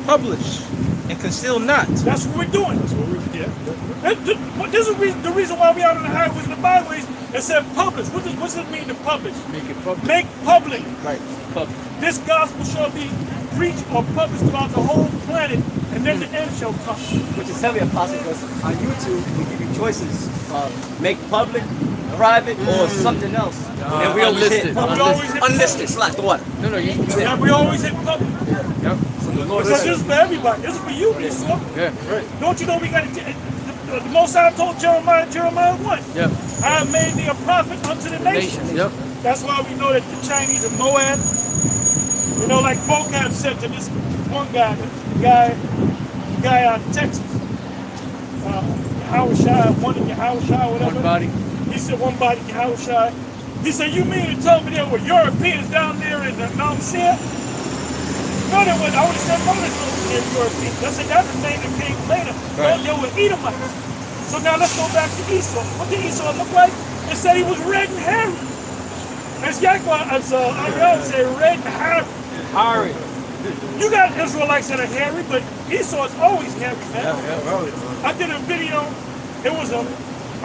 [SPEAKER 6] publish, and conceal not.
[SPEAKER 3] That's what we're doing.
[SPEAKER 2] That's what we, yeah.
[SPEAKER 3] This is the reason why we out on the highways and the byways, It said publish. What's it mean to publish?
[SPEAKER 1] Make it public.
[SPEAKER 3] Make public.
[SPEAKER 1] Right. Public.
[SPEAKER 3] This gospel shall be preached or published throughout the whole planet, and then the end shall come.
[SPEAKER 7] Which is heavy, Apostle, because on YouTube we give you choices: make public, private, or something else. And we always hit
[SPEAKER 1] unlisted.
[SPEAKER 7] unlisted. Slap the water.
[SPEAKER 1] No, no, you.
[SPEAKER 3] Yeah, we always hit public.
[SPEAKER 1] Yep.
[SPEAKER 7] So the Lord
[SPEAKER 3] Because
[SPEAKER 7] said,
[SPEAKER 3] this is for everybody. This is for you, Esau.
[SPEAKER 1] Yeah.
[SPEAKER 2] Right.
[SPEAKER 3] Don't you know we got to? The Most High told Jeremiah 1.
[SPEAKER 1] Yep.
[SPEAKER 3] I have made thee a prophet unto the nations.
[SPEAKER 1] Nations. Yep.
[SPEAKER 3] That's why we know that the Chinese and Moab, you know, like Vocab said to this one guy, the guy out of Texas, Yahushua, whatever.
[SPEAKER 1] One body.
[SPEAKER 3] He said, one body, Yahushua. He said, you mean to tell me there were Europeans down there in Mount Seir? No, there was. I would have said, no, there's no Europeans. I said, that's the name that came later.
[SPEAKER 1] Right.
[SPEAKER 3] There were Edomites. So now let's go back to Esau. What did Esau look like? They said he was red and hairy. As Ariel said, red and hairy.
[SPEAKER 1] Hairy.
[SPEAKER 3] You got Israelites that are hairy, but Esau is always hairy, man.
[SPEAKER 1] Yeah.
[SPEAKER 3] I did a video. It was I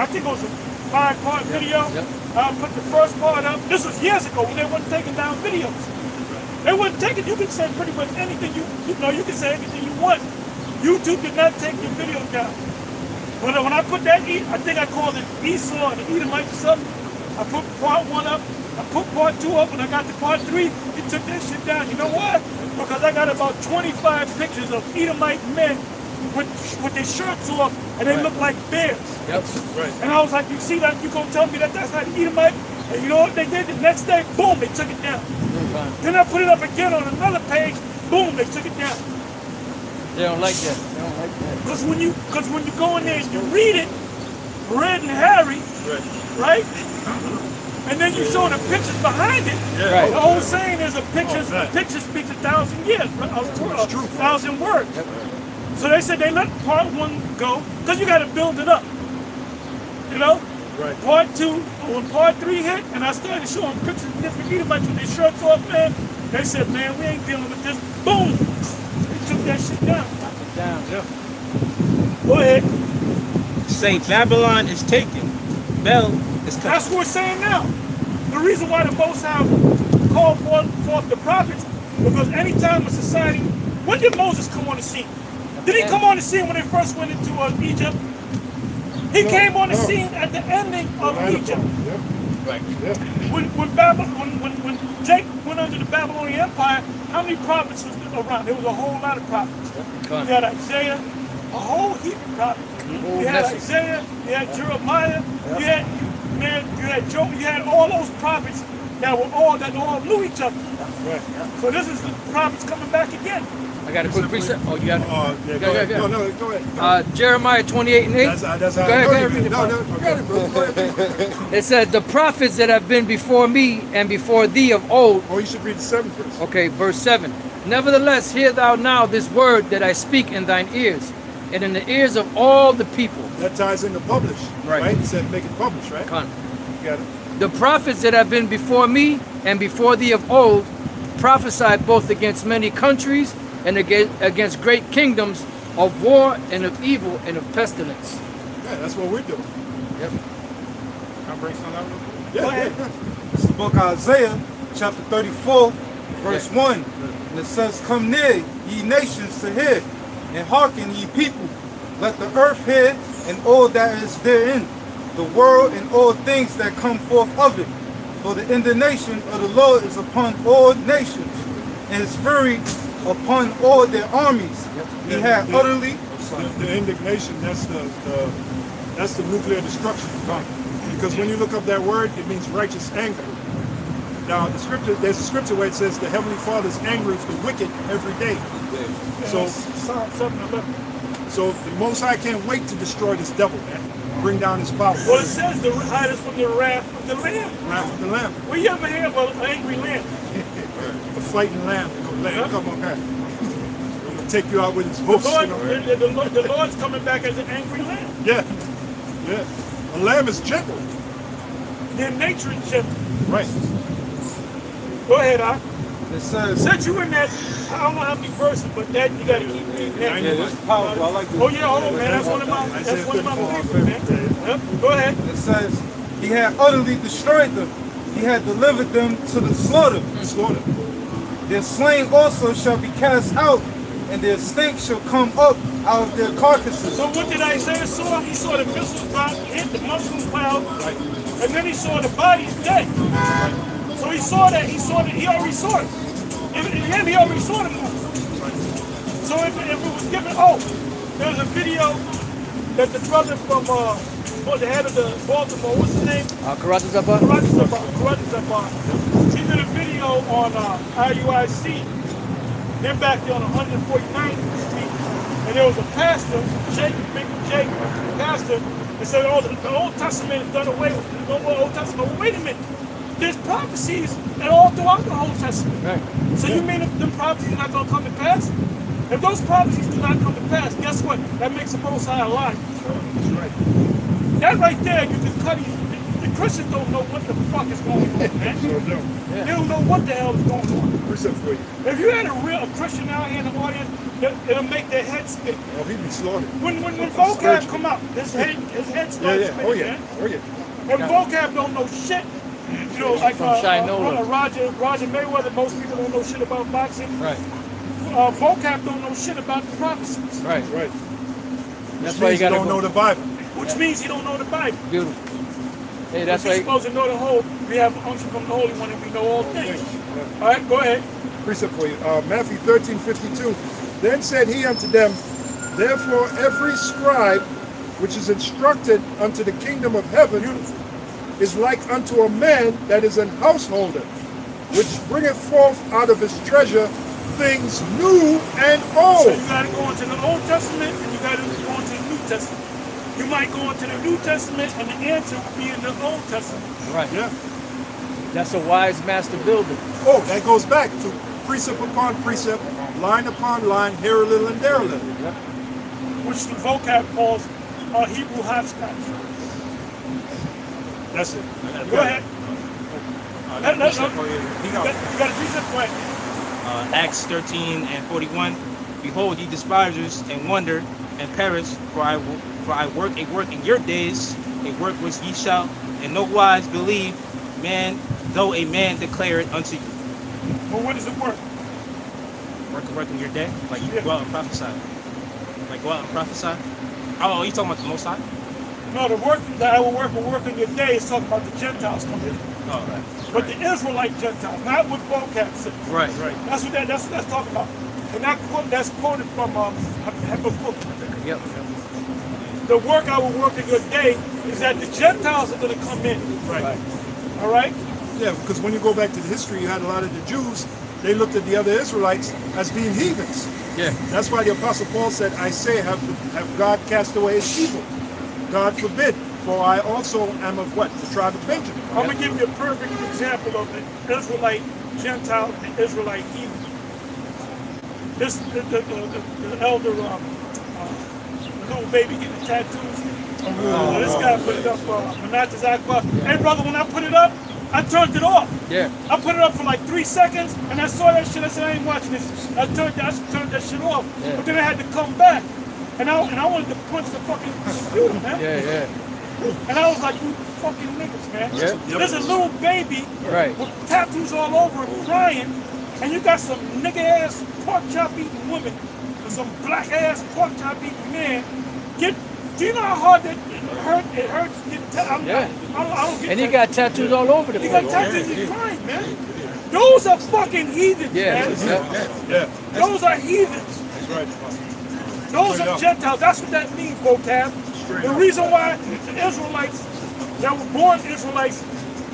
[SPEAKER 3] think it was a 5-part video.
[SPEAKER 1] Yep.
[SPEAKER 3] I put the first part up. This was years ago when they weren't taking down videos. They wouldn't take it. You can say pretty much anything you know. You can say anything you want. YouTube did not take your video down. When I put that, I think I called it Esau and the Edomites or something. I put part 1 up. I put part 2 up. When I got to part 3, it took that shit down. You know why? Because I got about 25 pictures of Edomite men with their shirts off, and they look like bears.
[SPEAKER 1] Yep.
[SPEAKER 2] Right.
[SPEAKER 3] And I was like, you see that? You gonna tell me that that's not Edomite? And you know what they did? The next day, boom, they took it down. Then I put it up again on another page, boom, they took it down.
[SPEAKER 1] They don't like that. They don't like that.
[SPEAKER 3] Because when you go in there and you read it, red and hairy, right? And then you show the pictures behind it.
[SPEAKER 1] Right.
[SPEAKER 3] The whole saying is a picture speaks 1,000 years, a 1,000 words. So they said they let part 1 go, because you got to build it up. You know?
[SPEAKER 2] Right.
[SPEAKER 3] Part 2, when part 3 hit, and I started showing pictures of different Edomites with their shirts off, man, they said, man, we ain't dealing with this. Boom! They took that shit down.
[SPEAKER 1] Down.
[SPEAKER 2] Yeah.
[SPEAKER 3] Go ahead.
[SPEAKER 6] Say Babylon is taken. Bel is cut.
[SPEAKER 3] That's what we're saying now. The reason why the Most High called forth the prophets, because anytime a society, when did Moses come on the scene? Did he come on the scene when they first went into Egypt? He came on the scene at the ending of Egypt.
[SPEAKER 2] Right. Yeah.
[SPEAKER 3] When Jake went under the Babylonian Empire, how many prophets was around? There was a whole lot of prophets. You had Isaiah, a whole heap of prophets. You had Isaiah, you had Jeremiah, you had Job, you had all those prophets that all knew each other.
[SPEAKER 2] Right.
[SPEAKER 3] So this is the prophets coming back again.
[SPEAKER 1] I got a quick precept. Oh, you got it?
[SPEAKER 2] Yeah,
[SPEAKER 1] Go ahead.
[SPEAKER 2] No, go ahead.
[SPEAKER 1] Jeremiah 28:8.
[SPEAKER 2] That's how
[SPEAKER 1] Go ahead,
[SPEAKER 2] I
[SPEAKER 1] go ahead, read it.
[SPEAKER 2] No.
[SPEAKER 1] It said, the prophets that have been before me and before thee of old.
[SPEAKER 2] Oh, you should read the 7th verse.
[SPEAKER 1] Okay, verse 7. Nevertheless, hear thou now this word that I speak in thine ears, and in the ears of all the people.
[SPEAKER 2] That ties into publish.
[SPEAKER 1] Right.
[SPEAKER 2] It said make it publish, right?
[SPEAKER 1] Con.
[SPEAKER 2] You got it.
[SPEAKER 1] The prophets that have been before me and before thee of old prophesied both against many countries and against great kingdoms, of war and of evil and of pestilence.
[SPEAKER 2] Yeah, that's what we're doing.
[SPEAKER 1] Yep.
[SPEAKER 4] Can I break some out?
[SPEAKER 2] Yeah.
[SPEAKER 4] It's the book of Isaiah, chapter 34, verse 1. And it says, come near, ye nations, to hear, and hearken, ye people. Let the earth hear, and all that is therein, the world and all things that come forth of it. For the indignation of the Lord is upon all nations, and his fury upon all their armies. He had utterly...
[SPEAKER 2] The indignation, that's the nuclear destruction. Because when you look up that word, it means righteous anger. Now, there's a scripture where it says the Heavenly Father is angry with the wicked every day. So the Most High can't wait to destroy this devil, man. Bring down his power.
[SPEAKER 3] Well, it says to hide us from the wrath of the Lamb.
[SPEAKER 2] Wrath of the Lamb.
[SPEAKER 3] Well, you ever hear of an angry lamb?
[SPEAKER 2] A fighting lamb. Come on, man. I'm going to take you out with his hoofs.
[SPEAKER 3] The Lord's coming back as an angry lamb.
[SPEAKER 2] Yeah. A lamb is gentle.
[SPEAKER 3] Their nature is gentle.
[SPEAKER 2] Right.
[SPEAKER 3] Go ahead, Al.
[SPEAKER 4] It says...
[SPEAKER 3] Since you in that, I don't know how many verses, but that you got to keep reading that.
[SPEAKER 4] Yeah, this is powerful. I like this.
[SPEAKER 3] Oh yeah, hold on, man. That's one of my favorites, man. Yep. Go ahead.
[SPEAKER 4] It says, he had utterly destroyed them. He had delivered them to the slaughter. Their slain also shall be cast out, and their stink shall come up out of their carcasses.
[SPEAKER 3] So what did Isaiah saw? He saw the missile drop, hit the mushroom cloud, and then he saw the bodies dead. So he saw that, he already saw it. In him, he already saw the movie. So if it was given, there was a video that the brother from, the head of the Baltimore, what's his name?
[SPEAKER 1] Karatazaba?
[SPEAKER 3] Karatazaba. He did a video on IUIC. They're back there on 149th Street. And there was a pastor, Big Jake, pastor, that said, the Old Testament is done away with. No more Old Testament. Well, wait a minute. There's prophecies and all throughout the Old Testament. Right. So you mean that the prophecies are not going to come to pass? If those prophecies do not come to pass, guess what? That makes the Most High a lie. That's right. That right there, you can cut it. The Christians don't know what the fuck is going on, man. They don't know what the hell is going on. If you had a Christian out here in the audience, it'll make their head spin.
[SPEAKER 2] Oh, he'd be slaughtered.
[SPEAKER 3] When vocab come out, his head starts spinning, man. When vocab don't know shit, you know, like Roger Mayweather, most people don't know shit about boxing.
[SPEAKER 1] Right.
[SPEAKER 3] Vocab don't know shit about the prophecies.
[SPEAKER 1] Right.
[SPEAKER 2] That's why you don't know the Bible.
[SPEAKER 3] Which means he don't know the Bible.
[SPEAKER 1] Beautiful. Hey, that's
[SPEAKER 3] why. We're supposed to know the whole. We have unction from the Holy One, and we know all things. All right, go ahead.
[SPEAKER 2] Precept for you. Matthew 13:52. Then said he unto them, therefore every scribe which is instructed unto the kingdom of heaven is like unto a man that is an householder, which bringeth forth out of his treasure things new and old.
[SPEAKER 3] So you got to go into the Old Testament and you got to go into the New Testament. You might go into the New Testament and the answer will be in the Old Testament.
[SPEAKER 1] Right.
[SPEAKER 2] Yeah.
[SPEAKER 1] That's a wise master builder.
[SPEAKER 2] Oh, that goes back to precept upon precept, line upon line, here a little and there a little.
[SPEAKER 1] Yep.
[SPEAKER 3] Which the vocab calls Hebrew hopscotch.
[SPEAKER 2] That's it.
[SPEAKER 3] Go ahead. You got a precept for it.
[SPEAKER 6] Acts 13:41. Behold, ye despisers, and wonder, and perish, for I work a work in your days, a work which ye shall in no wise believe, man, though a man declare it unto you.
[SPEAKER 3] Well, what does it work?
[SPEAKER 6] Work in your day? Like you go out and prophesy. Like go out and prophesy? Oh, you talking about the Most High?
[SPEAKER 3] No, the work that I will work in your day is talking about the Gentiles coming in.
[SPEAKER 6] Oh, right.
[SPEAKER 3] But the Israelite Gentiles, not what vocab says.
[SPEAKER 1] Right.
[SPEAKER 3] That's what that's talking about. And that's quoted from Habakkuk.
[SPEAKER 1] Yep.
[SPEAKER 3] The work I will work in your day is that the Gentiles are going to come in.
[SPEAKER 2] Right.
[SPEAKER 3] All right?
[SPEAKER 2] Yeah, because when you go back to the history, you had a lot of the Jews, they looked at the other Israelites as being heathens.
[SPEAKER 1] Yeah.
[SPEAKER 2] That's why the Apostle Paul said, I say, have God cast away his people? God forbid, for I also am of what? The tribe of Benjamin.
[SPEAKER 3] I'm going to give you a perfect example of the Israelite Gentile and Israelite heathen. This, the elder, the little baby getting the tattoos. This guy put it up, Manatas Akbar. Hey brother, when I put it up, I turned it off.
[SPEAKER 1] Yeah.
[SPEAKER 3] I put it up for like 3 seconds, and I saw that shit. I said, I ain't watching this. I turned that shit off. Yeah. But then I had to come back, and I wanted to punch the fucking computer, man.
[SPEAKER 1] Yeah.
[SPEAKER 3] And I was like, you fucking niggas, man.
[SPEAKER 1] Yeah.
[SPEAKER 3] There's a little baby with tattoos all over him crying, and you got some nigga-ass pork chop eating women and some black-ass pork chop eating man. Do you know how hard it hurts to get tattoos?
[SPEAKER 1] Yeah.
[SPEAKER 3] I don't get
[SPEAKER 1] and he got tattoos all over the place.
[SPEAKER 3] He got tattoos and crying, man. Those are fucking heathens, man.
[SPEAKER 2] Yeah.
[SPEAKER 3] Those are heathens.
[SPEAKER 2] That's right.
[SPEAKER 3] Those are Gentiles. That's what that means, vocab. The reason why the Israelites that were born Israelites,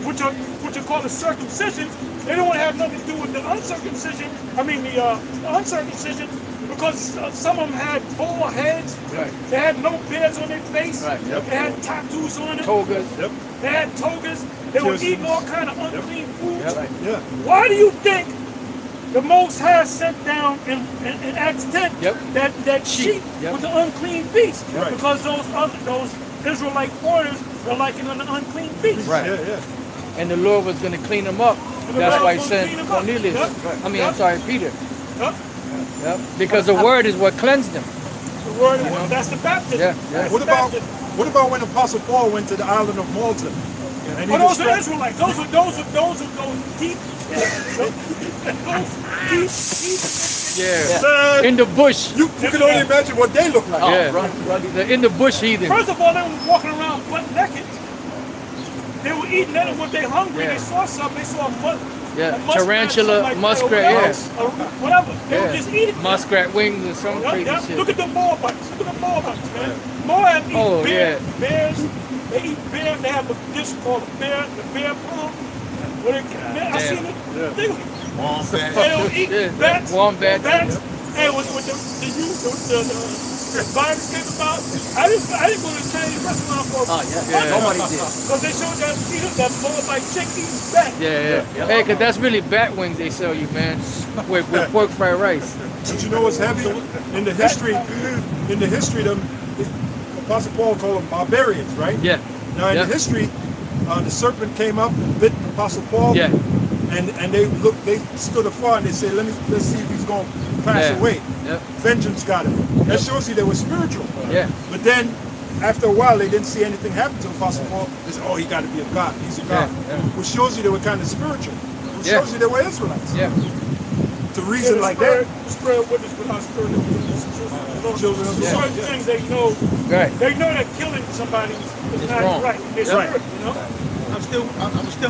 [SPEAKER 3] which are called the circumcision, they don't have nothing to do with the uncircumcision. I mean the uncircumcision, because some of them had bald heads. Right. They had no beards on their face. Right. Yep. They had tattoos on it.
[SPEAKER 1] Togas.
[SPEAKER 3] Yep. They had togas. They were eating all kind of unclean food.
[SPEAKER 1] Yep. Right.
[SPEAKER 2] Yeah.
[SPEAKER 3] Why do you think the Most High sent down in Acts 10 that sheep with the unclean beast?
[SPEAKER 2] Right.
[SPEAKER 3] Because those Israelite foreigners are like an unclean beast.
[SPEAKER 1] Right.
[SPEAKER 2] Yeah.
[SPEAKER 1] And the Lord was going to clean them up. That's why he sent Cornelius. Yep. I mean, I'm sorry, Peter. Yep. Because the word is what cleansed them.
[SPEAKER 3] The word, that's the baptism.
[SPEAKER 2] Yeah. What about when Apostle Paul went to the island of Malta And
[SPEAKER 3] Oh,
[SPEAKER 2] he
[SPEAKER 3] those are
[SPEAKER 2] described-
[SPEAKER 3] Israelites. Those are those deep,
[SPEAKER 1] Yeah.
[SPEAKER 2] Man,
[SPEAKER 1] In the bush.
[SPEAKER 2] you can only imagine what they look like.
[SPEAKER 1] Yeah.
[SPEAKER 7] Rugged.
[SPEAKER 1] The in the bush heathen.
[SPEAKER 3] First of all, they were walking around butt naked. They were eating that, and when they hungry,
[SPEAKER 1] Yeah.
[SPEAKER 3] they saw something. They saw a
[SPEAKER 1] Yeah,
[SPEAKER 3] muskrat,
[SPEAKER 1] tarantula,
[SPEAKER 3] something
[SPEAKER 1] muskrat,
[SPEAKER 3] that,
[SPEAKER 1] yeah.
[SPEAKER 3] or whatever. They were
[SPEAKER 1] Yeah.
[SPEAKER 3] just eating it.
[SPEAKER 1] Muskrat wings or some
[SPEAKER 3] Yup,
[SPEAKER 1] crazy
[SPEAKER 3] yup.
[SPEAKER 1] shit.
[SPEAKER 3] Look at the Moabites. Look at the Moabites, man. Moab eat
[SPEAKER 1] Oh,
[SPEAKER 3] bears.
[SPEAKER 1] yeah.
[SPEAKER 3] Bears. They eat bear. They have a dish called the bear palm. Where they, man, I
[SPEAKER 1] Damn.
[SPEAKER 3] seen it. They
[SPEAKER 8] Wombat.
[SPEAKER 3] don't eat
[SPEAKER 1] Yeah.
[SPEAKER 3] bats.
[SPEAKER 1] Wombat.
[SPEAKER 3] Bats. And with the virus came about, I didn't go to the Chinese restaurant for
[SPEAKER 7] Oh, yeah. Nobody did.
[SPEAKER 3] because they showed that Moabite chick eating bat.
[SPEAKER 1] Yeah, yeah. Hey, cause that's really bat wings they sell you, man. With pork fried rice.
[SPEAKER 2] But you know what's heavy? In the history, them Apostle Paul called them barbarians, right?
[SPEAKER 1] Yeah.
[SPEAKER 2] Now in
[SPEAKER 1] Yeah.
[SPEAKER 2] the history, the serpent came up and bit Apostle Paul.
[SPEAKER 1] Yeah.
[SPEAKER 2] And they stood afar and they said, let's see if he's going to pass
[SPEAKER 1] Yeah.
[SPEAKER 2] away.
[SPEAKER 1] Yep.
[SPEAKER 2] Vengeance got him. That shows you they were spiritual.
[SPEAKER 1] Yeah.
[SPEAKER 2] But then, after a while, they didn't see anything happen to Apostle Paul. They said, oh, he got to be a god. He's a god.
[SPEAKER 1] Yeah.
[SPEAKER 2] Which shows you they were kind of spiritual. Which
[SPEAKER 1] Yeah.
[SPEAKER 2] shows you they were Israelites.
[SPEAKER 1] Yeah.
[SPEAKER 2] To reason like that.
[SPEAKER 3] Spread witness without spirit of witness.
[SPEAKER 2] Children of the
[SPEAKER 3] Certain
[SPEAKER 2] sun, yeah.
[SPEAKER 3] things they know.
[SPEAKER 1] Right.
[SPEAKER 3] They know that killing somebody is
[SPEAKER 1] It's
[SPEAKER 3] not
[SPEAKER 1] wrong.
[SPEAKER 3] right. It's
[SPEAKER 1] Right.
[SPEAKER 3] spirit, you know.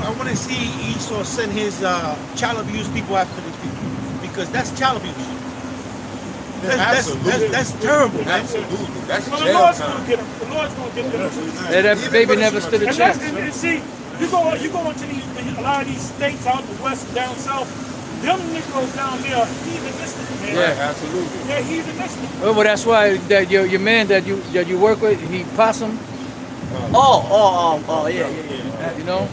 [SPEAKER 5] I want to see Esau send his child abuse people after these people, because that's child abuse. That's terrible, man.
[SPEAKER 8] Absolutely. That's
[SPEAKER 3] Well, the
[SPEAKER 8] jail
[SPEAKER 3] Lord's going
[SPEAKER 8] time.
[SPEAKER 3] to get them. The Lord's going to get them.
[SPEAKER 1] Yeah, that baby never stood a
[SPEAKER 3] And
[SPEAKER 1] chance.
[SPEAKER 3] and see, you go into a lot of these states out in the west and down south, them Negroes down there are heathenistic, man.
[SPEAKER 1] Yeah.
[SPEAKER 8] Absolutely.
[SPEAKER 3] They're heathenistic.
[SPEAKER 1] Well, that's why that your man that you work with, he possum,
[SPEAKER 7] Yeah.
[SPEAKER 1] you know.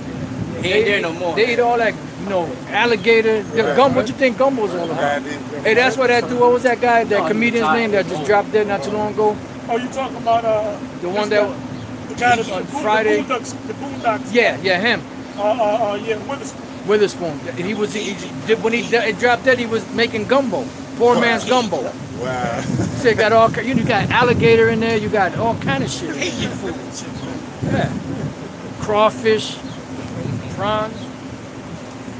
[SPEAKER 7] He ain't there no more.
[SPEAKER 1] They eat all that, you know, alligator. What you think gumbo's all about? Hey, that's what that dude. What was that guy? That comedian's name that just dropped dead not too long ago?
[SPEAKER 3] Oh, you talking about
[SPEAKER 1] The one that.
[SPEAKER 3] the guy that
[SPEAKER 1] on Friday.
[SPEAKER 3] the Boondocks.
[SPEAKER 1] Yeah, him.
[SPEAKER 3] Yeah, Witherspoon.
[SPEAKER 1] Witherspoon. When he dropped dead, he was making gumbo. Poor man's gumbo.
[SPEAKER 8] Wow.
[SPEAKER 1] So you got all you got alligator in there. You got all kind of shit.
[SPEAKER 5] Hating food.
[SPEAKER 1] Yeah. Crawfish, prawns.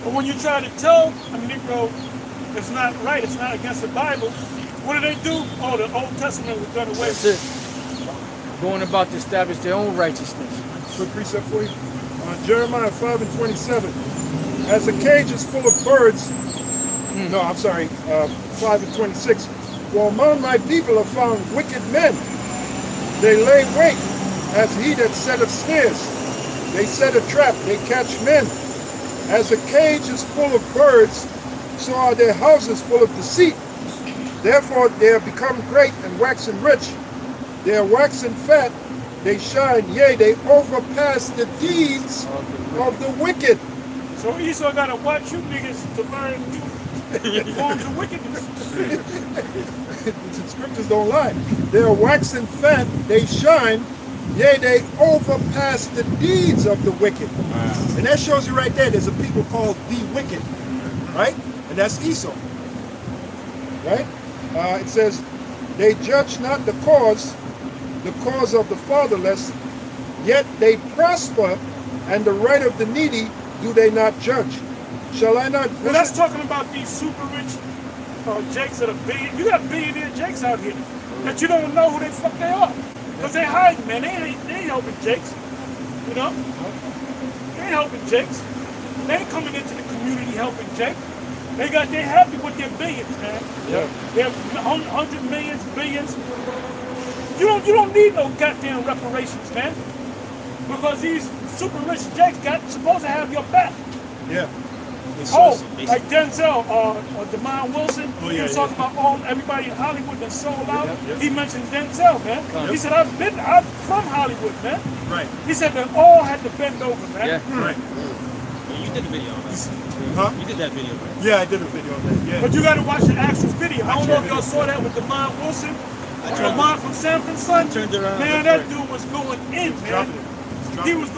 [SPEAKER 3] But when you try to tell a Negro it's not right, it's not against the Bible, what do? Oh, the Old Testament was done away
[SPEAKER 1] That's
[SPEAKER 3] with.
[SPEAKER 1] it. Going about to establish their own righteousness.
[SPEAKER 2] Quick precept for you. Jeremiah 5:27. As a cage is full of birds. No, I'm sorry. 5:26. For among my people are found wicked men. They lay wait as he that setteth snares. They set a trap. They catch men. As a cage is full of birds, so are their houses full of deceit. Therefore they are become great and waxen rich. They are waxen fat. They shine, yea, they overpass the deeds of the wicked.
[SPEAKER 3] So Esau got to watch you niggas to learn new forms of wickedness.
[SPEAKER 2] The scriptures don't lie. They are waxen fat, they shine, yea, they overpass the deeds of the wicked. And that shows you right there, there's a people called the wicked, right? And that's Esau, right? It says, they judge not the cause of the fatherless, yet they prosper, and the right of the needy do they not judge. Shall I not
[SPEAKER 3] Well, that's
[SPEAKER 2] visit?
[SPEAKER 3] talking about these super rich jakes that are billion. You got billionaire jakes out here that you don't know who the fuck they are. Because they hiding, man. They ain't helping jakes. You know? They ain't helping jakes. They ain't coming into the community helping jakes. They happy with their billions, man.
[SPEAKER 2] Yeah.
[SPEAKER 3] They have 100 millions, billions. You don't need no goddamn reparations, man. Because these super rich jakes supposed to have your back.
[SPEAKER 2] Yeah.
[SPEAKER 3] Oh, like Denzel or Demond Wilson.
[SPEAKER 2] Oh,
[SPEAKER 3] He
[SPEAKER 2] yeah,
[SPEAKER 3] was talking about everybody in Hollywood that sold out.
[SPEAKER 2] Yep.
[SPEAKER 3] He mentioned Denzel, man. He said, I'm from Hollywood, man.
[SPEAKER 2] Right.
[SPEAKER 3] He said they all had to bend over, man.
[SPEAKER 1] Yeah.
[SPEAKER 2] Right.
[SPEAKER 6] You did the video on that.
[SPEAKER 2] Huh?
[SPEAKER 6] You did that video, right?
[SPEAKER 2] Yeah, I did a video on that. Yeah.
[SPEAKER 3] But you got to watch the actual video. I don't know if y'all saw that with Demond Wilson. Demond from Sanford Son.
[SPEAKER 6] turned around.
[SPEAKER 3] Man, that dude was going in, man.
[SPEAKER 2] Dropping it.
[SPEAKER 3] He was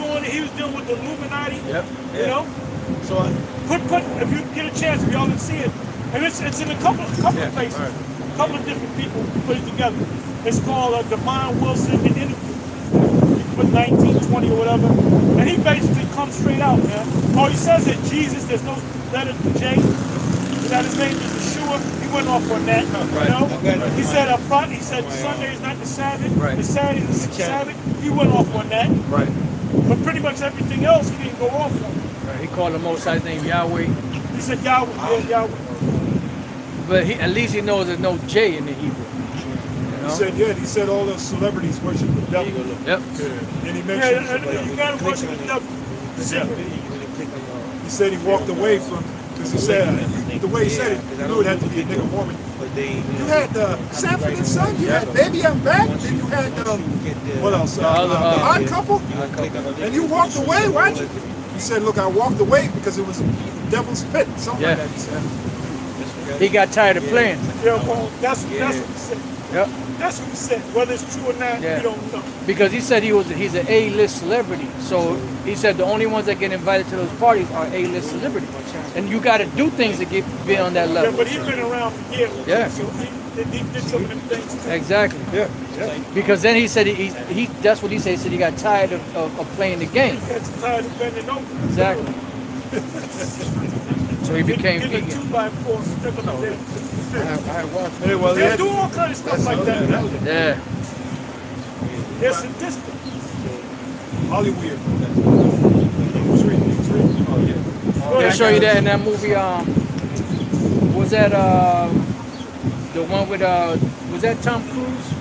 [SPEAKER 3] dealing with the Illuminati.
[SPEAKER 1] Yep.
[SPEAKER 3] You know?
[SPEAKER 6] So
[SPEAKER 3] Put if you get a chance, if y'all didn't see it, and it's in a couple of places, a couple of different people put it together. It's called Demond Wilson, the interview. put 1920 or whatever. And he basically comes straight out, man. Oh, he says that Jesus, there's no letter J, that his name is Yeshua. He went off on that, you know. He said up front, he said Sunday is not the Sabbath, the Saturday is the Sabbath. He went off on that.
[SPEAKER 1] Right.
[SPEAKER 3] But pretty much everything else, he didn't go off on.
[SPEAKER 1] Right. He called the Most High's name Yahweh.
[SPEAKER 3] He said Yahweh, yeah, Yahweh.
[SPEAKER 1] But at least he knows there's no J in the Hebrew. You know?
[SPEAKER 2] He said, yeah, he said all the celebrities worship the devil.
[SPEAKER 1] Yep.
[SPEAKER 2] And he mentioned,
[SPEAKER 3] you gotta worship the devil.
[SPEAKER 2] he said he walked away from, because he said, the way he said it, you knew it had to be a nigga woman. You had Sanford and Son, you had Baby I'm Back, then you had, what else? The Odd Couple, and you walked away, why'd you? He said, look, I walked away because it was the devil's pit, something like that, he said.
[SPEAKER 1] He got tired of playing.
[SPEAKER 3] Yeah, well, that's what he said.
[SPEAKER 1] Yep.
[SPEAKER 3] That's what he said. Whether it's true or not, we don't know.
[SPEAKER 1] Because he said he's an A-list celebrity. So he said the only ones that get invited to those parties are A-list celebrities. And you got to do things to be on that level.
[SPEAKER 3] Yeah, but he's been around for years.
[SPEAKER 1] Yeah.
[SPEAKER 3] So he did some of them things too.
[SPEAKER 1] Exactly.
[SPEAKER 2] Yeah.
[SPEAKER 1] Because then he said he that's what he said. He said he got tired of playing the game.
[SPEAKER 3] He got tired of bending over.
[SPEAKER 1] Exactly. So he became
[SPEAKER 3] Get
[SPEAKER 1] vegan.
[SPEAKER 3] a 2x4, stick them in there.
[SPEAKER 2] Hey, well,
[SPEAKER 3] They do all kind of stuff like that.
[SPEAKER 1] Yeah.
[SPEAKER 3] They're sadistic.
[SPEAKER 2] Hollywood. Who's reading? Oh,
[SPEAKER 1] They show you that in that movie. Was that the one with was that Tom Cruise?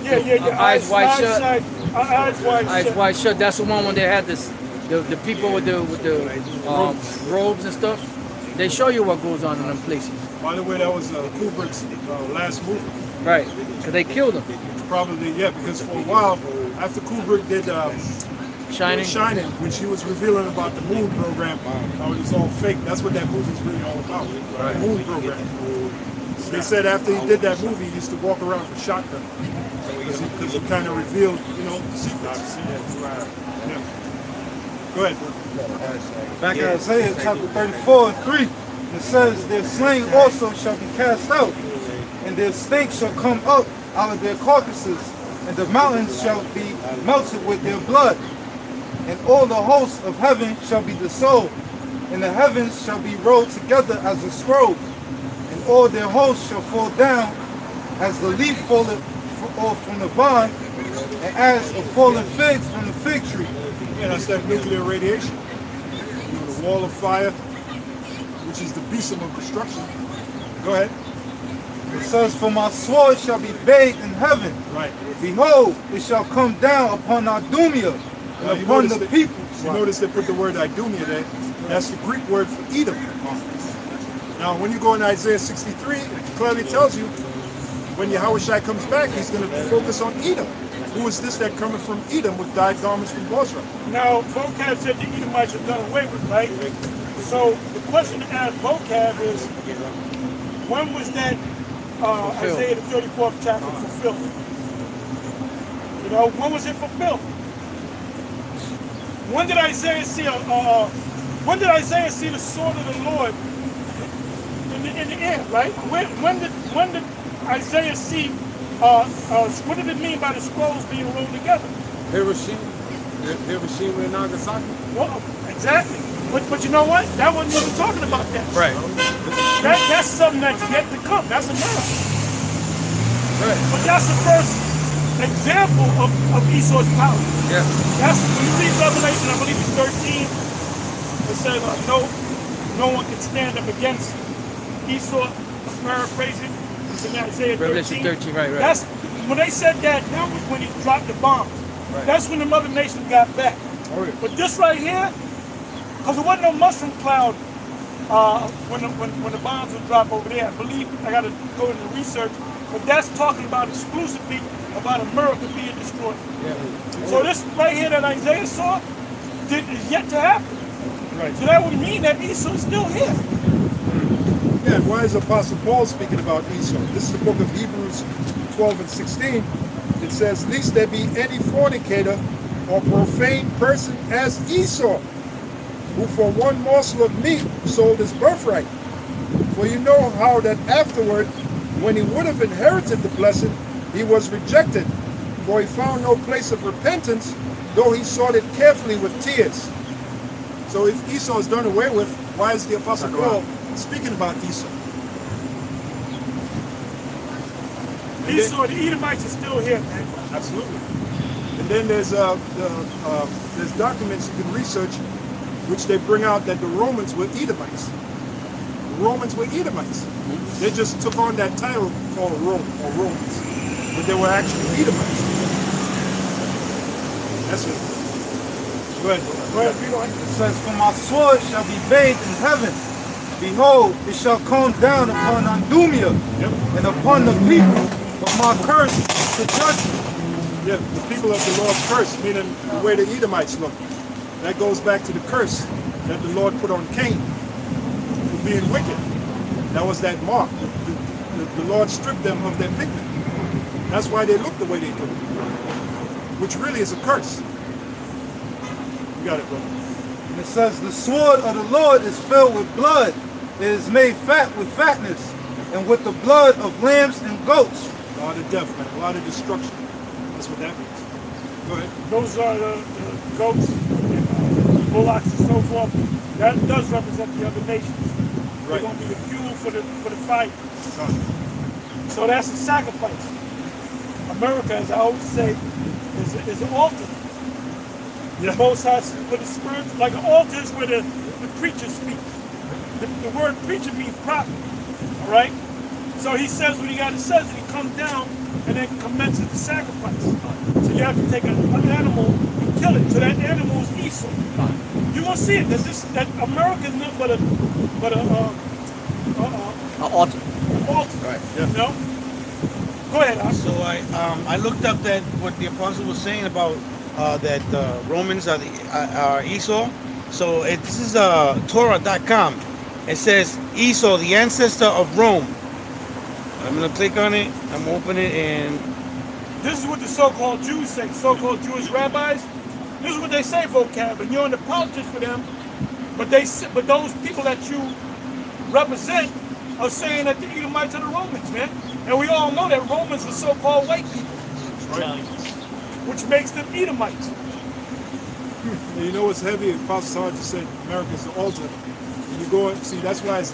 [SPEAKER 3] Yeah.
[SPEAKER 1] Eyes Wide Shut.
[SPEAKER 3] Eyes Wide
[SPEAKER 1] Eyes
[SPEAKER 3] Shut.
[SPEAKER 1] Wide Shut. That's the one when they had the people with the robes and stuff. They show you what goes on in them places.
[SPEAKER 2] By the way, that was Kubrick's last movie.
[SPEAKER 1] Right, because they killed him.
[SPEAKER 2] Probably, yeah, because for a while, after Kubrick did
[SPEAKER 1] Shining.
[SPEAKER 2] when she was revealing about the moon program, how it was all fake. That's what that movie's really all about, the moon program. They said after he did that movie, he used to walk around with a shotgun. Because he kind of revealed, secrets. Yeah. Go ahead.
[SPEAKER 4] Back in Isaiah chapter 34 and 3, it says, their slain also shall be cast out, and their stink shall come up out of their carcasses, and the mountains shall be melted with their blood, and all the hosts of heaven shall be dissolved, and the heavens shall be rolled together as a scroll, and all their hosts shall fall down as the leaf falleth off from the vine, and as a fallen figs from the fig tree.
[SPEAKER 2] Yeah, that's that nuclear radiation. The wall of fire, which is the besom of destruction. Go ahead.
[SPEAKER 4] It says, for my sword shall be bathed in heaven.
[SPEAKER 2] Right.
[SPEAKER 4] Behold, it shall come down upon Idumea and upon the people.
[SPEAKER 2] You notice they put the word Idumea there. That's the Greek word for Edom. Now, when you go in Isaiah 63, it clearly tells you when Yahushua comes back, he's going to focus on Edom. Who is this that coming from Edom with dyed garments from Bozrah?
[SPEAKER 3] Now, vocab said the Edomites are done away with, right? So the question to ask vocab is, when was that Isaiah the 34th chapter fulfilled? You know, when was it fulfilled? When did Isaiah see the sword of the Lord in the air, right? When did Isaiah see what did it mean by the scrolls being rolled together?
[SPEAKER 8] Hiroshima and Nagasaki.
[SPEAKER 3] Well, exactly. But you know what? That wasn't even talking about that.
[SPEAKER 1] Right.
[SPEAKER 3] That's something that's yet to come. That's a miracle.
[SPEAKER 1] Right.
[SPEAKER 3] But that's the first example of Esau's power.
[SPEAKER 1] Yeah.
[SPEAKER 3] That's when you read Revelation, I believe it's 13. It says no one can stand up against Esau. I'm paraphrasing. It's in Isaiah 13.
[SPEAKER 1] Revelation 13, right.
[SPEAKER 3] That's when they said that was when he dropped the bomb.
[SPEAKER 1] Right.
[SPEAKER 3] That's when the mother nation got back.
[SPEAKER 1] Okay.
[SPEAKER 3] But this right here, because there wasn't no mushroom cloud when the bombs would drop over there. I believe I got to go into research, but that's talking about exclusively about America being destroyed.
[SPEAKER 1] Yeah.
[SPEAKER 3] So this right here that Isaiah saw is yet to happen.
[SPEAKER 2] Right.
[SPEAKER 3] So that would mean that Esau's still here.
[SPEAKER 2] Yeah, and why is Apostle Paul speaking about Esau? This is the book of Hebrews 12 and 16. It says, lest there be any fornicator or profane person as Esau, who for one morsel of meat sold his birthright. For you know how that afterward, when he would have inherited the blessing, he was rejected, For he found no place of repentance, though he sought it carefully with tears. So if Esau is done away with, why is the Apostle Paul speaking about Esau?
[SPEAKER 3] Esau, the Edomites are still here, man.
[SPEAKER 2] Absolutely. And then there's documents you can research, which they bring out that the Romans were Edomites. The Romans were Edomites. They just took on that title called Rome or Romans, but they were actually Edomites. That's it. Go ahead.
[SPEAKER 4] It says, "For my sword shall be bathed in heaven. Behold, it shall come down upon Idumea and upon the people of my curse to judgment."
[SPEAKER 2] Yeah, the people of the Lord's curse, meaning the way the Edomites look. That goes back to the curse that the Lord put on Cain for being wicked. That was that mark. The Lord stripped them of their pigment. That's why they look the way they do, which really is a curse. You got it, brother.
[SPEAKER 4] And it says, "The sword of the Lord is filled with blood. It is made fat with fatness, and with the blood of lambs and goats."
[SPEAKER 2] A lot of death, man. A lot of destruction. That's what that means. Go ahead.
[SPEAKER 3] Those are the goats and bullocks and so forth. That does represent the other nations. They're going to be the fuel for the fight. So that's a sacrifice. America, as I always say, is an altar. The Most High put the spirit, like an altar is where the preacher speaks. The word preacher means prophet. All right? So he says what he got to say, and he comes down and then commences the sacrifice. So you have to take an animal and kill it. So that animal is Esau. You won't see it. That America is nothing but an
[SPEAKER 7] altar.
[SPEAKER 3] Altar. Right. Yeah. You know? Go ahead, Al.
[SPEAKER 5] So I looked up that what the apostle was saying about that Romans are Esau. So this is Torah.com. It says Esau, the ancestor of Rome. I'm gonna click on it. I'm opening it, and
[SPEAKER 3] this is what the so-called Jews say. So-called Jewish rabbis. This is what they say, vocab, and you're in the politics for them. But those people that you represent are saying that the Edomites are the Romans, man. And we all know that Romans are so-called white people, which makes them Edomites.
[SPEAKER 2] And you know what's heavy? Apostle Sarge just said America is the altar. And you go and see, that's why it's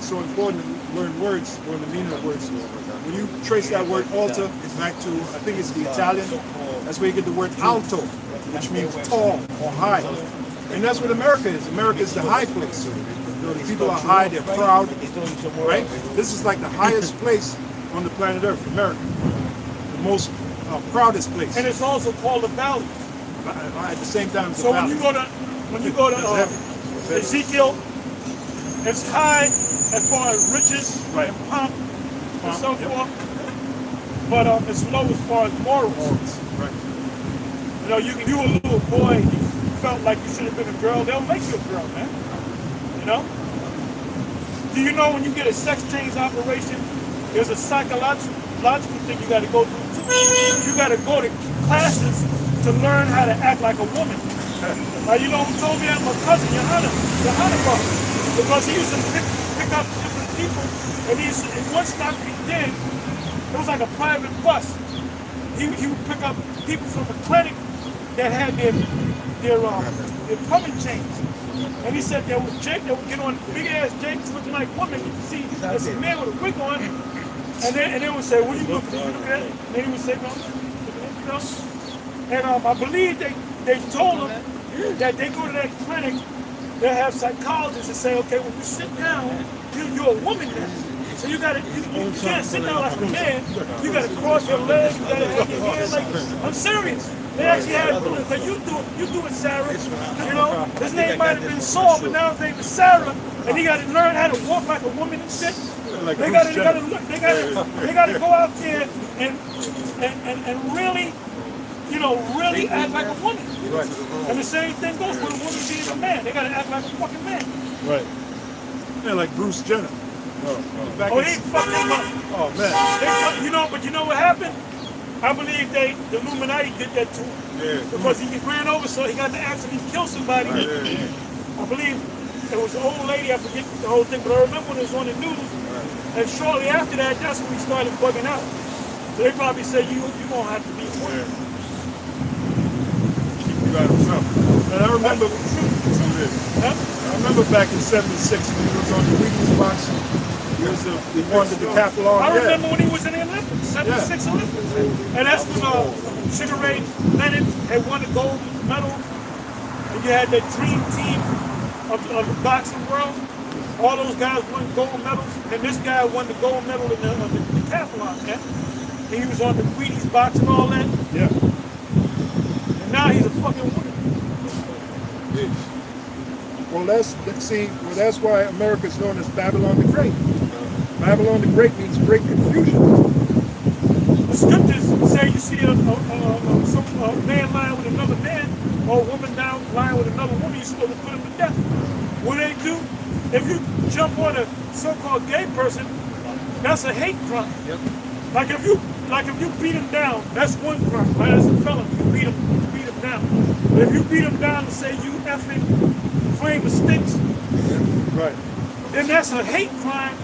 [SPEAKER 2] so important to learn words, learn the meaning of words. When you trace that word altar back to, I think it's the Italian, that's where you get the word alto, which means tall or high. And that's what America is. America is the high place. You know, the people are high, they're proud, right? This is like the highest place on the planet Earth, America. The most proudest place.
[SPEAKER 3] And it's also called a valley.
[SPEAKER 2] At the same time, it's
[SPEAKER 3] so
[SPEAKER 2] a valley.
[SPEAKER 3] when you go to Ezekiel, it's high as far as riches and pomp and so forth, but it's low as far as morals.
[SPEAKER 2] Right.
[SPEAKER 3] You know, you a little boy, you felt like you should have been a girl, they'll make you a girl, man. You know? Do you know when you get a sex change operation, there's a psychological thing you got to go through too. You got to go to classes to learn how to act like a woman. You know who told me that? My cousin, Johanna brother. Because he used to pick up different people, and one stop he did, it was like a private bus. He would pick up people from a clinic that had their plumbing chains. And he said there was Jake that would get on big ass Jakes looking like women. You can see there's a man with a wig on, and they would say, "What are you looking at?" And then he would say, "No, you know." And I believe they told him that they go to that clinic, they have psychologists that say, okay, when you sit down, you're a woman now. So you can't sit down like a man. You gotta cross your legs, you gotta have your hands like, I'm serious. They actually had it, because you do it, Sarah. You know, his name might have been Saul, but now his name is Sarah, and he gotta learn how to walk like a woman and shit. They gotta go out there and really, you know, really act like a woman.
[SPEAKER 2] Right.
[SPEAKER 3] And the same thing goes with a woman being a man. They gotta act like a fucking man.
[SPEAKER 2] Right. Yeah, like Bruce Jenner.
[SPEAKER 3] He fucked him up.
[SPEAKER 2] Oh man.
[SPEAKER 3] You know what happened? I believe the Illuminati did that to him. Yeah. Because he ran over, so he got to actually kill somebody. Right. I believe it was an old lady, I forget the whole thing, but I remember when it was on the news. Right. And shortly after that, that's when he started bugging out. So they probably said, you're gonna have to be
[SPEAKER 2] You got in trouble. And I remember back in '76 when he was on the Wheaties box. He won the decathlon.
[SPEAKER 3] I remember when he was in the Olympics, '76 Olympics. And that's when Sugar Ray Leonard had won the gold medal. And you had that dream team of the boxing world. All those guys won gold medals. And this guy won the gold medal in the decathlon, man. And he was on the Wheaties box and all that.
[SPEAKER 2] Yeah.
[SPEAKER 3] And now he's a fucking winner.
[SPEAKER 2] Well, that's why America is known as Babylon the Great. Babylon the Great means great confusion.
[SPEAKER 3] The scriptures say you see a man lying with another man or a woman lying with another woman, you're supposed to put him to death. What they do, if you jump on a so-called gay person, that's a hate crime.
[SPEAKER 1] Yep.
[SPEAKER 3] Like if you beat him down, that's one crime. Right? That's a felony. You beat him down. But if you beat him down and say you effing flame of sticks,
[SPEAKER 2] right,
[SPEAKER 3] then that's a hate crime.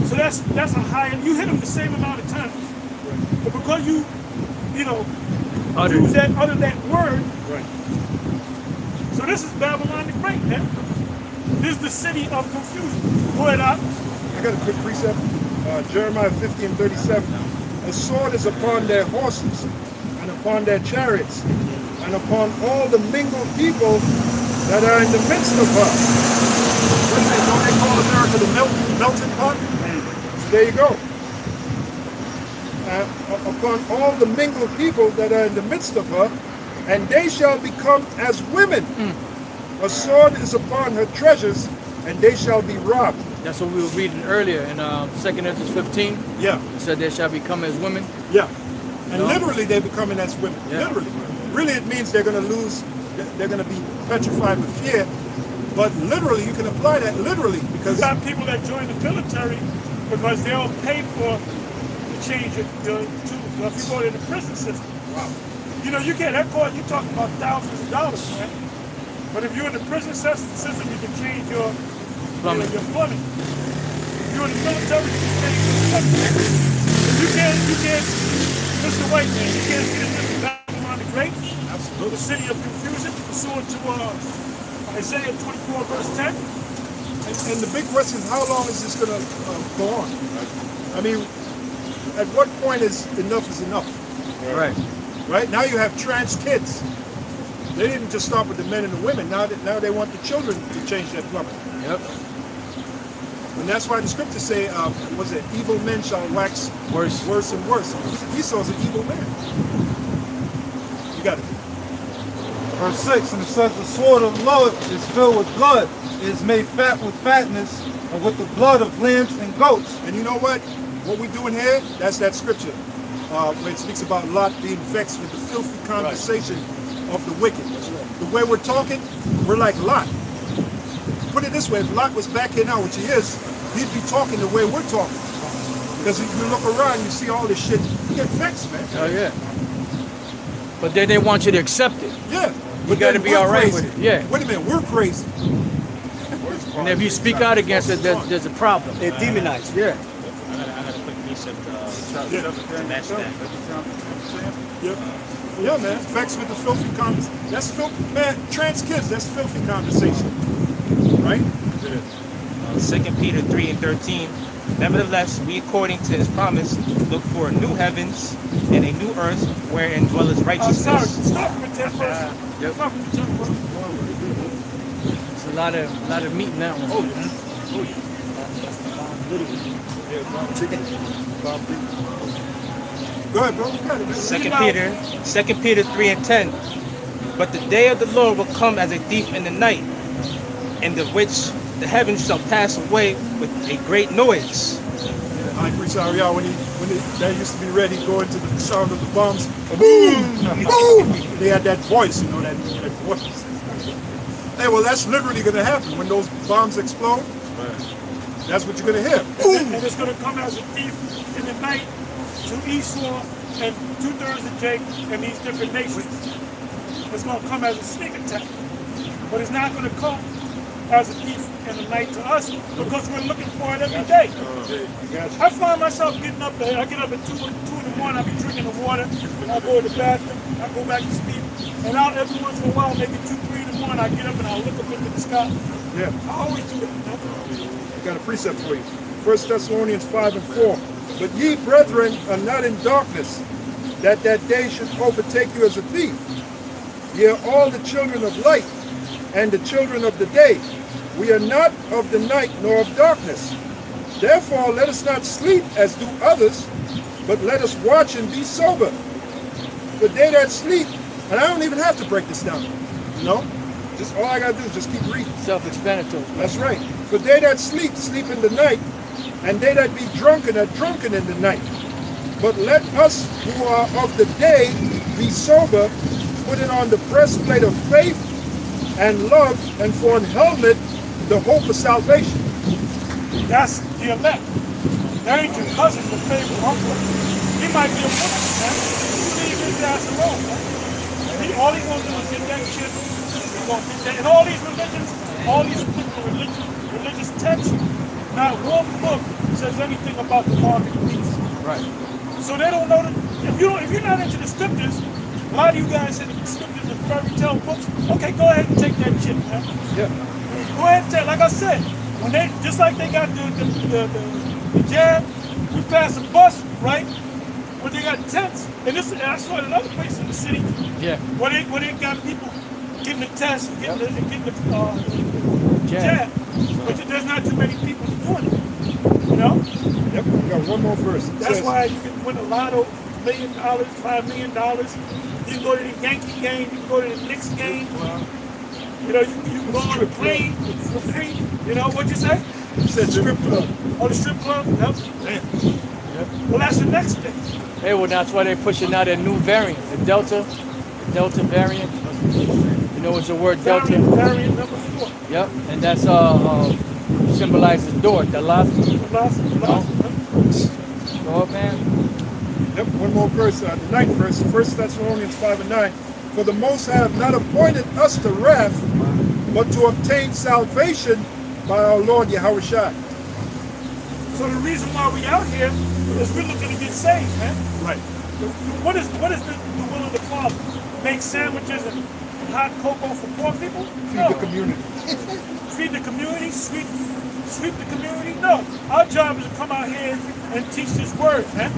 [SPEAKER 3] So that's a high. You hit him the same amount of times. Right. But because you utter that word.
[SPEAKER 2] Right.
[SPEAKER 3] So this is Babylon the Great, man. This is the city of confusion. Go ahead, Op.
[SPEAKER 2] I got a quick precept. Jeremiah 15:37. A sword is upon their horses, and upon their chariots, and upon all the mingled people that are in the midst of her. Don't they call America the melting pot? So there you go. Upon all the mingled people that are in the midst of her, and they shall become as women. A sword is upon her treasures, and they shall be robbed.
[SPEAKER 1] That's what we were reading earlier in 2 Corinthians 15.
[SPEAKER 2] Yeah.
[SPEAKER 1] It said they shall become as women.
[SPEAKER 2] Yeah. And literally they're becoming as women.
[SPEAKER 1] Yeah.
[SPEAKER 2] Literally. Really it means they're going to lose, they're going to be petrified with fear. But literally, you can apply that literally because...
[SPEAKER 3] You got people that join the military because they all pay for to change your tune. So if you go to the prison system, wow. You know, you get that cost, you're talking about thousands of dollars, man. But if you're in the prison system, you can change your plumbing. Your plumbing. If you're in the military, you can change your plumbing. You can't, Mr. White Man, you can't see this is Babylon the Great. Absolutely. The city of confusion, pursuant to Isaiah 24 verse 10.
[SPEAKER 2] And the big question is, how long is this going to go on? I mean, at what point is enough?
[SPEAKER 1] Right.
[SPEAKER 2] Right? Now you have trans kids. They didn't just start with the men and the women. Now they want the children to change their plumbing.
[SPEAKER 1] Yep.
[SPEAKER 2] And that's why the scriptures say, evil men shall wax worse and worse. Esau's an evil man. You got it.
[SPEAKER 4] Verse 6, and it says, the sword of the Lord is filled with blood, it is made fat with fatness, and with the blood of lambs and goats.
[SPEAKER 2] And you know what? What we're doing here, that's that scripture where it speaks about Lot being vexed with the filthy conversation of the wicked. The way we're talking, we're like Lot. Put it this way, if Lot was back here now, which he is, he'd be talking the way we're talking. Because if you look around, you see all this shit, you get vexed, man.
[SPEAKER 1] Oh, yeah. But then they want you to accept it.
[SPEAKER 2] Yeah.
[SPEAKER 1] You got to be all right with it. Yeah.
[SPEAKER 2] Wait a minute, we're crazy.
[SPEAKER 1] And if you speak out against it, there's a problem.
[SPEAKER 7] They're demonized.
[SPEAKER 1] Yeah.
[SPEAKER 6] I got a quick precept to match that.
[SPEAKER 2] Yeah, man. Vexed with the filthy conversation. That's filthy, man. Trans kids, that's filthy conversation. Right?
[SPEAKER 6] 2 Peter 3:13. Nevertheless, we according to his promise look for new heavens and a new earth wherein dwelleth righteousness.
[SPEAKER 3] Start from the 10th verse.
[SPEAKER 1] Yep.
[SPEAKER 3] Start from the 10th verse.
[SPEAKER 1] It's a lot of meat in that one.
[SPEAKER 2] Oh, yeah. Go ahead, bro. You got it, man.
[SPEAKER 6] 2 Peter 3:10. But the day of the Lord will come as a thief in the night, in the which the heavens shall pass away with a great noise.
[SPEAKER 2] High Priest Ariel, when that used to be ready, go into the sound of the bombs. Boom! Boom! They had that voice, you know, that voice. Hey, well, that's literally going to happen when those bombs explode. That's what you're going to hear.
[SPEAKER 3] And it's going to come as a thief in the night to Esau and 2/3 of Jacob and these different nations. It's going to come as a sneak attack. But it's not going to come as a thief in the night to us because we're looking for it every day. I find myself getting up there. I get up at 2 in the morning. I be drinking the water. I go to the bathroom. I go back to sleep. And out every once in a while, maybe 2, 3 in the morning, I get up and I look up into the sky.
[SPEAKER 2] Yeah.
[SPEAKER 3] I always do that.
[SPEAKER 2] I got a precept for you. 1 Thessalonians 5 and 4. But ye, brethren, are not in darkness, that day should overtake you as a thief. Ye are all the children of light, and the children of the day. We are not of the night nor of darkness. Therefore let us not sleep as do others, but let us watch and be sober. For they that sleep, and I don't even have to break this down, you know? Just all I gotta do is just keep reading.
[SPEAKER 1] Self-explanatory.
[SPEAKER 2] That's right. For they that sleep, sleep in the night, and they that be drunken are drunken in the night. But let us who are of the day be sober, putting on the breastplate of faith and love, and for an helmet, the hope of salvation.
[SPEAKER 3] That's the elect. That ain't your cousin, the favorite uncle. He might be a woman, man. You leave his ass alone, man. All he's gonna do is get that shit. He's gonna get that. And all these religions, all these different religious texts, not one book says anything about the mark of the beast.
[SPEAKER 1] Right.
[SPEAKER 3] So they don't know that if you're not into the scriptures, a lot of you guys say the scriptures and fairy tale books. Okay, go ahead and take that shit, man.
[SPEAKER 2] Yeah.
[SPEAKER 3] Go ahead and take, like I said, when they just like they got the jab, we pass a bus, right? When they got tents, and this I saw it in other places in the city.
[SPEAKER 1] Yeah.
[SPEAKER 3] Where they got people getting the test, getting the jab. But there's not too many people doing it. You know?
[SPEAKER 2] Yep, we got one more verse.
[SPEAKER 3] That's why you can win a lotto, $1 million, $5 million. You can go to the Yankee game, you can go to the Knicks game. You know, you can go on the plane for free. You know, what'd you say?
[SPEAKER 2] You said strip club.
[SPEAKER 3] Oh, the strip club? Yep.
[SPEAKER 2] Yep.
[SPEAKER 3] Well, that's the next thing.
[SPEAKER 1] Hey, well, that's why they're pushing out a new variant, the Delta variant. You know what's the word Delta?
[SPEAKER 3] Variant number 4.
[SPEAKER 1] Yep, and that's symbolizes door, the last. Oh man.
[SPEAKER 2] Yep, one more verse, the 9th verse, 1 Thessalonians 5 and 9. For the Most High have not appointed us to wrath, but to obtain salvation by our Lord Yahushua.
[SPEAKER 3] So the reason why we out here is we're looking to get saved, man.
[SPEAKER 2] Right.
[SPEAKER 3] What is the will of the Father? Make sandwiches and hot cocoa for poor people?
[SPEAKER 2] Feed the community.
[SPEAKER 3] Feed the community? Sweep the community? No. Our job is to come out here and teach this word, man.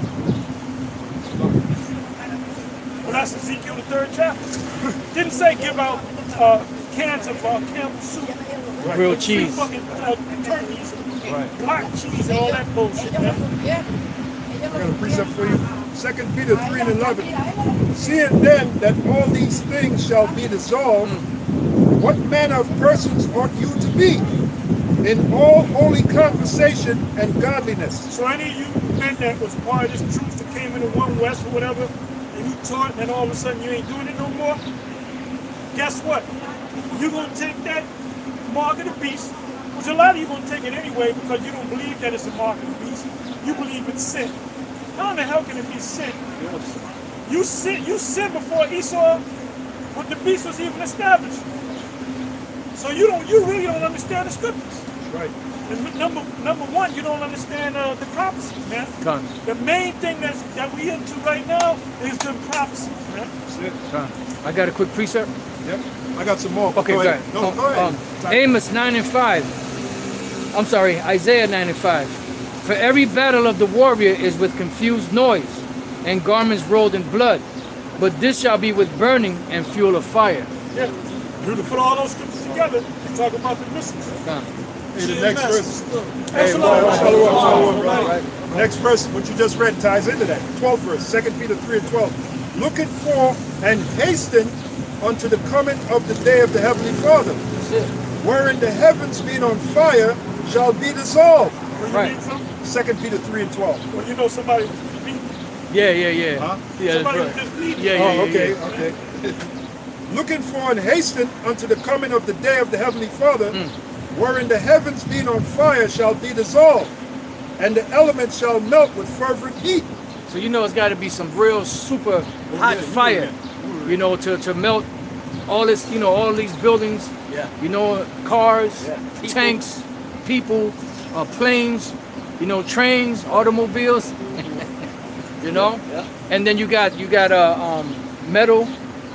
[SPEAKER 3] Well, that's Ezekiel, the 3rd chapter. Didn't say give out cans of Campbell soup.
[SPEAKER 2] Right.
[SPEAKER 1] Grilled cheese.
[SPEAKER 3] Fucking turkeys.
[SPEAKER 1] Right.
[SPEAKER 3] Black cheese and all that bullshit, man.
[SPEAKER 2] I got a precept for you. 2 Peter 3 and 11. Seeing then that all these things shall be dissolved, what manner of persons ought you to be in all holy conversation and godliness?
[SPEAKER 3] So any of you men that was part of this truth that came into One West or whatever, and you taught, and then all of a sudden you ain't doing it no more, guess what? You're going to take that mark of the beast, which a lot of you going to take it anyway because you don't believe that it's a mark of the beast. You believe it's sin. How in the hell can it be sin? You sin before Esau, when the beast was even established. So you really don't understand the scriptures.
[SPEAKER 2] Right.
[SPEAKER 3] And number one, you don't understand the prophecies, man.
[SPEAKER 1] Con.
[SPEAKER 3] The main thing that we into right now is the prophecies, man.
[SPEAKER 2] That's it.
[SPEAKER 1] Con. I got a quick precept.
[SPEAKER 2] Yep. I got some more.
[SPEAKER 1] Okay,
[SPEAKER 2] go
[SPEAKER 1] go
[SPEAKER 2] ahead.
[SPEAKER 1] ahead.
[SPEAKER 2] No, go ahead.
[SPEAKER 1] Amos 9 and 5. I'm sorry, Isaiah 9 and 5. For every battle of the warrior is with confused noise, and garments rolled in blood. But this shall be with burning and fuel of fire.
[SPEAKER 3] Yeah. You to put all those scriptures together and talk about the mysteries.
[SPEAKER 2] Hey, the next verse.
[SPEAKER 3] Hey,
[SPEAKER 2] Shalom. Right. Next verse, what you just read, ties into that. 12th verse, 2 Peter 3 and 12. Looking for and hasten unto the coming of the day of the Heavenly Father, wherein the heavens being on fire shall be dissolved.
[SPEAKER 1] Right.
[SPEAKER 2] 2 Peter 3 and 12.
[SPEAKER 3] Well, you know somebody was beat.
[SPEAKER 1] Yeah.
[SPEAKER 2] Huh?
[SPEAKER 1] Yeah,
[SPEAKER 3] Somebody
[SPEAKER 1] right.
[SPEAKER 3] was just beaten.
[SPEAKER 1] Yeah.
[SPEAKER 2] Okay. Looking for and hasten unto the coming of the day of the Heavenly Father, wherein the heavens being on fire shall be dissolved, and the elements shall melt with fervent heat.
[SPEAKER 1] So you know it's got to be some real super hot fire, you know, to melt all this, you know, all these buildings
[SPEAKER 7] Yeah.
[SPEAKER 1] You know, cars,
[SPEAKER 7] Yeah. People.
[SPEAKER 1] tanks, people, planes, you know, trains, automobiles. You know,
[SPEAKER 7] Yeah.
[SPEAKER 1] and then you got metal.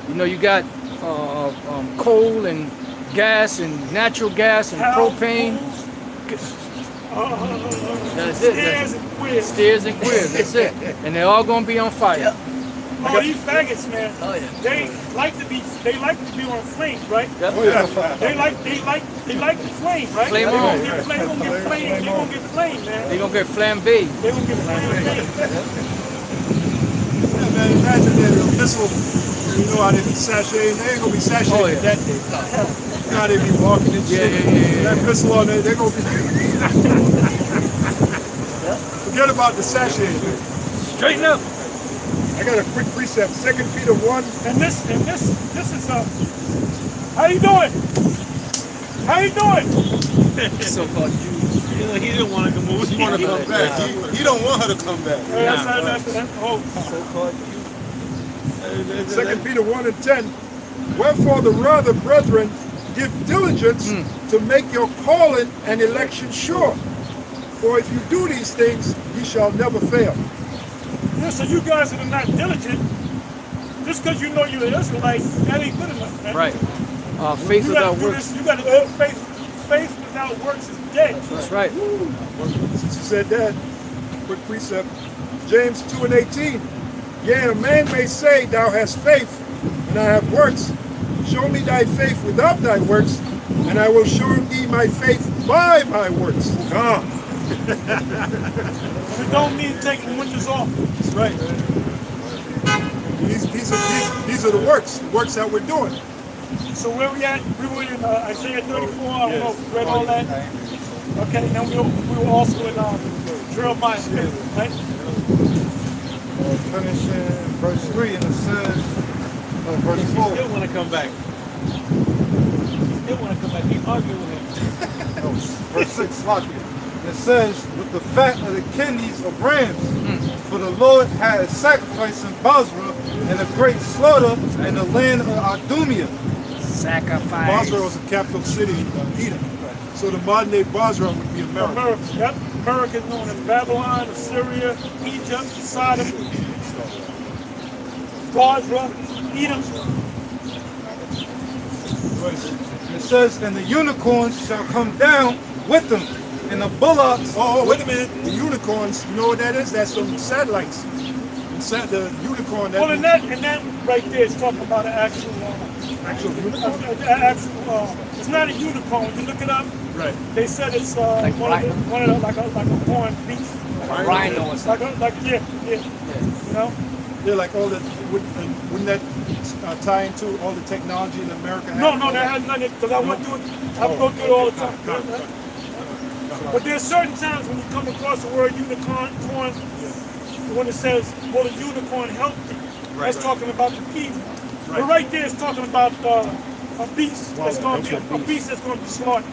[SPEAKER 1] You know, you got coal and gas and natural gas and propane. That's it.
[SPEAKER 3] Stairs and queers.
[SPEAKER 1] Stairs and queers. That's it. And they're all gonna be on fire.
[SPEAKER 7] Yeah.
[SPEAKER 3] Oh, these faggots, man.
[SPEAKER 7] Oh, yeah.
[SPEAKER 3] They like to be on flame, right?
[SPEAKER 1] Yep.
[SPEAKER 2] Oh yeah.
[SPEAKER 3] They like the flame, right?
[SPEAKER 1] Flame
[SPEAKER 3] They
[SPEAKER 1] on.
[SPEAKER 3] gonna get flame, They gonna get flame, man.
[SPEAKER 1] They're gonna get flambéed.
[SPEAKER 3] They gonna get flame.
[SPEAKER 2] Yeah, man, imagine that a missile, you know how they be sashaying, they ain't gonna be sashaying
[SPEAKER 1] Oh, yeah.
[SPEAKER 2] that day. You know how they be walking and shit. That missile on there, they're gonna be... Forget about the sashaying.
[SPEAKER 1] Straighten up.
[SPEAKER 2] I got a quick precept, 2 Peter 1.
[SPEAKER 3] And this is how you doing? How you doing?
[SPEAKER 7] So-called Jews.
[SPEAKER 5] You know, he didn't want to move.
[SPEAKER 8] She want to come back. He don't want her to come back.
[SPEAKER 3] So-called Jews.
[SPEAKER 2] 2 Peter 1 and 10. Wherefore the rather, brethren, give diligence to make your calling and election sure. For if you do these things, ye shall never fail.
[SPEAKER 3] Yeah, so you guys that are not diligent, just because you know you're an Israelite, that ain't good enough, man.
[SPEAKER 1] Right. Faith
[SPEAKER 3] You
[SPEAKER 1] without
[SPEAKER 3] gotta do
[SPEAKER 1] works.
[SPEAKER 3] this. You got to do faith. Faith without works is dead.
[SPEAKER 1] That's right.
[SPEAKER 2] Since you said that, quick precept. James 2 and 18. Yea, a man may say, thou hast faith, and I have works. Show me thy faith without thy works, and I will show thee my faith by my works.
[SPEAKER 3] And it don't mean taking windows off.
[SPEAKER 2] That's right. These are the works that we're doing.
[SPEAKER 3] So where we at? We were in Isaiah 34. I don't know if you read all that. Okay, now we were also in Jeremiah, right?
[SPEAKER 4] Finishing verse 3, and it says, verse 4.
[SPEAKER 5] Still want to come back. Still want to come back. Keep arguing with him.
[SPEAKER 4] Verse 6, Slocky. It says, with the fat of the kidneys of rams, for the Lord had a sacrifice in Basra and a great slaughter in the land of Idumea.
[SPEAKER 1] Sacrifice.
[SPEAKER 2] Basra was a capital city in Edom. So the modern day Basra would be America.
[SPEAKER 3] Yep. America is known as Babylon, Assyria, Egypt, Sodom, Basra, Edom.
[SPEAKER 4] It says, and the unicorns shall come down with them, and the bullocks.
[SPEAKER 2] Oh, wait a minute. The unicorns, you know what that is? That's some satellites. The unicorn.
[SPEAKER 3] Well, and that right there is talking about an actual
[SPEAKER 2] unicorn?
[SPEAKER 3] it's not a unicorn. When you look it up,
[SPEAKER 2] Right.
[SPEAKER 3] they said it's
[SPEAKER 7] Like
[SPEAKER 3] one of the, like a horned beast.
[SPEAKER 7] Like a rhino or something.
[SPEAKER 3] Yeah. You know?
[SPEAKER 2] Yeah, like all the, wouldn't that tie into all the technology in America?
[SPEAKER 3] No, that has nothing, because I went through it. I go through it all the time. But there's certain times when you come across the word unicorn, when it says, well, a unicorn helped you. That's talking about the feeding. But right there, it's talking about a beast that's going to be a beast that's going to be slaughtered.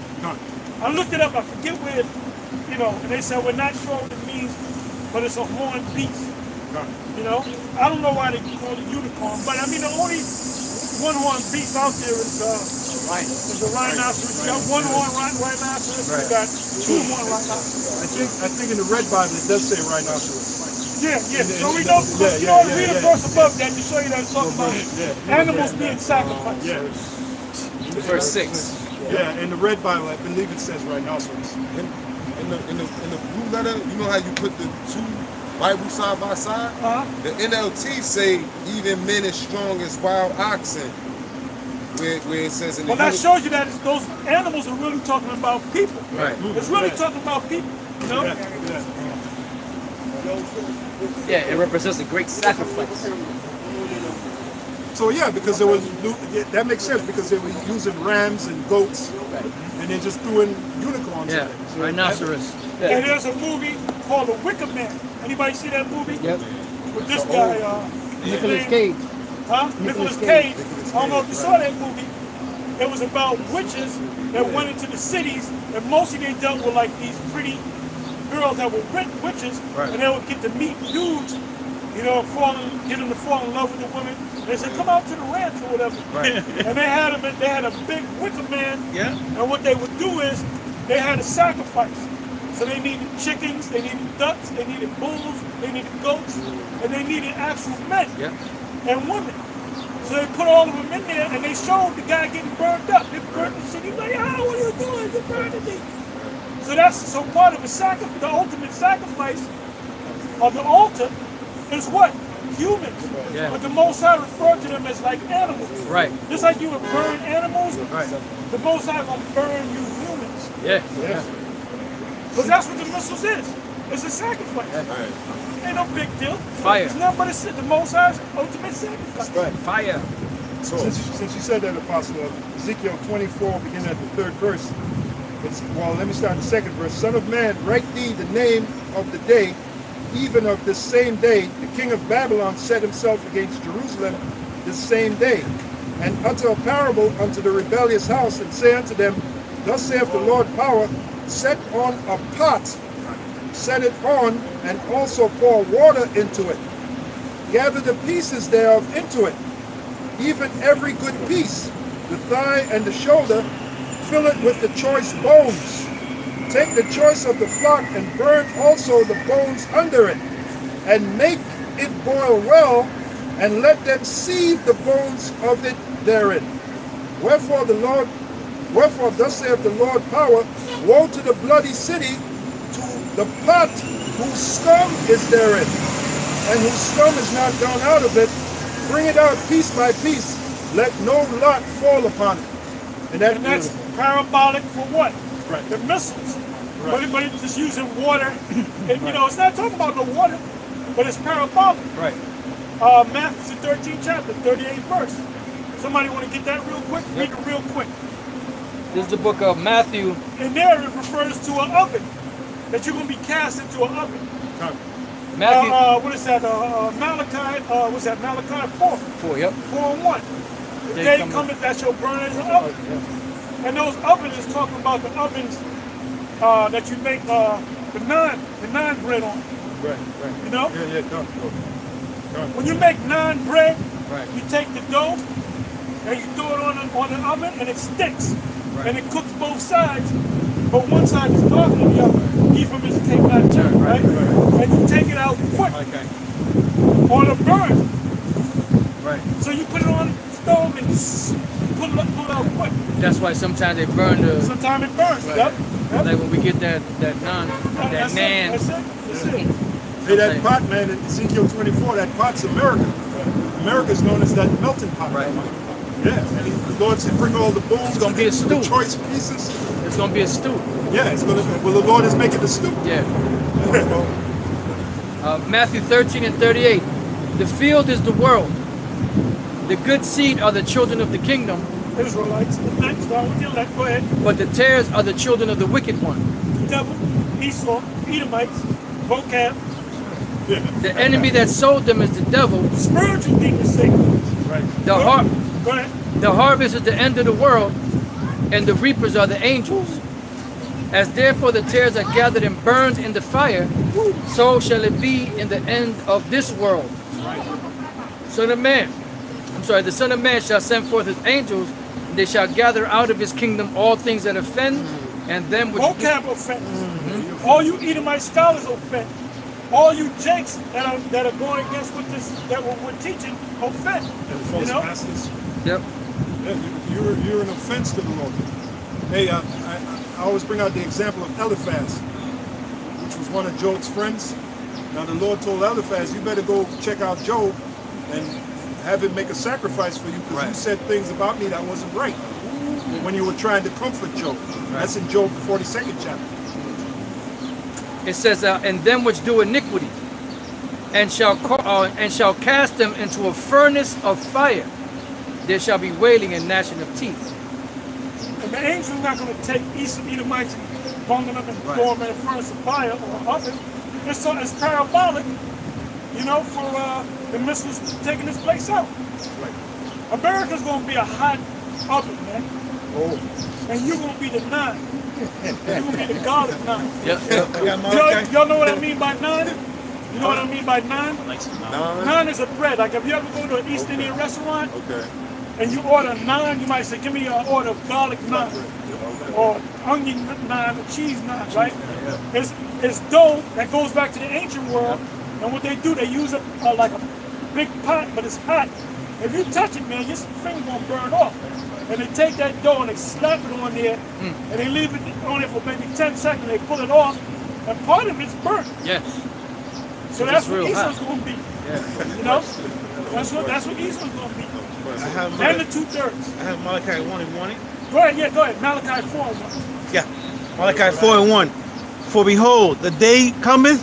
[SPEAKER 3] I looked it up. I forget where, and they said we're not sure what it means, but it's a horned beast. You know, I don't know why they call it unicorn, but I mean the only one-horned beast out there is a rhinoceros. You got one-horned rhinoceros. You got two-horned rhinoceros.
[SPEAKER 2] I think in the Red Bible it does say rhinoceros.
[SPEAKER 3] Yeah. So we know, read a verse above that to show you that it's talking about animals being sacrificed.
[SPEAKER 2] Yeah.
[SPEAKER 7] Verse 6.
[SPEAKER 2] Yeah, in the Red Bible, I believe it says rhinoceros.
[SPEAKER 8] In the blue letter, you know how you put the two Bibles side by side? The NLT say even men as strong as wild oxen. Where it says in the
[SPEAKER 3] that shows you that those animals are really talking about people.
[SPEAKER 1] Right.
[SPEAKER 3] It's really talking about people. You know?
[SPEAKER 7] Yeah, it represents a great sacrifice.
[SPEAKER 2] So yeah, because there was that makes sense because they were using rams and goats, and they just threw in unicorns.
[SPEAKER 1] Yeah, rhinoceros.
[SPEAKER 3] And there's a movie called The Wicker Man. Anybody see that movie?
[SPEAKER 1] Yep.
[SPEAKER 3] With this guy,
[SPEAKER 1] Nicolas Cage.
[SPEAKER 3] Nicolas Cage. I don't know if you saw that movie. It was about witches that went into the cities, and mostly they dealt with like these pretty girls that were witches, and they would get to meet dudes you know, get them to fall in love with the women. They said, come out to the ranch or whatever.
[SPEAKER 1] Right.
[SPEAKER 3] And they had a big wicker man.
[SPEAKER 5] Yeah.
[SPEAKER 3] And what they would do is they had a sacrifice. So they needed chickens, they needed ducks, they needed bulls, they needed goats, and they needed actual men and women. So they put all of them in there and they showed the guy getting burned up. They burned the shit. He's like, oh, what are you doing? You're burning me. So part of the ultimate sacrifice of the altar is what? Humans.
[SPEAKER 1] Yeah.
[SPEAKER 3] But the Most High referred to them as like animals.
[SPEAKER 1] Right.
[SPEAKER 3] Just like you would burn animals,
[SPEAKER 1] Right.
[SPEAKER 3] the Most High gonna burn you humans.
[SPEAKER 1] Yeah. Yeah.
[SPEAKER 3] Because that's what the missiles is. It's a sacrifice.
[SPEAKER 1] Yeah.
[SPEAKER 3] Ain't no big deal.
[SPEAKER 1] Fire.
[SPEAKER 3] It's nothing but the Most High's ultimate sacrifice.
[SPEAKER 2] Right.
[SPEAKER 1] Fire.
[SPEAKER 2] So, since you said that, Apostle, Ezekiel 24, beginning at the 3rd verse, let me start the 2nd verse. Son of man, write thee the name of the day, even of this same day, the king of Babylon set himself against Jerusalem this same day, and utter a parable unto the rebellious house, and say unto them, thus saith the Lord power, set on a pot, set it on, and also pour water into it. Gather the pieces thereof into it, even every good piece, the thigh and the shoulder, fill it with the choice bones. Take the choice of the flock and burn also the bones under it, and make it boil well, and let them sieve the bones of it therein. Wherefore thus saith the Lord power, woe to the bloody city, to the pot whose scum is therein, and whose scum is not gone out of it. Bring it out piece by piece, let no lot fall upon it. And that's
[SPEAKER 3] parabolic for what?
[SPEAKER 2] Right.
[SPEAKER 3] The missiles.
[SPEAKER 2] Right.
[SPEAKER 3] But it's just using water. And, you know, it's not talking about the water, but it's parabolic.
[SPEAKER 1] Right.
[SPEAKER 3] Matthew 13 chapter, 38 verse. Somebody want to get that real quick? Read it real quick.
[SPEAKER 1] This is the book of Matthew.
[SPEAKER 3] And there it refers to an oven, that you're going to be cast into an oven.
[SPEAKER 1] Matthew.
[SPEAKER 3] What is that? Malachi, what's that? Malachi 4.
[SPEAKER 1] 4, yep.
[SPEAKER 3] 4 and 1. The day cometh that shall burn as an oven. And those ovens is talking about the ovens that you make the naan bread on.
[SPEAKER 2] Right.
[SPEAKER 3] You know?
[SPEAKER 2] Yeah, done.
[SPEAKER 3] When you make naan bread,
[SPEAKER 1] Right.
[SPEAKER 3] you take the dough and you throw it on the oven and it sticks.
[SPEAKER 1] Right.
[SPEAKER 3] And it cooks both sides. But one side is darker than the other. Ephraim is take not turn, right? And you take it out quick.
[SPEAKER 1] Okay.
[SPEAKER 3] On a burn.
[SPEAKER 1] Right.
[SPEAKER 3] So you put it on the stove and pull it out quick.
[SPEAKER 1] That's why sometimes they burn the.
[SPEAKER 3] Sometimes it burns.
[SPEAKER 1] Right.
[SPEAKER 3] Yep.
[SPEAKER 1] Like when we get that naan, that
[SPEAKER 3] That's
[SPEAKER 1] nan.
[SPEAKER 3] it. That's it.
[SPEAKER 2] Hey, that pot, man, in Ezekiel 24, that pot's America. America is known as that melting pot.
[SPEAKER 1] Right.
[SPEAKER 2] Yeah, and the Lord said, bring all the bones.
[SPEAKER 1] It's gonna be a stew.
[SPEAKER 2] The choice pieces.
[SPEAKER 1] It's gonna be a stew.
[SPEAKER 2] Yeah, it's gonna. Well, the Lord is making the stew.
[SPEAKER 1] Yeah. Matthew 13 and 38. The field is the world. The good seed are the children of the kingdom.
[SPEAKER 3] Israelites. Next, start with the elect. Go ahead.
[SPEAKER 1] But the tares are the children of the wicked one.
[SPEAKER 3] The devil, Esau, Edomites, vocab.
[SPEAKER 1] The enemy that sowed them is the devil.
[SPEAKER 3] Spiritual demons, Satan.
[SPEAKER 2] Right.
[SPEAKER 1] The
[SPEAKER 3] Go ahead.
[SPEAKER 1] harvest is the end of the world, and the reapers are the angels. As therefore the tares are gathered and burned in the fire, so shall it be in the end of this world. The Son of Man shall send forth his angels, and they shall gather out of his kingdom all things that offend, and them which
[SPEAKER 3] Vocab offense. All you Edomite scholars offend. All you jakes that are going against what we're teaching offend.
[SPEAKER 2] False
[SPEAKER 3] You know?
[SPEAKER 2] masters.
[SPEAKER 1] Yep.
[SPEAKER 2] Yeah, you're an offense to the Lord. Hey, I always bring out the example of Eliphaz, which was one of Job's friends. Now the Lord told Eliphaz, you better go check out Job and have him make a sacrifice for you, because you said things about me that wasn't right when you were trying to comfort Job. That's in Job, the 42nd chapter.
[SPEAKER 1] It says, and them which do iniquity, and shall cast them into a furnace of fire. There shall be wailing and gnashing of teeth.
[SPEAKER 3] And the angel's not going to take Edomites and bung them up and throw them in a furnace of fire or oven. It's parabolic, you know, for the missiles taking this place out.
[SPEAKER 2] Right.
[SPEAKER 3] America's going to be a hot oven, man.
[SPEAKER 2] Oh.
[SPEAKER 3] And you're going to be the naan. You're going to be the garlic naan.
[SPEAKER 1] Yep.
[SPEAKER 3] Y'all know what I mean by naan? You know what I mean by naan?
[SPEAKER 8] Naan?
[SPEAKER 3] Naan is a bread. Like if you ever go to an East Indian restaurant
[SPEAKER 8] Okay.
[SPEAKER 3] and you order naan, you might say, give me an order of garlic naan or onion naan or cheese naan, right? It's dough that goes back to the ancient world, and what they do, they use like a big pot, but it's hot. If you touch it, man, your finger gonna burn off. And they take that dough and they slap it on there, and they leave it on there for maybe 10 seconds. They pull it off, and part of it's burnt.
[SPEAKER 1] Yes.
[SPEAKER 3] So that's what Esau's gonna be. You know, that's what Esau's gonna be. And the 2/3.
[SPEAKER 5] I have Malachi 1 and 1.
[SPEAKER 3] Go ahead, go ahead. Malachi 4 and 1.
[SPEAKER 5] Yeah, Malachi 4 and 1. For behold, the day cometh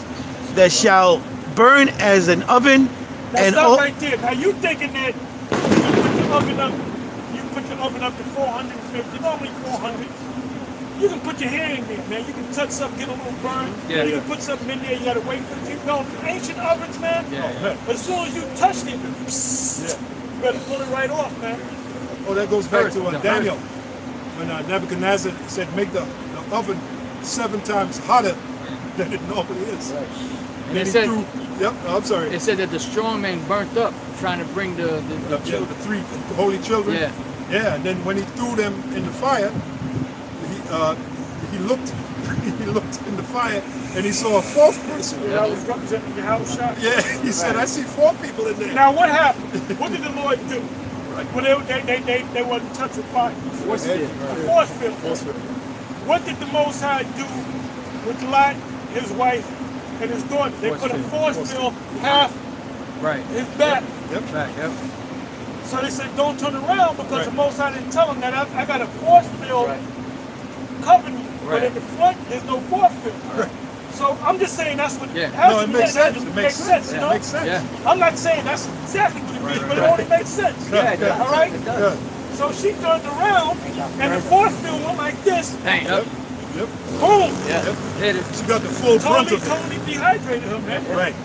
[SPEAKER 5] that shall burn as an oven.
[SPEAKER 3] Now
[SPEAKER 5] and
[SPEAKER 3] stop right there. Now you thinking that you put your oven up to 450, normally 400. You can put your hand in there, man. You can touch something, get a little burn.
[SPEAKER 1] Yeah.
[SPEAKER 3] You can put something in there, you gotta wait for it to go. Ancient ovens, man.
[SPEAKER 1] Yeah.
[SPEAKER 3] But as soon as you touched it, you better pull it right off, man.
[SPEAKER 2] Oh, that goes back to
[SPEAKER 1] The
[SPEAKER 2] Daniel. When Nebuchadnezzar said, make the oven 7 times hotter than it normally is.
[SPEAKER 1] Right.
[SPEAKER 2] And
[SPEAKER 1] it
[SPEAKER 2] then
[SPEAKER 1] said,
[SPEAKER 2] I'm sorry.
[SPEAKER 1] it said that the strong man burnt up trying to bring the
[SPEAKER 2] The 3 holy children.
[SPEAKER 1] Yeah.
[SPEAKER 2] Yeah, and then when he threw them in the fire, he looked in the fire and he saw a 4th person.
[SPEAKER 3] Yeah, I was representing your house shop.
[SPEAKER 2] Yeah, he said, I see 4 people in there.
[SPEAKER 3] Now what happened? What did the Lord do? Well, they wasn't touching fire. Force field. What did the Most High do with Lot, his wife, and his daughter? They put a force field half his back.
[SPEAKER 1] back. Yep.
[SPEAKER 3] So they said, don't turn around because the Most High didn't tell them that I got a force field covering you. But in the front, there's no force field. So I'm just saying that's what
[SPEAKER 2] No, it makes sense. It makes sense.
[SPEAKER 3] You know?
[SPEAKER 2] It makes sense.
[SPEAKER 1] Yeah.
[SPEAKER 3] I'm not saying that's exactly what it means, but it only makes sense.
[SPEAKER 2] Yeah.
[SPEAKER 3] All right?
[SPEAKER 2] Yeah.
[SPEAKER 3] So she turned around, and the force field went like this.
[SPEAKER 1] Bang. Yep.
[SPEAKER 3] Boom!
[SPEAKER 1] Yeah. Hit it.
[SPEAKER 2] She got the full brunt of it.
[SPEAKER 3] Totally dehydrated her, man.
[SPEAKER 2] Right.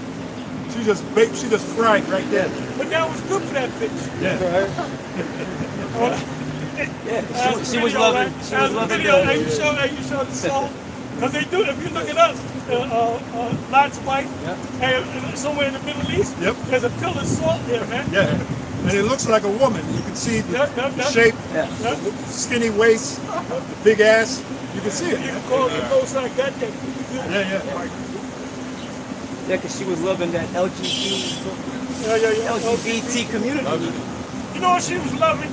[SPEAKER 2] She just baked, she just fried right there.
[SPEAKER 3] But that was good for that bitch.
[SPEAKER 2] Yeah.
[SPEAKER 7] She was loving. She was loving.
[SPEAKER 3] Hey, you show the song? Because they do, if you look it up, Lot's wife, and somewhere in the Middle East, there's a pillar of salt there, man.
[SPEAKER 2] Yeah. And it looks like a woman. You can see the shape, the skinny waist, the big ass. You can see it.
[SPEAKER 3] You can call it the most I got that.
[SPEAKER 2] Yeah.
[SPEAKER 7] Yeah, because she was loving that LGBT community.
[SPEAKER 3] You know what she was loving?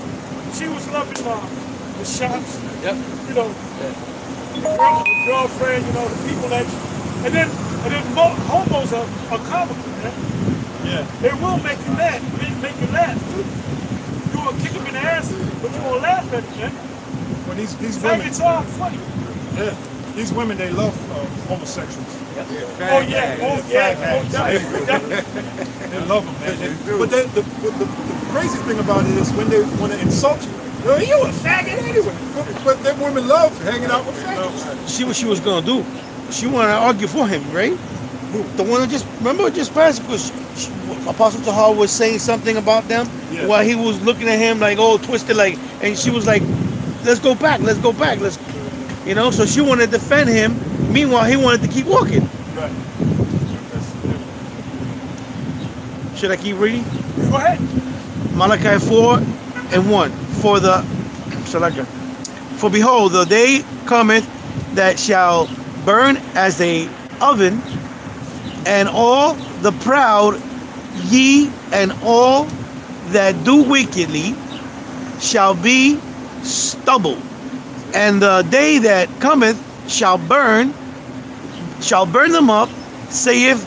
[SPEAKER 3] She was loving the shops.
[SPEAKER 1] Yep.
[SPEAKER 3] You know, girlfriend, you know, the people that, and then homos are comical, man.
[SPEAKER 2] Yeah.
[SPEAKER 3] They will make you mad, make you laugh too. You will kick them in the ass, but you won't laugh at it, man.
[SPEAKER 2] Well, these women,
[SPEAKER 3] It's all funny.
[SPEAKER 2] yeah, these women, they love homosexuals.
[SPEAKER 3] Definitely.
[SPEAKER 2] They love them, man. But the crazy thing about it is when they want to insult you, you a faggot anyway. But them women love hanging out with faggots.
[SPEAKER 5] See what she was gonna do? She wanted to argue for him, right? The one that just passed because Apostle Tahar was saying something about them while he was looking at him like all twisted, like, and she was like, "Let's go back, let's go back, let's," you know. So she wanted to defend him. Meanwhile, he wanted to keep walking.
[SPEAKER 2] Right.
[SPEAKER 5] Should I keep reading?
[SPEAKER 3] Go ahead.
[SPEAKER 5] Malachi 4 and 1. For behold, the day cometh that shall burn as a oven, and all the proud, ye and all that do wickedly shall be stubble. And the day that cometh shall burn them up, saith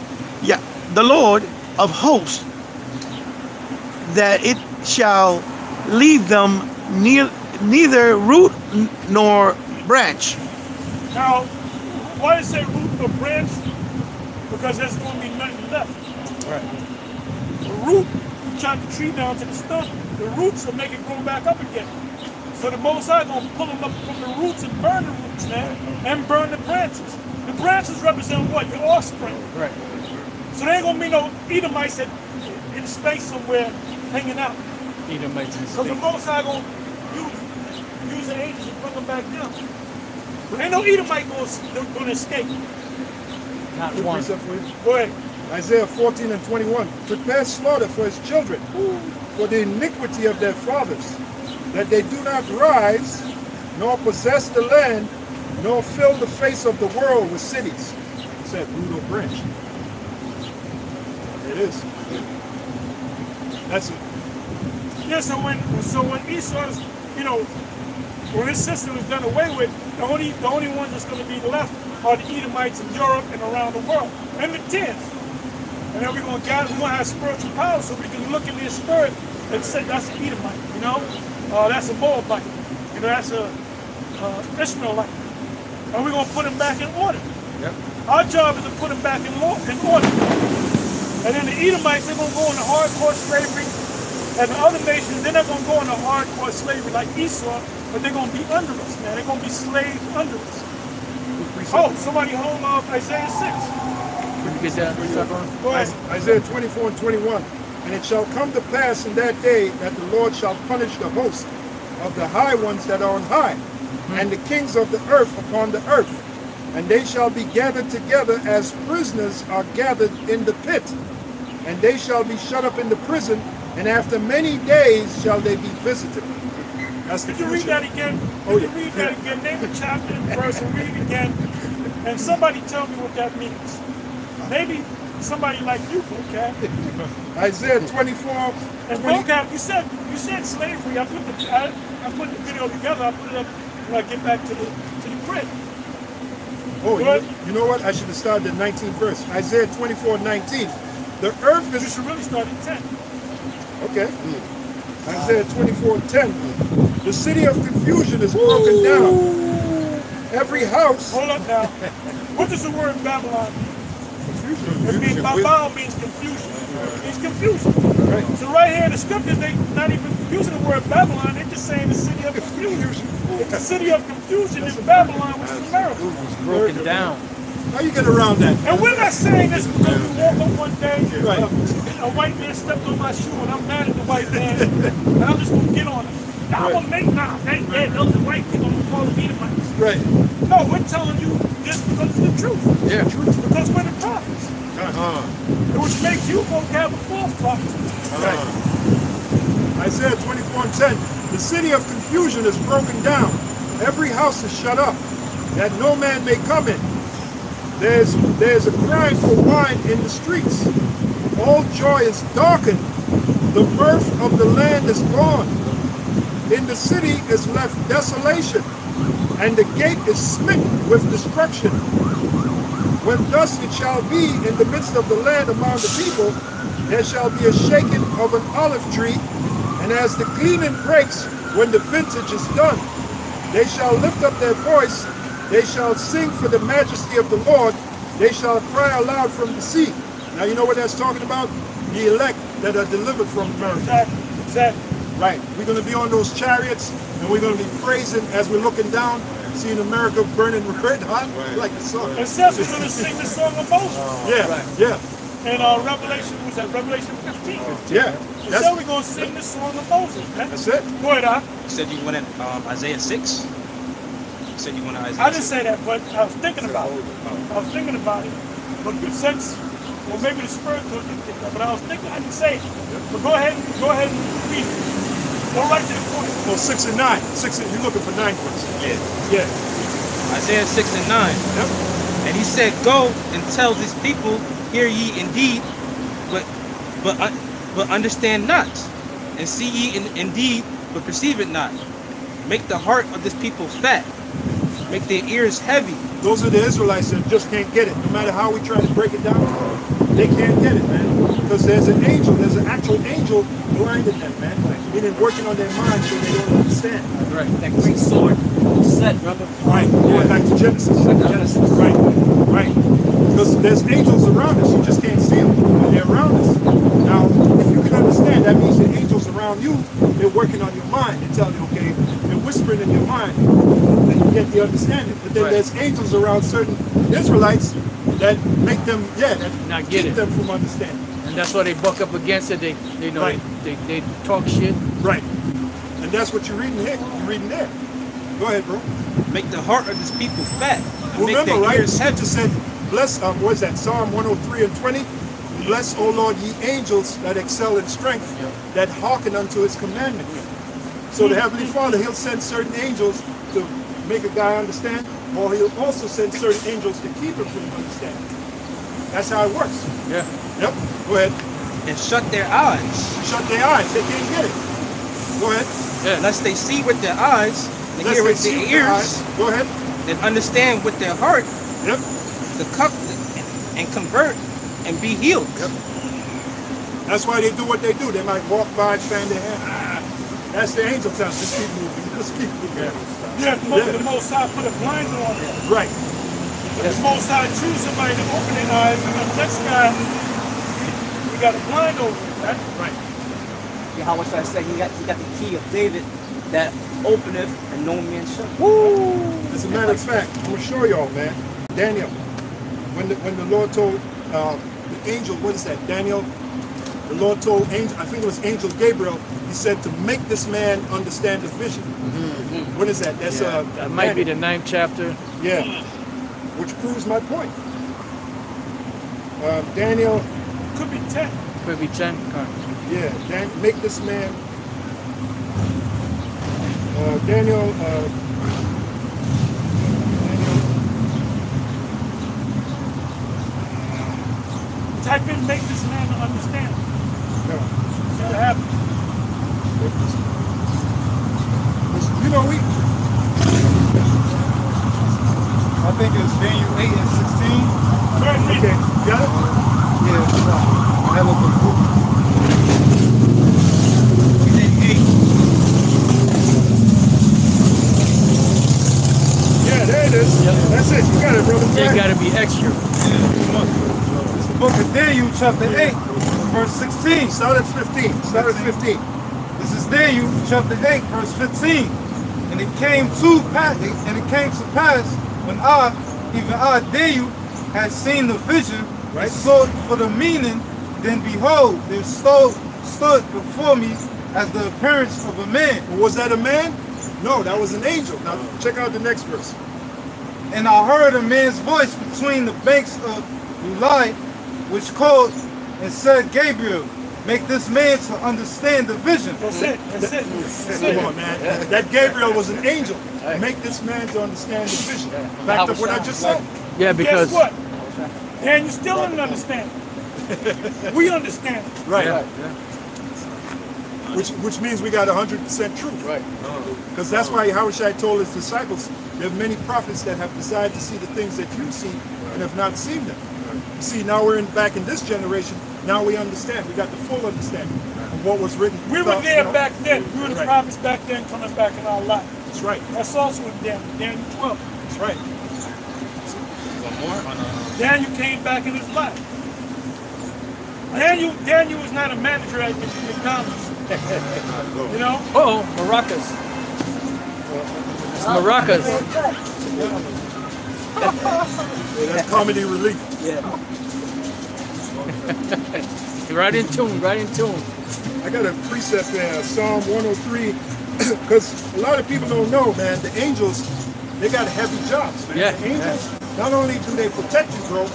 [SPEAKER 5] the Lord of hosts, that it shall leave them neither root nor branch.
[SPEAKER 3] Now, why does it say root or branch? Because there's going to be nothing left.
[SPEAKER 2] Right.
[SPEAKER 3] The root, you chop the tree down to the stump, the roots will make it grow back up again. So the Most High going to pull them up from the roots and burn the roots, man, and burn the branches. The branches represent what? Your offspring.
[SPEAKER 2] Right.
[SPEAKER 3] So there ain't going to be no Edomites in space somewhere hanging out.
[SPEAKER 1] Edomites in
[SPEAKER 3] Because the
[SPEAKER 1] space.
[SPEAKER 3] Most High going to use the angels to bring them back down. Ain't no Edomite going to escape.
[SPEAKER 1] Not one.
[SPEAKER 3] Go ahead.
[SPEAKER 2] Isaiah 14 and 21. Prepare slaughter for his children, for the iniquity of their fathers, that they do not rise, nor possess the land, nor fill the face of the world with cities. It said root or branch. It is. That's it.
[SPEAKER 3] Yeah, so when Esau's, when his system is done away with, the only ones that's going to be left are the Edomites in Europe and around the world, and the 10th. And then we're going to have spiritual power, so we can look in their spirit and say that's an Edomite, that's a Moabite, that's a Ishmaelite, and we're going to put them back in order.
[SPEAKER 2] Yep.
[SPEAKER 3] Our job is to put them back in order. And then the Edomites, they're going to go into hardcore slavery. And the other nations, they're not going to go into hardcore slavery like Esau, but they're going to be under us, man. They're going to be slaves under us. Oh, somebody hold up Isaiah 6.
[SPEAKER 1] Can you get that?
[SPEAKER 3] Go ahead.
[SPEAKER 2] Isaiah 24 and 21. And it shall come to pass in that day that the Lord shall punish the host of the high ones that are on high, and the kings of the earth upon the earth. And they shall be gathered together as prisoners are gathered in the pit. And they shall be shut up in the prison, and after many days shall they be visited. That's the
[SPEAKER 3] Could you read that again?
[SPEAKER 2] Oh, yeah.
[SPEAKER 3] Read that again. Name the chapter and verse and read it again. And somebody tell me what that means. Maybe somebody like you, vocab.
[SPEAKER 2] Isaiah 24.
[SPEAKER 3] And vocab, you said slavery. I put the video together. I put it up when I get back to the grid.
[SPEAKER 2] Oh, you know what? I should have started at 19th verse. Isaiah 24:19. The earth is...
[SPEAKER 3] You should really start at 10.
[SPEAKER 2] Okay. Isaiah 24:10. The city of confusion is broken down. Every house...
[SPEAKER 3] Hold up now. What does the word Babylon mean? Confusion. It means, Babel means confusion. It means confusion.
[SPEAKER 2] Right.
[SPEAKER 3] So right here in the scriptures, they not even using the word Babylon. They're just saying the city of confusion. It's the city of confusion is Babylon, which is America.
[SPEAKER 1] It's broken down.
[SPEAKER 2] How you get around that?
[SPEAKER 3] And we're not saying this because we woke up one day,
[SPEAKER 2] Right.
[SPEAKER 3] a white man stepped on my shoe and I'm mad at the white man, and I'm just going to get on him. Now I'm going to make, those are white people, I'm going to call them Edomites.
[SPEAKER 2] Right.
[SPEAKER 3] No, we're telling you this because it's the truth.
[SPEAKER 1] Yeah.
[SPEAKER 3] Because we're the prophets. Which makes you vocab a false prophet.
[SPEAKER 2] Right. Isaiah 24:10. The city of confusion is broken down. Every house is shut up, that no man may come in. There's a cry for wine in the streets. All joy is darkened. The mirth of the land is gone. In the city is left desolation, and the gate is smitten with destruction. When thus it shall be in the midst of the land among the people, there shall be a shaking of an olive tree, and as the gleaning breaks when the vintage is done, they shall lift up their voice, they shall sing for the majesty of the Lord, they shall cry aloud from the sea. Now you know what that's talking about? The elect that are delivered from America.
[SPEAKER 3] Exactly.
[SPEAKER 2] Right. We're going to be on those chariots, and we're going to be praising as we're looking down, seeing America burning red hot like the sun.
[SPEAKER 3] And Seth is going to sing the song of Moses.
[SPEAKER 2] Yeah.
[SPEAKER 3] And Revelation 15.
[SPEAKER 2] Yeah.
[SPEAKER 3] So we're going to sing the song of Moses, man.
[SPEAKER 2] That's it.
[SPEAKER 3] Go ahead,
[SPEAKER 6] You said you wanted Isaiah 6? You said you wanted Isaiah 6?
[SPEAKER 3] I didn't say that, but I was thinking about it. But since, well, maybe the Spirit told me to think that, but I was thinking, I didn't say it. But go ahead and read it. Go right to the point.
[SPEAKER 2] Well, 6 and 9. You're looking for 9 verse. Yeah.
[SPEAKER 5] Isaiah 6 and 9.
[SPEAKER 2] Yep.
[SPEAKER 5] And he said, go and tell this people, hear ye indeed, but understand not, and see ye indeed, but perceive it not. Make the heart of this people fat, make their ears heavy.
[SPEAKER 2] Those are the Israelites that just can't get it. No matter how we try to break it down, they can't get it, man. Because there's an actual angel blinded them, man. Meaning working on their minds so they don't understand.
[SPEAKER 7] Right. That Greek sword set, brother.
[SPEAKER 2] Right. Going back to Genesis. Right. Because there's angels around us. You just can't see them. They're around us. Now, if you can understand, that means the angels around you, they're working on your mind. They tell you, okay, they're whispering in your mind. And you get the understanding. But then there's angels around certain Israelites that make them,
[SPEAKER 1] not get
[SPEAKER 2] keep
[SPEAKER 1] it.
[SPEAKER 2] them from understanding.
[SPEAKER 1] And that's why they buck up against it. They talk shit.
[SPEAKER 2] Right. And that's what you're reading here. You're reading there. Go ahead, bro.
[SPEAKER 5] Make the heart of this people fat, and make
[SPEAKER 2] Remember,
[SPEAKER 5] their
[SPEAKER 2] right?
[SPEAKER 5] ears
[SPEAKER 2] The
[SPEAKER 5] heavy.
[SPEAKER 2] scripture said, bless, what is that? Psalm 103 and 20. Bless, O Lord, ye angels that excel in strength, that hearken unto his commandments. So the Heavenly Father, he'll send certain angels to make a guy understand, or he'll also send certain angels to keep him from understanding. That's how it works.
[SPEAKER 1] Yeah.
[SPEAKER 2] Yep. Go ahead.
[SPEAKER 6] And shut their eyes,
[SPEAKER 2] Shut their eyes. They can't get it. Go ahead.
[SPEAKER 1] Yeah.
[SPEAKER 6] lest they see with their eyes, and
[SPEAKER 2] Lest
[SPEAKER 6] hear
[SPEAKER 2] they
[SPEAKER 6] with
[SPEAKER 2] see
[SPEAKER 6] their
[SPEAKER 2] with their
[SPEAKER 6] ears,
[SPEAKER 2] eyes. Go ahead.
[SPEAKER 6] and understand with their heart,
[SPEAKER 2] Yep.
[SPEAKER 6] the cup, and convert, and be healed.
[SPEAKER 2] Yep. That's why they do what they do. They might walk by and fan their hand. That's the angel time. Just keep moving. Just keep moving.
[SPEAKER 3] Yeah, the Most High put a blinder on it.
[SPEAKER 2] Right.
[SPEAKER 3] The Most High choose somebody to open their eyes, and the next guy, we got a blind over it, right?
[SPEAKER 2] Right.
[SPEAKER 7] Yeah, how much I say he got the key of David that openeth and no man shut. Woo!
[SPEAKER 2] As a matter of fact, I'm gonna show y'all, man. Daniel, when the Lord told the angel, what is that? Daniel, the Lord told angel, I think it was Angel Gabriel. He said to make this man understand the vision. What is that? That's
[SPEAKER 1] That might be the 9th chapter.
[SPEAKER 2] Yeah, which proves my point. Daniel,
[SPEAKER 3] Could be 10.
[SPEAKER 1] Could be 10.
[SPEAKER 2] yeah, make this man. Daniel.
[SPEAKER 3] Type in, make this man understand.
[SPEAKER 2] No.
[SPEAKER 3] See what happens.
[SPEAKER 2] You know, we.
[SPEAKER 4] I think it's Daniel 8 and 16.
[SPEAKER 3] Go ahead and read
[SPEAKER 2] Okay,
[SPEAKER 3] it.
[SPEAKER 2] got it?
[SPEAKER 4] Yeah, I have a book.
[SPEAKER 2] Yeah, there it is. That's it. You got it, brother.
[SPEAKER 1] They got to be extra.
[SPEAKER 4] It's the book of Daniel, chapter 8, verse 16.
[SPEAKER 2] Start at 15. Start at 15.
[SPEAKER 4] This is Daniel, chapter 8, verse 15. And it came to pass when I, Daniel, had seen the vision,
[SPEAKER 2] Right.
[SPEAKER 4] and sought for the meaning, then behold, there stood before me as the appearance of a man.
[SPEAKER 2] Was that a man? No, that was an angel. Now check out the next verse.
[SPEAKER 4] And I heard a man's voice between the banks of Ulai, which called and said, Gabriel, make this man to understand the vision.
[SPEAKER 3] That's it. That's it. That's it.
[SPEAKER 2] Come on, man. That Gabriel was an angel. Make this man to understand the vision. Back to what I just said.
[SPEAKER 1] Yeah, because
[SPEAKER 3] Guess what? And you still didn't understand. We understand.
[SPEAKER 2] Right.
[SPEAKER 1] Yeah.
[SPEAKER 2] Which means we got 100% truth.
[SPEAKER 1] Right.
[SPEAKER 2] Because that's why Yahushua told his disciples, there are many prophets that have desired to see the things that you've seen and have not seen them. You see, now we're back in this generation. Now we understand. We got the full understanding of what was written.
[SPEAKER 3] We were
[SPEAKER 2] about,
[SPEAKER 3] there
[SPEAKER 2] you know.
[SPEAKER 3] back then. We were the
[SPEAKER 2] Right.
[SPEAKER 3] prophets back then coming back in our life.
[SPEAKER 2] That's right.
[SPEAKER 3] That's also in Daniel 12.
[SPEAKER 2] That's right.
[SPEAKER 3] Daniel came back in his life. Daniel was not a manager at McDonald's. You know?
[SPEAKER 1] uh-oh, maracas. It's maracas.
[SPEAKER 2] Yeah, that's comedy relief.
[SPEAKER 7] Yeah.
[SPEAKER 1] Right in tune, right in tune.
[SPEAKER 2] I got a precept there, Psalm 103, because a lot of people don't know, man, the angels, they got heavy jobs, man.
[SPEAKER 1] Yeah.
[SPEAKER 2] The angels, not only do they protect you, bro,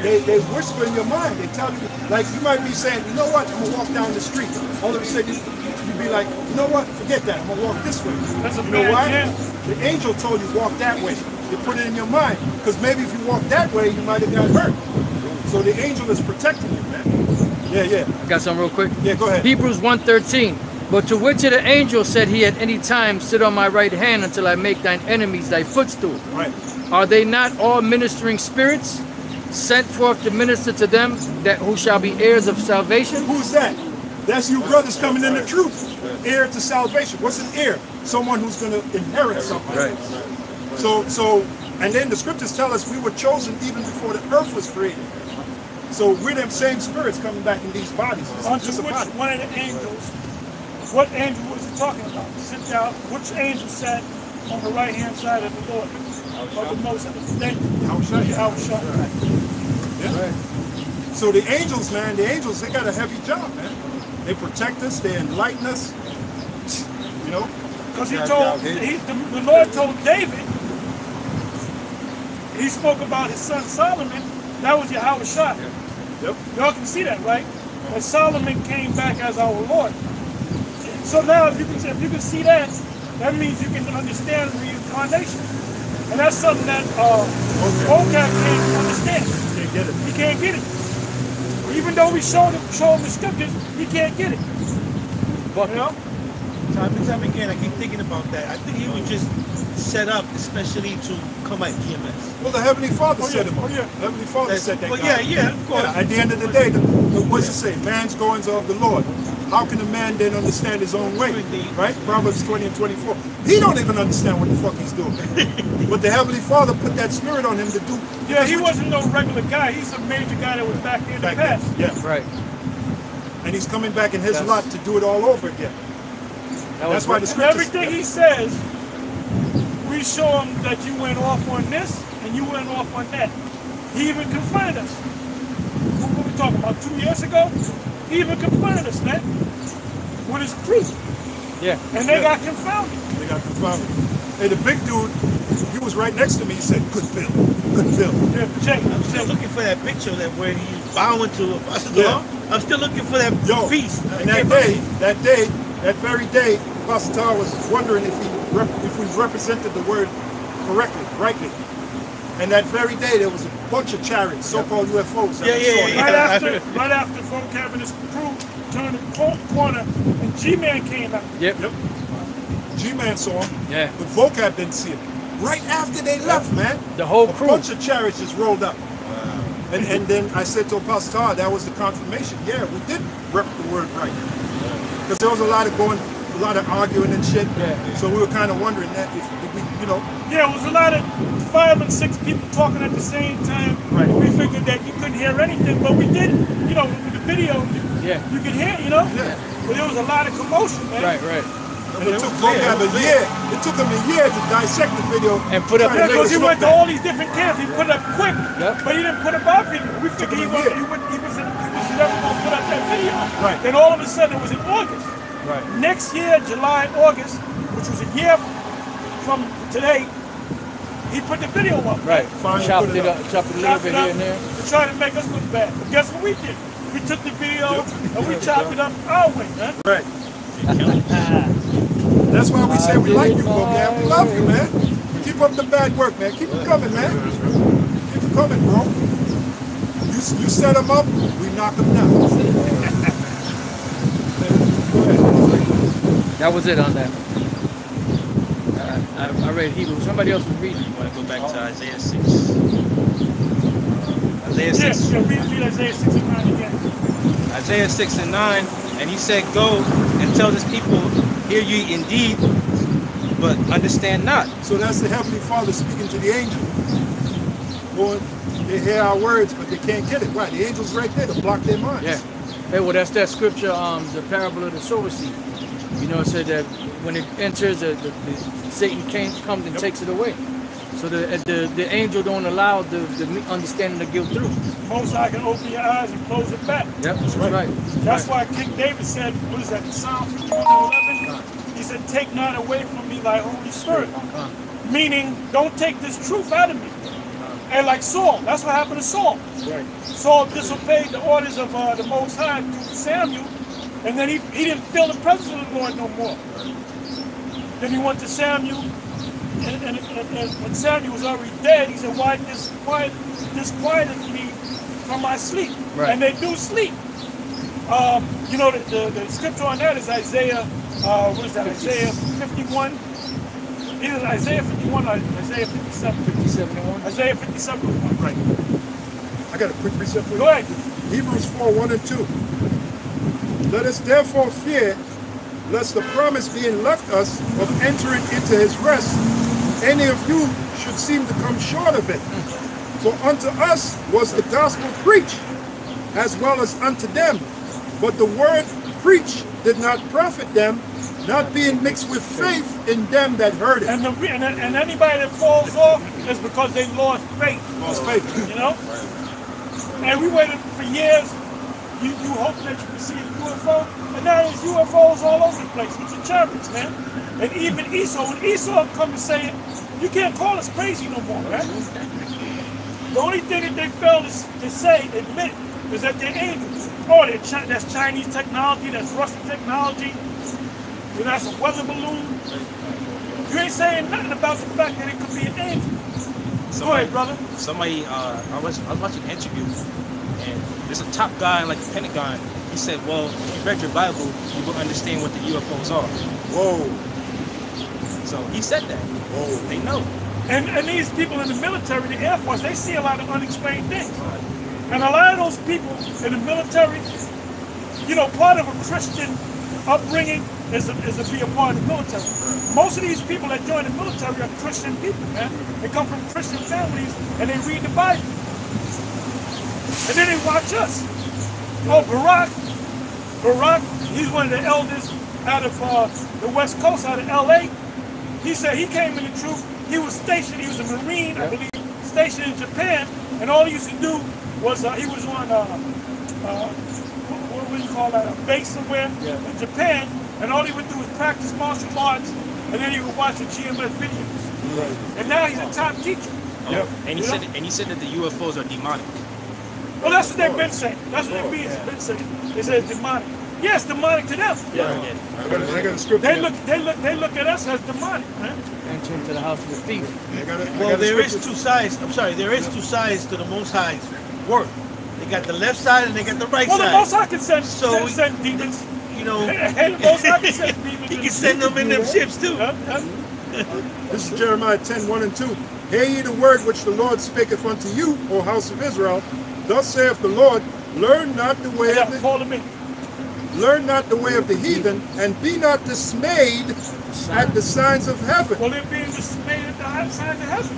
[SPEAKER 2] they whisper in your mind. They tell you, like, you might be saying, you know what, I'm going to walk down the street. All of a sudden, you'd be like, you know what, forget that, I'm going to walk this way.
[SPEAKER 3] That's a
[SPEAKER 2] You know
[SPEAKER 3] bad
[SPEAKER 2] why?
[SPEAKER 3] jam.
[SPEAKER 2] The angel told you walk that way. They put it in your mind, because maybe if you walk that way, you might have got hurt. So the angel is protecting you, man. Yeah.
[SPEAKER 1] I got something real quick.
[SPEAKER 2] Yeah, go ahead.
[SPEAKER 1] Hebrews 1:13. But to which of the angels said he at any time, sit on my right hand until I make thine enemies thy footstool?
[SPEAKER 2] Right.
[SPEAKER 1] Are they not all ministering spirits sent forth to minister to them that who shall be heirs of salvation?
[SPEAKER 2] Who's that? That's you brothers coming in the truth. Heir to salvation. What's an heir? Someone who's going to inherit something.
[SPEAKER 1] Right.
[SPEAKER 2] So, and then the scriptures tell us we were chosen even before the earth was created. So we're them same spirits coming back in these bodies. It's
[SPEAKER 3] Unto
[SPEAKER 2] just a
[SPEAKER 3] which
[SPEAKER 2] body.
[SPEAKER 3] one of the angels, what angel was he talking about? Sit down. Which angel sat on the right hand side of the Lord? Of the Most High? Thank you. Yahushua.
[SPEAKER 2] Yeah. So the angels, man, they got a heavy job, man. They protect us, they enlighten us. You know?
[SPEAKER 3] Because the Lord told David, he spoke about his son Solomon, that was Yahushua.
[SPEAKER 2] Yep.
[SPEAKER 3] Y'all can see that, right? That Solomon came back as our Lord. So now, if you can see that, that means you can understand reincarnation, and that's something that vocab can't understand.
[SPEAKER 2] Can't get it.
[SPEAKER 3] He can't get it. Even though we show him the scriptures, he can't get it.
[SPEAKER 1] But
[SPEAKER 3] You know?
[SPEAKER 5] Time and time again, I keep thinking about that. I think he was just set up especially to come at GMS.
[SPEAKER 2] Well, the Heavenly Father
[SPEAKER 3] Oh,
[SPEAKER 2] set
[SPEAKER 3] yeah.
[SPEAKER 2] him up.
[SPEAKER 3] Oh, yeah.
[SPEAKER 2] The Heavenly Father set that
[SPEAKER 5] Well,
[SPEAKER 2] guy.
[SPEAKER 5] yeah, of course.
[SPEAKER 2] Yeah, at the end of the day, what's it say? Man's goings are of the Lord. How can a man then understand his own way? Right? Proverbs 20 and 24. He don't even understand what the fuck he's doing. But the Heavenly Father put that spirit on him to do.
[SPEAKER 3] Yeah, he wasn't no regular guy. He's a major guy that was back there in the
[SPEAKER 2] Back then.
[SPEAKER 3] past.
[SPEAKER 2] Yeah.
[SPEAKER 1] right.
[SPEAKER 2] And he's coming back in his lot to do it all over again. That's why the
[SPEAKER 3] And
[SPEAKER 2] scriptures.
[SPEAKER 3] everything he says, we show him that you went off on this and you went off on that. He even confronted us. What were we talking about? 2 years ago? He even confronted us, man, with his crew.
[SPEAKER 1] Yeah.
[SPEAKER 3] And they got confounded.
[SPEAKER 2] They got confounded. Hey, the big dude, he was right next to me. He said, "Good bill, good bill."
[SPEAKER 3] Yeah, Jay,
[SPEAKER 5] I'm still looking for that picture that where he's bowing to Apostle
[SPEAKER 2] Yeah.
[SPEAKER 5] Tar. I'm still looking for that piece.
[SPEAKER 2] And that very day, Pastor Tar was wondering if we represented the word correctly, rightly. And that very day, there was a bunch of chariots, so-called UFOs. that we saw.
[SPEAKER 3] right after Vocab and his crew turned the corner and G-Man came out.
[SPEAKER 1] Yep.
[SPEAKER 2] Yep. G-Man saw him,
[SPEAKER 1] Yeah.
[SPEAKER 2] but Vocab didn't see him. Right after they left, man,
[SPEAKER 1] The whole
[SPEAKER 2] a
[SPEAKER 1] crew.
[SPEAKER 2] bunch of chariots just rolled up. And then I said to Apostle Tar, that was the confirmation. Yeah, we did rep the word right. Because there was a lot of arguing and shit.
[SPEAKER 1] Yeah.
[SPEAKER 2] So we were kind of wondering that if we,
[SPEAKER 3] Yeah, it was a lot of 5 and 6 people talking at the same time.
[SPEAKER 2] Right.
[SPEAKER 3] We figured that you couldn't hear anything, but we did. With the video,
[SPEAKER 1] Yeah.
[SPEAKER 3] you could hear,
[SPEAKER 2] Yeah.
[SPEAKER 3] But there was a lot of commotion, man.
[SPEAKER 1] Right, right.
[SPEAKER 2] And it took Vocab a year. It took him a year to dissect the video
[SPEAKER 1] And put up
[SPEAKER 2] try to
[SPEAKER 3] Yeah,
[SPEAKER 2] make
[SPEAKER 3] because
[SPEAKER 2] us
[SPEAKER 3] he
[SPEAKER 2] look
[SPEAKER 3] went to
[SPEAKER 2] bad.
[SPEAKER 3] all these different camps. He put it up quick,
[SPEAKER 1] Yep.
[SPEAKER 3] but he didn't put up our video. We figured he
[SPEAKER 2] him a
[SPEAKER 3] was
[SPEAKER 2] year.
[SPEAKER 3] never going to put up that video.
[SPEAKER 2] Right.
[SPEAKER 3] Then all of a sudden, it was in August.
[SPEAKER 1] Right.
[SPEAKER 3] Next year, July, August, which was a year from today, he put the video up.
[SPEAKER 1] Right.
[SPEAKER 2] Finally
[SPEAKER 1] Chopped
[SPEAKER 2] put
[SPEAKER 1] it
[SPEAKER 2] it
[SPEAKER 1] up, chopped it a little
[SPEAKER 3] Chopped
[SPEAKER 1] bit
[SPEAKER 3] it
[SPEAKER 1] here
[SPEAKER 3] up
[SPEAKER 1] and there.
[SPEAKER 3] to try to make us look bad. But guess what we did? We took the video and we chopped it up our way, man.
[SPEAKER 2] Right. That's why we say we like you, Vocab. We love you, man. Keep up the bad work, man. Keep it coming, man. Keep it coming, bro. You set them up, we knock them down. Go ahead.
[SPEAKER 1] That was it on that. I read Hebrew. Somebody else was reading.
[SPEAKER 6] I want to go back to Isaiah 6. Isaiah 6.
[SPEAKER 3] Yes, read Isaiah 6 and 9 again.
[SPEAKER 6] Isaiah 6 and 9, and he said, "Go and tell this people, hear ye indeed, but understand not."
[SPEAKER 2] So that's the Heavenly Father speaking to the angel. Going, they hear our words, but they can't get it. Right, the angel's right there to block their minds.
[SPEAKER 1] Yeah. Hey, well, that's that scripture, the parable of the sower seed. It said that when it enters, Satan comes and takes it away. So the angel don't allow the understanding to go through.
[SPEAKER 3] Most I can open your eyes and close it back.
[SPEAKER 1] Yep, that's right.
[SPEAKER 3] That's why King David said, what is that, Psalm 51:11? He said, "Take not away from me thy Holy Spirit." Meaning, don't take this truth out of me. And like Saul, that's what happened to Saul.
[SPEAKER 1] Right.
[SPEAKER 3] Saul disobeyed the orders of the Most High through Samuel, and then he didn't feel the presence of the Lord no more. Then he went to Samuel, and when Samuel was already dead, he said, "Why disquieted me from my sleep?"
[SPEAKER 1] Right.
[SPEAKER 3] And they do sleep. The scripture on that is Isaiah, what is that, Isaiah 51? Either Isaiah 51 or Isaiah 57.
[SPEAKER 1] 57:1.
[SPEAKER 3] Isaiah 57:1.
[SPEAKER 2] Right. I got a quick precept for you.
[SPEAKER 3] Go ahead.
[SPEAKER 2] Hebrews 4:1 and 2. Let us therefore fear, lest the promise being left us of entering into his rest, any of you should seem to come short of it. For unto us was the gospel preached, as well as unto them. But the word preached did not profit them, not being mixed with faith in them that heard it.
[SPEAKER 3] And anybody that falls off is because they lost faith.
[SPEAKER 2] Lost faith.
[SPEAKER 3] And we waited for years. You hope that you can see a UFO, and now there's UFOs all over the place with your chariots, man. And even Esau, when Esau come to say it, you can't call us crazy no more, man. The only thing that they failed to say, admit, is that they're angels. Oh, that's Chinese technology, that's Russian technology, that's a weather balloon. You ain't saying nothing about the fact that it could be an angel. Go ahead, brother.
[SPEAKER 6] Somebody, I was watching an interview, and there's a top guy in like the Pentagon. He said, well, if you read your Bible, you will understand what the UFOs are.
[SPEAKER 2] Whoa.
[SPEAKER 6] So he said that.
[SPEAKER 2] Whoa.
[SPEAKER 6] They know.
[SPEAKER 3] And these people in the military, the Air Force, they see a lot of unexplained things. And a lot of those people in the military, part of a Christian upbringing is to be a part of the military. Most of these people that join the military are Christian people, man. They come from Christian families and they read the Bible. And then they watch us. Oh, Barack, he's one of the elders out of the West Coast, out of LA. He said he came in the truth. He was stationed, he was a Marine, I believe, stationed in Japan, and all he used to do was, he was on, what do you call that, a base somewhere in Japan, and all he would do was practice martial arts, and then he would watch the GMS videos. Right. And now he's a top teacher.
[SPEAKER 6] Yep. And he said that the UFOs are demonic.
[SPEAKER 3] Well, that's what they've been saying. That's what they've been saying. They say it's demonic. Yes, demonic to them.
[SPEAKER 2] Yeah. I got a script.
[SPEAKER 3] They look at us as demonic, man.
[SPEAKER 1] Enter into the house of the thief.
[SPEAKER 5] Well, there is two sides. I'm sorry, there is two sides to the Most High's work. They got the left side and they got the right side.
[SPEAKER 3] Well, the Most High can send demons.
[SPEAKER 5] You know,
[SPEAKER 3] the Most High can send demons.
[SPEAKER 5] He can send them in them ships too.
[SPEAKER 2] This is Jeremiah 10:1-2. Hear ye the word which the Lord spaketh unto you, O house of Israel. Thus saith the Lord, learn not the way of the heathen, and be not dismayed at the signs of heaven.
[SPEAKER 3] Well, they're being dismayed at the signs of heaven.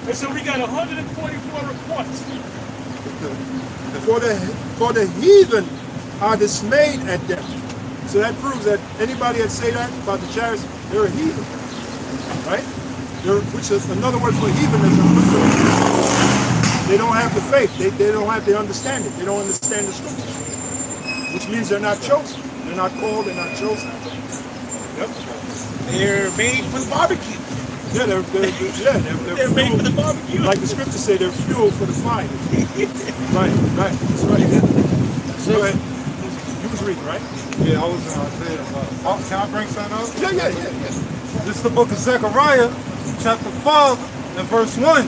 [SPEAKER 3] And so we got 144 reports.
[SPEAKER 2] For the heathen are dismayed at them. So that proves that anybody that say that about the chariots, they're a heathen, right? Which is another word for heathenism. They don't have the faith. They don't have the understanding. They don't understand the scriptures, which means they're not chosen. They're not called. They're not chosen. Yep.
[SPEAKER 5] They're made for the barbecue.
[SPEAKER 2] Yeah, they're
[SPEAKER 5] made for the barbecue.
[SPEAKER 2] Like the scriptures say, they're fuel for the fire. Right. That's right. Go ahead. You was reading, right?
[SPEAKER 4] Yeah, I was in Isaiah. Can I bring something up?
[SPEAKER 2] Yeah.
[SPEAKER 4] This is the book of Zechariah, chapter 5, and verse 1.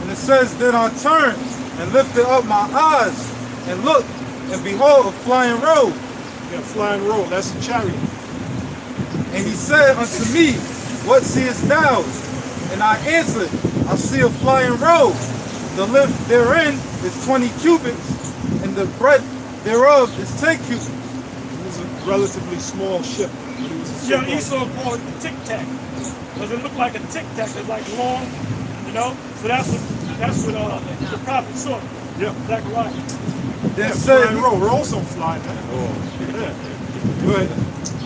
[SPEAKER 4] And it says, then I turned and lifted up my eyes and looked, and behold, a flying robe.
[SPEAKER 2] Yeah, flying robe. That's a chariot.
[SPEAKER 4] And he said unto me, what seest thou? And I answered, I see a flying robe. The length therein is 20 cubits, and the breadth thereof is 10 cubits.
[SPEAKER 2] It was a relatively small ship.
[SPEAKER 3] Yeah, Esau called it the tic-tac. Does it look like a tic-tac? It's like long, So that's what the prophet saw.
[SPEAKER 2] Yeah.
[SPEAKER 3] Zechariah.
[SPEAKER 2] Then said we're also flying, man. Yeah. Go ahead.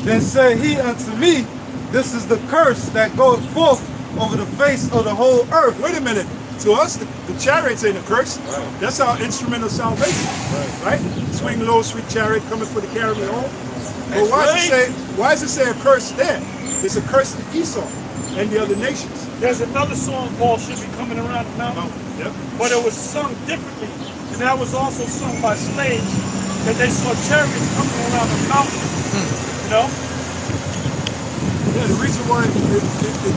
[SPEAKER 4] Then said he unto me, this is the curse that goeth forth over the face of the whole earth.
[SPEAKER 2] Wait a minute. To us, the chariots ain't a curse. Right. That's our instrument of salvation. Right? Swing low, sweet chariot, coming for to carry me home. But why does it say a curse there? It's a curse to Esau and the other nations.
[SPEAKER 3] There's another song called Should Be Coming Around the Mountain.
[SPEAKER 2] Yep.
[SPEAKER 3] But it was sung differently. And that was also sung by slaves, that they saw chariots coming around the mountain.
[SPEAKER 2] Yeah, the reason why it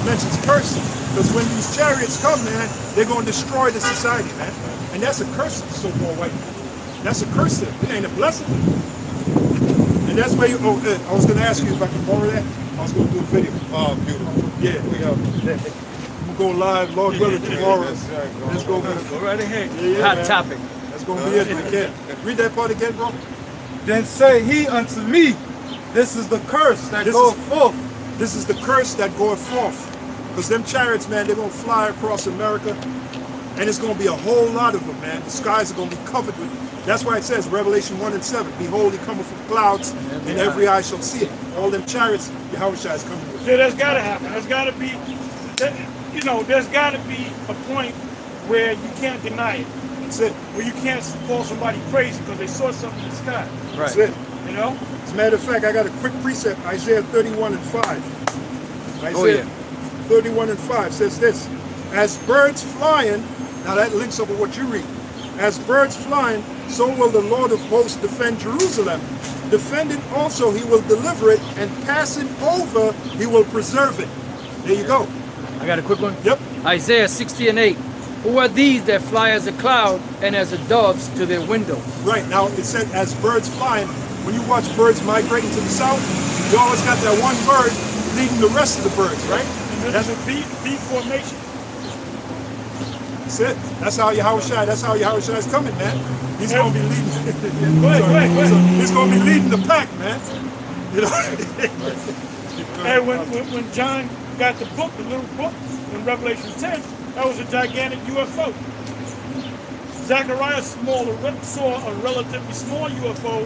[SPEAKER 2] mentions curse, because when these chariots come, man, they're going to destroy the society, man. And that's a curse to the so-called white people. That's a curse. It ain't a blessing. And that's where I was going to ask you if I can borrow that. I was going to do a video.
[SPEAKER 8] Oh, beautiful.
[SPEAKER 2] Yeah, we'll go live, Lord willing, tomorrow. Let's go
[SPEAKER 5] right ahead.
[SPEAKER 2] Yeah,
[SPEAKER 1] Hot
[SPEAKER 2] man.
[SPEAKER 1] topic.
[SPEAKER 2] That's going to be it again. Read that part again, bro.
[SPEAKER 4] Then say he unto me, this is the curse that goeth forth.
[SPEAKER 2] This is the curse that goeth forth. Because them chariots, man, they're going to fly across America. And it's going to be a whole lot of them, man. The skies are going to be covered with them. That's why it says, Revelation 1:7, behold, he cometh from clouds, and every eye shall see it. All them chariots, Yahushua is coming with.
[SPEAKER 3] Yeah, that's got to happen. There's got to be, there's got to be a point where you can't deny it.
[SPEAKER 2] That's it.
[SPEAKER 3] Where you can't call somebody crazy because they saw something in the sky.
[SPEAKER 2] Right. That's it.
[SPEAKER 3] As
[SPEAKER 2] a matter of fact, I got a quick precept, Isaiah 31:5. Isaiah 31:5 says this, as birds flying Now that links up with what you read. As birds flying, so will the Lord of hosts defend Jerusalem. Defending also he will deliver it, and passing over he will preserve it. There you go.
[SPEAKER 1] I got a quick one.
[SPEAKER 2] Yep.
[SPEAKER 1] Isaiah 60:8. Who are these that fly as a cloud and as a doves to their windows?
[SPEAKER 2] Right, now it said as birds flying. When you watch birds migrating to the south, you always got that one bird leading the rest of the birds, right?
[SPEAKER 3] And that's a V formation.
[SPEAKER 2] That's it. That's how Yahushua, that's how Yahushua is coming, man. He's going to be leading.
[SPEAKER 3] Go ahead.
[SPEAKER 2] He's going to be leading the pack, man. You know?
[SPEAKER 3] And when John got the book, the little book in Revelation 10, that was a gigantic UFO. Zechariah saw a relatively small UFO,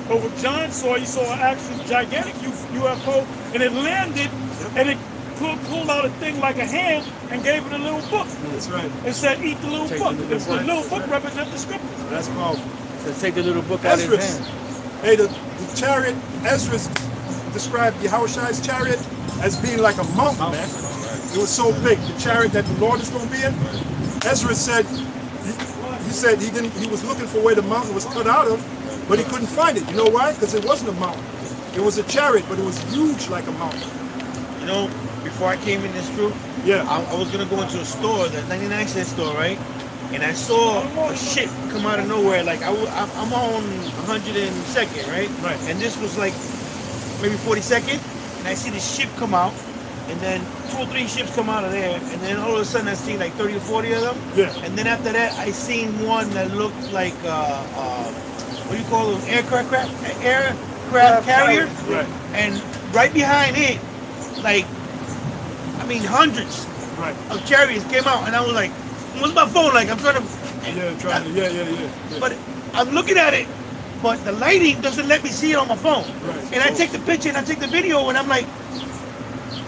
[SPEAKER 3] but what John saw, he saw an actual gigantic UFO, and it landed, and it pulled out a thing like a hand and gave it a little book.
[SPEAKER 2] That's right.
[SPEAKER 3] And said, eat the little book. The little book represents the scriptures.
[SPEAKER 2] That's powerful.
[SPEAKER 1] So take the little book out of his hand.
[SPEAKER 2] Hey, the chariot, Ezra described Yahushua's chariot as being like a mountain, man. It was so big. The chariot that the Lord is going to be in. Ezra said, he said he was looking for where the mountain was cut out of, but he couldn't find it. You know why? Because it wasn't a mountain. It was a chariot, but it was huge like a mountain.
[SPEAKER 5] You know, before I came in this group,
[SPEAKER 2] yeah,
[SPEAKER 5] I was gonna go into a store, the 99-cent store, right? And I saw a ship come out of nowhere. Like I'm on 102nd, right?
[SPEAKER 2] Right.
[SPEAKER 5] And this was like maybe 42nd, and I see the ship come out, and then 2 or 3 ships come out of there, and then all of a sudden I see like 30 or 40 of them.
[SPEAKER 2] Yeah.
[SPEAKER 5] And then after that, I seen one that looked like what do you call those aircraft carrier?
[SPEAKER 2] Right.
[SPEAKER 5] And right behind it, like, I mean, hundreds of chariots came out, and I was like, what's my phone like? I'm trying to...
[SPEAKER 2] Yeah.
[SPEAKER 5] But I'm looking at it, but the lighting doesn't let me see it on my phone.
[SPEAKER 2] Right.
[SPEAKER 5] And I take the picture and I take the video, and I'm like,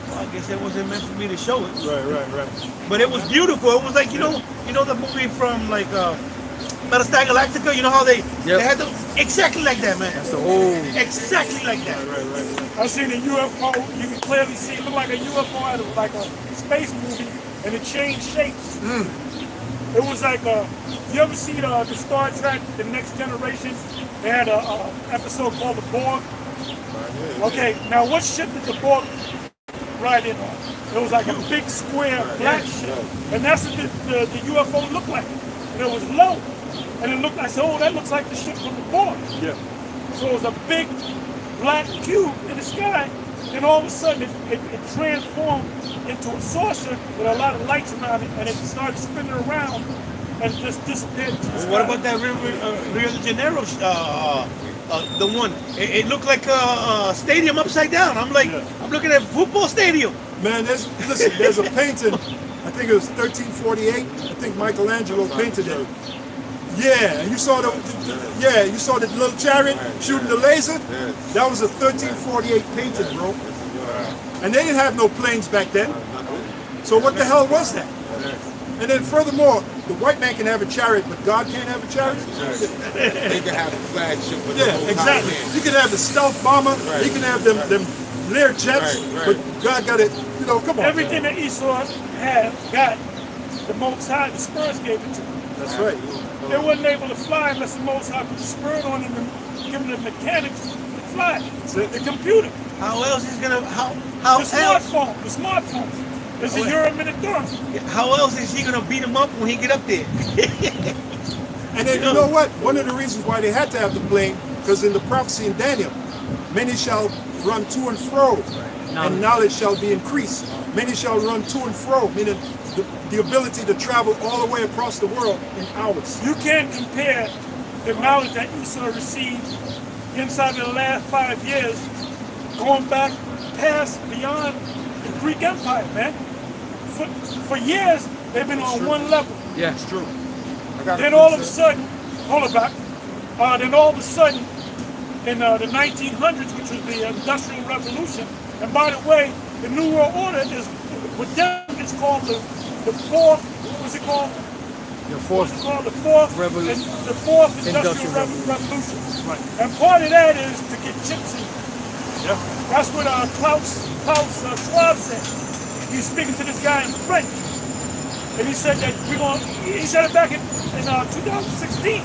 [SPEAKER 5] well, I guess it wasn't meant for me to show it.
[SPEAKER 2] Right.
[SPEAKER 5] But it was beautiful. It was like, you know the movie from like Battlestar Galactica, you know how they had the exactly like that, man.
[SPEAKER 1] That's the whole
[SPEAKER 5] exactly like that.
[SPEAKER 2] Right.
[SPEAKER 3] I seen a UFO. You can clearly see it looked like a UFO out of like a space movie, and it changed shapes. It was like you ever see the Star Trek, The Next Generation? They had a episode called The Borg. Okay, now what ship did the Borg ride in on? It was like a big square black ship, and that's what the UFO looked like. And it was low, and it looked. I said, "Oh, that looks like the ship from the Borg."
[SPEAKER 2] Yeah.
[SPEAKER 3] So it was a big black cube in the sky, and all of a sudden it transformed into a saucer with a lot of lights around it, and it started spinning around and just disappeared.
[SPEAKER 5] What about that Rio de Janeiro, the one? It looked like a stadium upside down. I'm like, I'm looking at a football stadium.
[SPEAKER 2] Man, there's a painting, I think it was 1348, I think Michelangelo painted it. Yeah, and you saw the little chariot shooting the laser? That was a 1348 painting, bro. And they didn't have no planes back then. So what the hell was that? And then furthermore, the white man can have a chariot, but God can't have a chariot?
[SPEAKER 8] They can have a flagship with the
[SPEAKER 2] exactly. You can have the stealth bomber, he can have them Lear jets, but God got it, come on.
[SPEAKER 3] Everything that Esau got, the Most High, the Spurs gave it to him.
[SPEAKER 2] That's right.
[SPEAKER 3] They wasn't able to fly unless the Most High put the spur on them and give them the mechanics to fly. The computer.
[SPEAKER 5] How else is gonna
[SPEAKER 3] the smartphone. It's a Urim and a Thummim.
[SPEAKER 5] How else is he gonna beat him up when he get up there?
[SPEAKER 2] And then you know what? One of the reasons why they had to have the plane, because in the prophecy in Daniel, many shall run to and fro, and knowledge shall be increased. Many shall run to and fro, meaning the ability to travel all the way across the world in hours.
[SPEAKER 3] You can't compare the knowledge that Esau received inside of the last 5 years, going back past beyond the Greek Empire, man. For years, they've been on one level.
[SPEAKER 1] Yeah,
[SPEAKER 2] it's true.
[SPEAKER 3] Then all of a sudden, then all of a sudden, in the 1900s, which was the Industrial Revolution, and by the way, the New World Order is, with them, it's called the fourth, what's it called?
[SPEAKER 1] The fourth
[SPEAKER 3] revolution. The fourth industrial revolution.
[SPEAKER 2] Right.
[SPEAKER 3] And part of that is to get chips in.
[SPEAKER 2] Yeah.
[SPEAKER 3] That's what Klaus Schwab said. He was speaking to this guy in French. And he said that we're going. He said it back in 2016.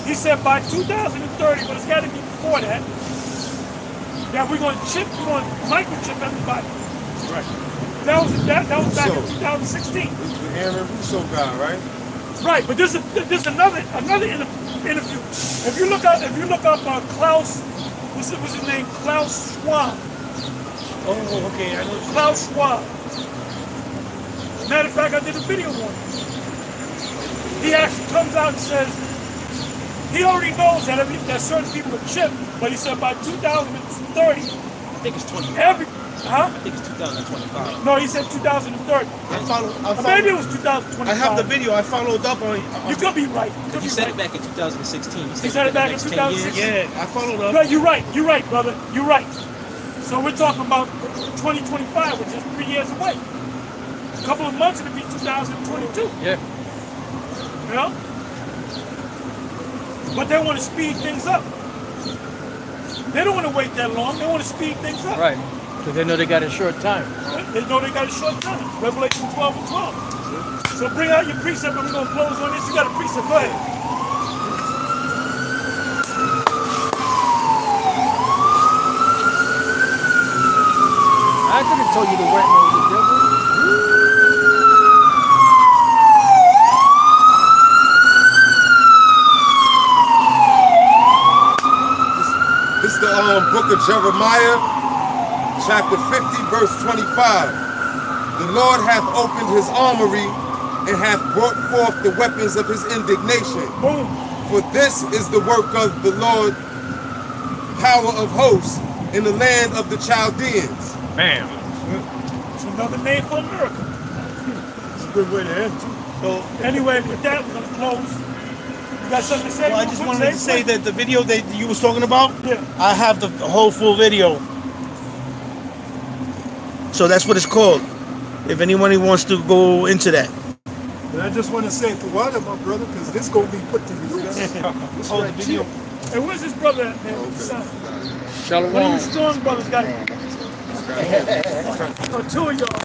[SPEAKER 3] He said by 2030, but it's got to be before that. That we're going to microchip everybody.
[SPEAKER 8] Right.
[SPEAKER 3] That was back in 2016.
[SPEAKER 8] This is the Aaron Russo guy, right?
[SPEAKER 3] Right, but this is another interview. If you look up Klaus, what's his name? Klaus Schwab.
[SPEAKER 5] Oh, okay. I know.
[SPEAKER 3] Klaus Schwab. Matter of fact, I did a video on it. He actually comes out and says he already knows that certain people are chipped, but he said by 2030,
[SPEAKER 6] I think it's 25. I think it's 2025.
[SPEAKER 3] No, he said 2030. Maybe it was 2025.
[SPEAKER 5] I have the video. I followed up on.
[SPEAKER 3] You could be right.
[SPEAKER 6] He said it back in 2016.
[SPEAKER 3] He said it back in 2016.
[SPEAKER 5] Yeah, I followed up.
[SPEAKER 3] No, you're right. You're right, brother. You're right. So we're talking about 2025, which is 3 years away. A couple of months it'll be 2022.
[SPEAKER 1] Yeah.
[SPEAKER 3] You know? But they want to speed things up. They don't want to wait that long. They want to speed things up.
[SPEAKER 1] Right. Because they know they got a short time.
[SPEAKER 3] They know they got a short time. Revelation 12 and 12. So bring out your precept and we're going to close on this. You got a precept. Go ahead.
[SPEAKER 1] I could have told you the white man was the devil.
[SPEAKER 8] This is the book of Jeremiah, chapter 50, verse 25. The Lord hath opened his armory and hath brought forth the weapons of his indignation.
[SPEAKER 3] Boom.
[SPEAKER 8] For this is the work of the Lord, power of hosts, in the land of the Chaldeans.
[SPEAKER 1] Bam.
[SPEAKER 3] It's another name for America.
[SPEAKER 2] It's a good way to end.
[SPEAKER 5] So,
[SPEAKER 3] Anyway, with that, we're going to close. You got something to say?
[SPEAKER 5] well, I just wanted to say that the video that you was talking about,
[SPEAKER 3] Yeah.
[SPEAKER 5] I have the whole full video. So that's what it's called. If anyone wants to go into that.
[SPEAKER 2] And I just want to say to water, my brother, because this going to be put to use. This
[SPEAKER 5] Oh,
[SPEAKER 2] right
[SPEAKER 5] the video.
[SPEAKER 2] here.
[SPEAKER 3] Hey, where's his brother at, man? Son.
[SPEAKER 1] Shalom.
[SPEAKER 3] One of you Storm brothers got it. Oh, two of y'all.